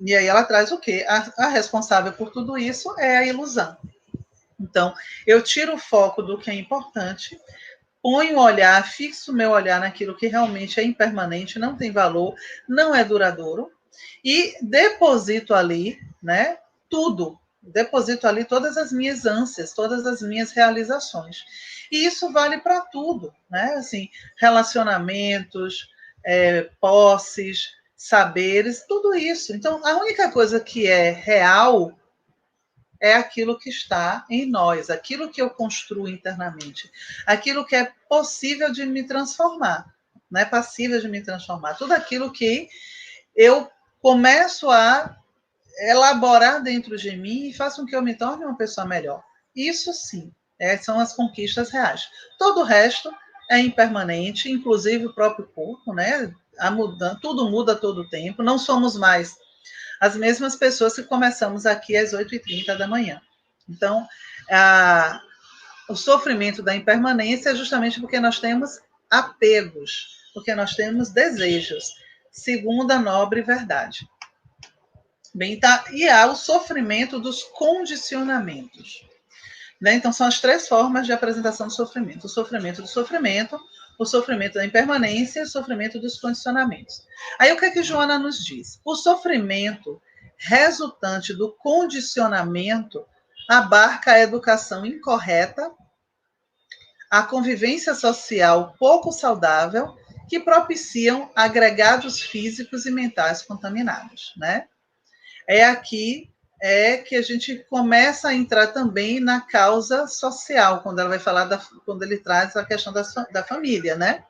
Speaker 1: E aí ela traz o quê? A responsável por tudo isso é a ilusão. Então, eu tiro o foco do que é importante, ponho o olhar, fixo o meu olhar naquilo que realmente é impermanente, não tem valor, não é duradouro, e deposito ali, né, tudo. Deposito ali todas as minhas ânsias, todas as minhas realizações. E isso vale para tudo, né? Assim, relacionamentos, posses, saberes, tudo isso. Então, a única coisa que é real é aquilo que está em nós, aquilo que eu construo internamente, aquilo que é possível de me transformar, não é passível de me transformar. Tudo aquilo que eu começo a elaborar dentro de mim e faz com que eu me torne uma pessoa melhor. Isso sim, são as conquistas reais. Todo o resto é impermanente, inclusive o próprio corpo, né? Tudo muda todo o tempo, não somos mais as mesmas pessoas que começamos aqui às 8h30 da manhã. Então, o sofrimento da impermanência é justamente porque nós temos apegos, porque nós temos desejos, segundo a nobre verdade. Bem, tá? E há o sofrimento dos condicionamentos. Né? Então, são as três formas de apresentação do sofrimento. O sofrimento do sofrimento, o sofrimento da impermanência e o sofrimento dos condicionamentos. Aí o que é que Joana nos diz? O sofrimento resultante do condicionamento abarca a educação incorreta, a convivência social pouco saudável, que propiciam agregados físicos e mentais contaminados, né? É aqui que a gente começa a entrar também na causa social, quando ela vai falar quando ele traz a questão da família, né?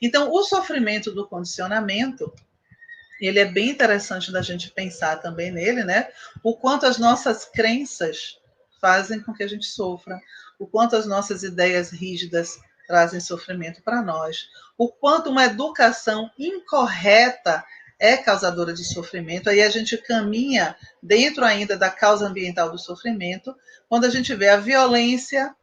Speaker 1: Então, o sofrimento do condicionamento, ele é bem interessante da gente pensar também nele, né? O quanto as nossas crenças fazem com que a gente sofra, o quanto as nossas ideias rígidas trazem sofrimento para nós, o quanto uma educação incorreta é causadora de sofrimento. Aí a gente caminha dentro ainda da causa ambiental do sofrimento, quando a gente vê a violência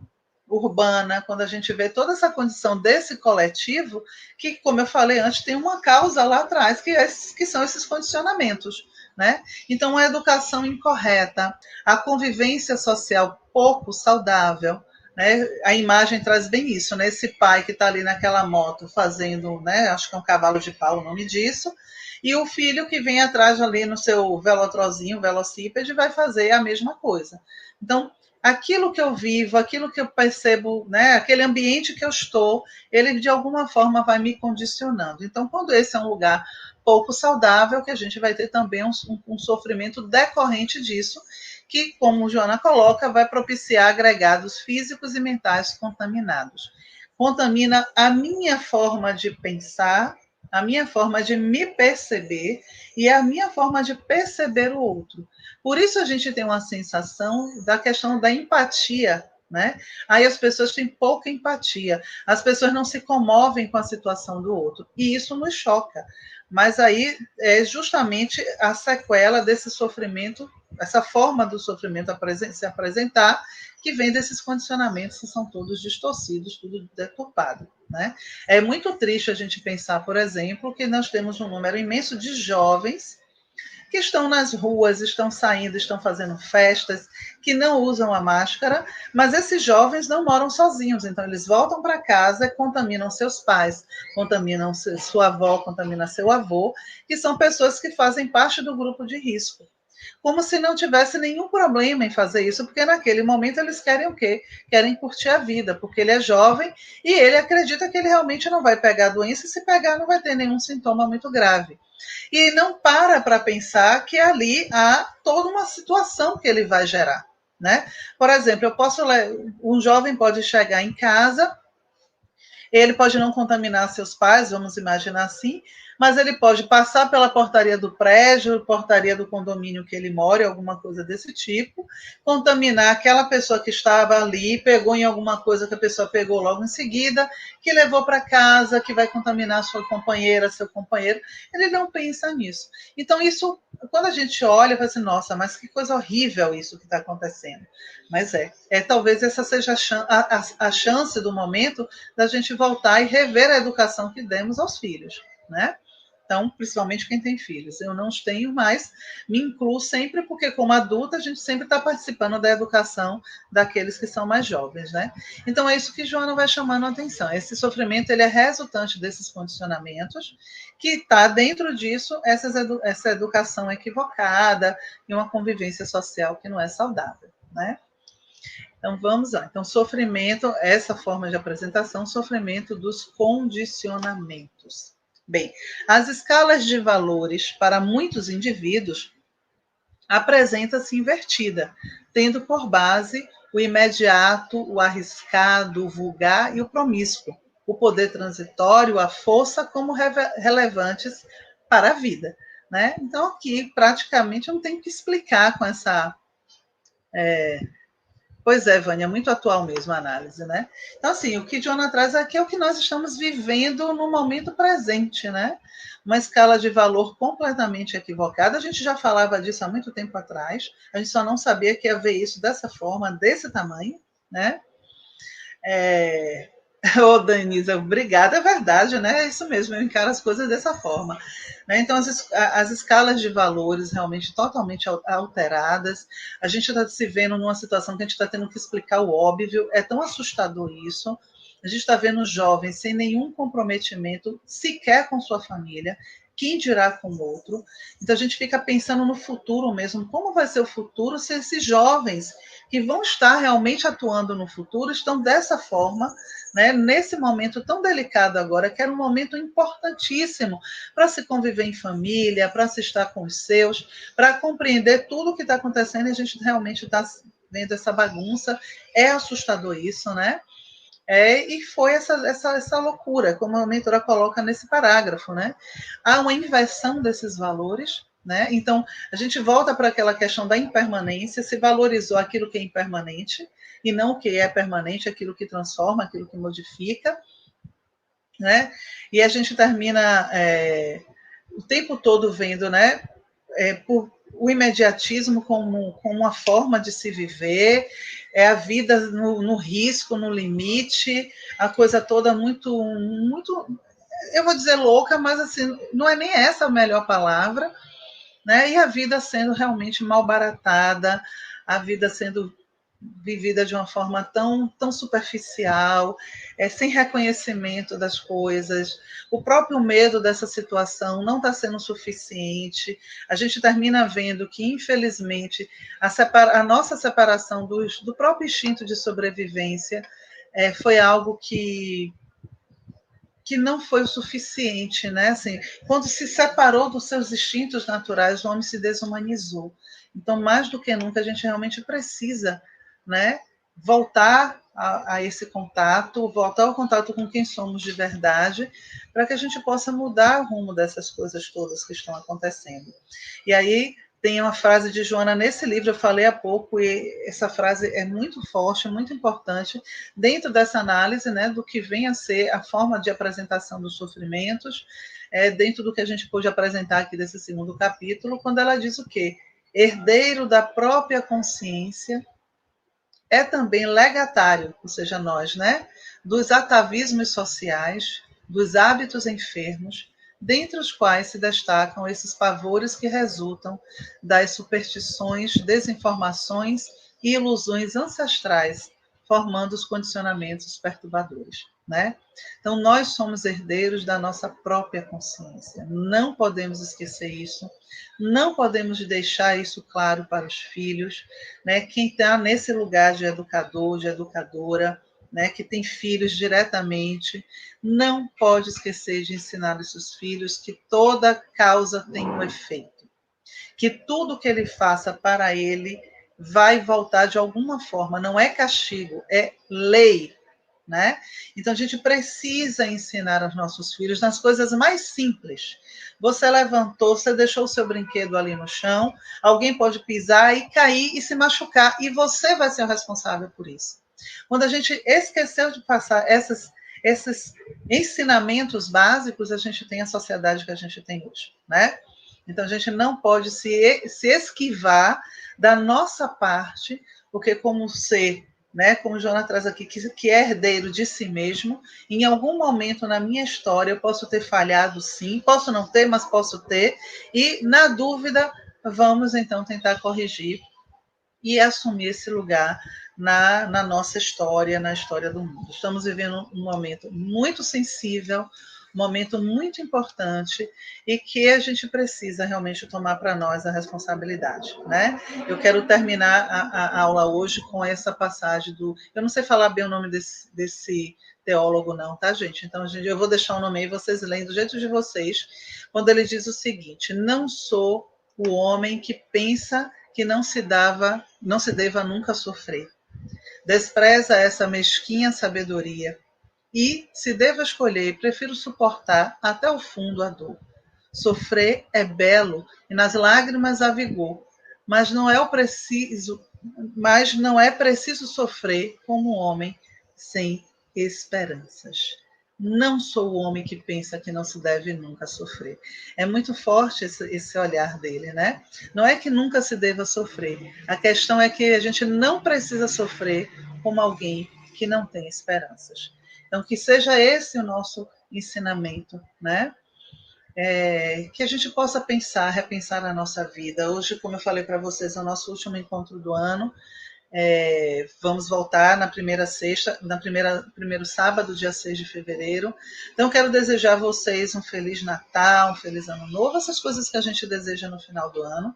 Speaker 1: urbana, quando a gente vê toda essa condição desse coletivo, que, como eu falei antes, tem uma causa lá atrás, que são esses condicionamentos. Né? Então, a educação incorreta, a convivência social pouco saudável, né? A imagem traz bem isso, né? Esse pai que está ali naquela moto fazendo, né? Acho que é um cavalo de pau o nome disso, e o filho que vem atrás ali no seu velotrozinho, velocípede, vai fazer a mesma coisa. Então, aquilo que eu vivo, aquilo que eu percebo, né, aquele ambiente que eu estou, ele de alguma forma vai me condicionando. Então, quando esse é um lugar pouco saudável, que a gente vai ter também um sofrimento decorrente disso, que, como Joana coloca, vai propiciar agregados físicos e mentais contaminados. Contamina a minha forma de pensar, a minha forma de me perceber e a minha forma de perceber o outro. Por isso a gente tem uma sensação da questão da empatia, né? Aí as pessoas têm pouca empatia, as pessoas não se comovem com a situação do outro, e isso nos choca. Mas aí é justamente a sequela desse sofrimento, essa forma do sofrimento se apresentar, que vem desses condicionamentos que são todos distorcidos, tudo deturpado. Né? É muito triste a gente pensar, por exemplo, que nós temos um número imenso de jovens que estão nas ruas, estão saindo, estão fazendo festas, que não usam a máscara, mas esses jovens não moram sozinhos, então eles voltam para casa e contaminam seus pais, contaminam sua avó, contaminam seu avô, que são pessoas que fazem parte do grupo de risco. Como se não tivesse nenhum problema em fazer isso, porque naquele momento eles querem o quê? Querem curtir a vida, porque ele é jovem e ele acredita que ele realmente não vai pegar a doença, e se pegar não vai ter nenhum sintoma muito grave. E não para pensar que ali há toda uma situação que ele vai gerar. Né? Por exemplo, um jovem pode chegar em casa, ele pode não contaminar seus pais, vamos imaginar assim, mas ele pode passar pela portaria do prédio, portaria do condomínio que ele mora, alguma coisa desse tipo, contaminar aquela pessoa que estava ali, pegou em alguma coisa que a pessoa pegou logo em seguida, que levou para casa, que vai contaminar sua companheira, seu companheiro. Ele não pensa nisso. Então, isso, quando a gente olha, vai assim, nossa, mas que coisa horrível isso que está acontecendo. Mas talvez essa seja a chance do momento da gente voltar e rever a educação que demos aos filhos, né? Então, principalmente quem tem filhos. Eu não os tenho, mas me incluo sempre, porque como adulta a gente sempre está participando da educação daqueles que são mais jovens, né? Então é isso que Joana vai chamando a atenção. Esse sofrimento ele é resultante desses condicionamentos, que está dentro disso essa educação equivocada e uma convivência social que não é saudável, né? Então vamos lá. Então, sofrimento, essa forma de apresentação, sofrimento dos condicionamentos. Bem, as escalas de valores para muitos indivíduos apresenta-se invertida, tendo por base o imediato, o arriscado, o vulgar e o promíscuo, o poder transitório, a força como relevantes para a vida. Né? Então, aqui, praticamente, eu não tenho que explicar com essa... Pois é, Vânia, é muito atual mesmo a análise, né? Então, assim, o que Joana traz aqui é o que nós estamos vivendo no momento presente, né? Uma escala de valor completamente equivocada. A gente já falava disso há muito tempo atrás, a gente só não sabia que ia ver isso dessa forma, desse tamanho, né? Ô, Danisa, obrigada, é verdade, né? É isso mesmo, eu encaro as coisas dessa forma. Né? Então, as escalas de valores realmente totalmente alteradas. A gente está se vendo numa situação que a gente está tendo que explicar o óbvio. É tão assustador isso. A gente está vendo jovens sem nenhum comprometimento sequer com sua família, quem dirá com o outro. Então a gente fica pensando no futuro mesmo, como vai ser o futuro se esses jovens que vão estar realmente atuando no futuro estão dessa forma, né, nesse momento tão delicado agora, que era um momento importantíssimo para se conviver em família, para se estar com os seus, para compreender tudo o que está acontecendo, e a gente realmente está vendo essa bagunça. É assustador isso, né? E foi essa loucura, como a mentora coloca nesse parágrafo, né? Há uma inversão desses valores, né? Então, a gente volta para aquela questão da impermanência, se valorizou aquilo que é impermanente, e não o que é permanente, aquilo que transforma, aquilo que modifica, né? E a gente termina o tempo todo vendo, né? Por o imediatismo como uma forma de se viver, é a vida no risco, no limite, a coisa toda muito, eu vou dizer louca, mas assim, não é nem essa a melhor palavra, né? E a vida sendo realmente malbaratada, a vida sendo vivida de uma forma tão superficial, sem reconhecimento das coisas. O próprio medo dessa situação não está sendo suficiente. A gente termina vendo que, infelizmente, a nossa separação do próprio instinto de sobrevivência foi algo que não foi o suficiente, né? Assim, quando se separou dos seus instintos naturais, o homem se desumanizou. Então, mais do que nunca, a gente realmente precisa, né, voltar a esse contato, voltar ao contato com quem somos de verdade, para que a gente possa mudar o rumo dessas coisas todas que estão acontecendo. E aí tem uma frase de Joana nesse livro, eu falei há pouco, e essa frase é muito forte, muito importante, dentro dessa análise, né, do que vem a ser a forma de apresentação dos sofrimentos, dentro do que a gente pôde apresentar aqui desse segundo capítulo, quando ela diz o quê? Herdeiro da própria consciência, é também legatário, ou seja, nós, né, dos atavismos sociais, dos hábitos enfermos, dentre os quais se destacam esses pavores que resultam das superstições, desinformações e ilusões ancestrais, formando os condicionamentos perturbadores, né? Então, nós somos herdeiros da nossa própria consciência. Não podemos esquecer isso, não podemos deixar isso claro para os filhos, né? Quem está nesse lugar de educador, de educadora, né, que tem filhos diretamente, não pode esquecer de ensinar os seus filhos que toda causa tem um efeito, que tudo que ele faça para ele vai voltar de alguma forma, não é castigo, é lei, né? Então a gente precisa ensinar aos nossos filhos nas coisas mais simples. Você levantou, você deixou o seu brinquedo ali no chão, alguém pode pisar e cair e se machucar, e você vai ser o responsável por isso. Quando a gente esqueceu de passar esses ensinamentos básicos, a gente tem a sociedade que a gente tem hoje, né? Então a gente não pode se esquivar da nossa parte, porque como ser, né, como o Jonas traz aqui, que é herdeiro de si mesmo, em algum momento na minha história eu posso ter falhado sim, posso não ter, mas posso ter, e na dúvida vamos então tentar corrigir e assumir esse lugar na nossa história, na história do mundo. Estamos vivendo um momento muito sensível, um momento muito importante e que a gente precisa realmente tomar para nós a responsabilidade, né? Eu quero terminar a aula hoje com essa passagem do... Eu não sei falar bem o nome desse teólogo não, tá, gente? Então, eu vou deixar o nome aí, vocês leem do jeito de vocês, quando ele diz o seguinte: não sou o homem que pensa que não se deva nunca sofrer. Despreza essa mesquinha sabedoria e, se devo escolher, prefiro suportar até o fundo a dor. Sofrer é belo e nas lágrimas há vigor, mas não é preciso sofrer como um homem sem esperanças. Não sou o homem que pensa que não se deve nunca sofrer. É muito forte esse olhar dele, né? Não é que nunca se deva sofrer. A questão é que a gente não precisa sofrer como alguém que não tem esperanças. Então, que seja esse o nosso ensinamento, né? Que a gente possa pensar, repensar a nossa vida. Hoje, como eu falei para vocês, é o nosso último encontro do ano. Vamos voltar na primeira sexta, primeiro sábado, dia 6 de fevereiro. Então, quero desejar a vocês um Feliz Natal, um Feliz Ano Novo, essas coisas que a gente deseja no final do ano.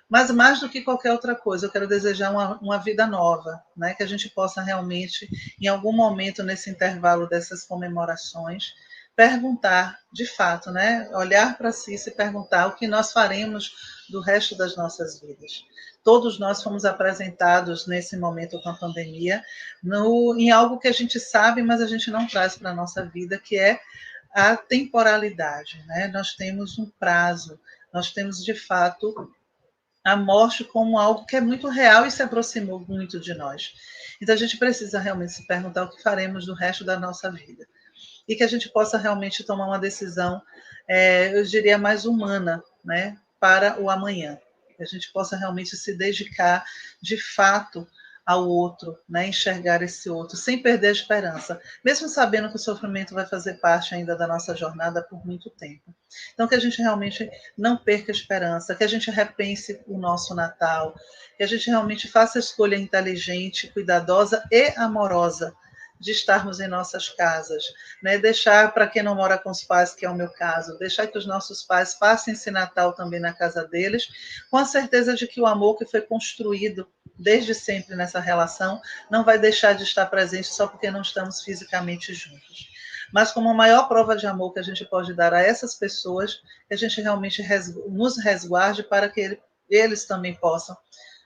Speaker 1: Mas mais do que qualquer outra coisa, eu quero desejar uma vida nova, né? Que a gente possa realmente, em algum momento nesse intervalo dessas comemorações, perguntar, de fato, né? Olhar para si e se perguntar o que nós faremos do resto das nossas vidas. Todos nós fomos apresentados nesse momento com a pandemia em algo que a gente sabe, mas a gente não traz para a nossa vida, que é a temporalidade, né? Nós temos um prazo, nós temos de fato a morte como algo que é muito real e se aproximou muito de nós. Então a gente precisa realmente se perguntar o que faremos do resto da nossa vida. E que a gente possa realmente tomar uma decisão, eu diria, mais humana, né, para o amanhã. Que a gente possa realmente se dedicar, de fato, ao outro, né, enxergar esse outro, sem perder a esperança, mesmo sabendo que o sofrimento vai fazer parte ainda da nossa jornada por muito tempo. Então, que a gente realmente não perca a esperança, que a gente repense o nosso Natal, que a gente realmente faça a escolha inteligente, cuidadosa e amorosa de estarmos em nossas casas, né? Deixar para quem não mora com os pais, que é o meu caso, deixar que os nossos pais passem esse Natal também na casa deles, com a certeza de que o amor que foi construído desde sempre nessa relação não vai deixar de estar presente só porque não estamos fisicamente juntos. Mas como a maior prova de amor que a gente pode dar a essas pessoas, que a gente realmente nos resguarde para que eles também possam,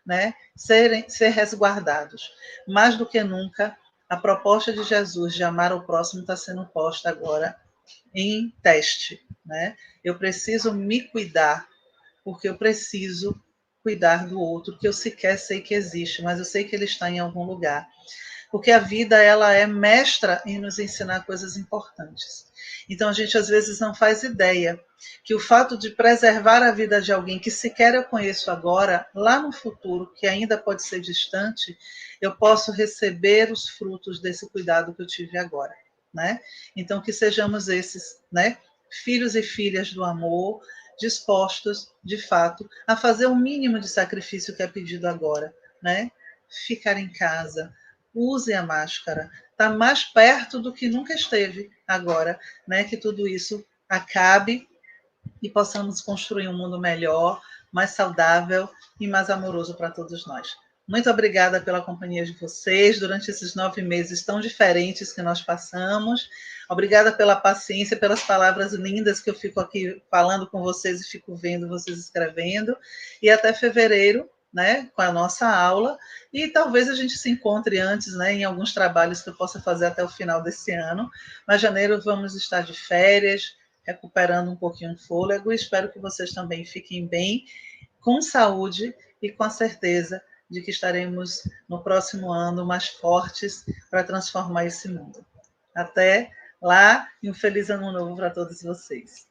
Speaker 1: né, ser resguardados. Mais do que nunca, a proposta de Jesus de amar o próximo está sendo posta agora em teste, né? Eu preciso me cuidar, porque eu preciso cuidar do outro, que eu sequer sei que existe, mas eu sei que ele está em algum lugar. Porque a vida, ela é mestra em nos ensinar coisas importantes. Então a gente às vezes não faz ideia que o fato de preservar a vida de alguém que sequer eu conheço agora, lá no futuro, que ainda pode ser distante, eu posso receber os frutos desse cuidado que eu tive agora, né? Então que sejamos esses, né, filhos e filhas do amor, dispostos, de fato, a fazer o mínimo de sacrifício que é pedido agora, né? Ficar em casa, use a máscara. Está mais perto do que nunca esteve agora, né? Que tudo isso acabe e possamos construir um mundo melhor, mais saudável e mais amoroso para todos nós. Muito obrigada pela companhia de vocês durante esses 9 meses tão diferentes que nós passamos. Obrigada pela paciência, pelas palavras lindas que eu fico aqui falando com vocês e fico vendo vocês escrevendo. E até fevereiro, né, com a nossa aula. E talvez a gente se encontre antes, né, em alguns trabalhos que eu possa fazer até o final desse ano. Mas janeiro vamos estar de férias, recuperando um pouquinho o fôlego. Espero que vocês também fiquem bem, com saúde e com a certeza de que estaremos no próximo ano mais fortes para transformar esse mundo. Até lá e um feliz ano novo para todos vocês.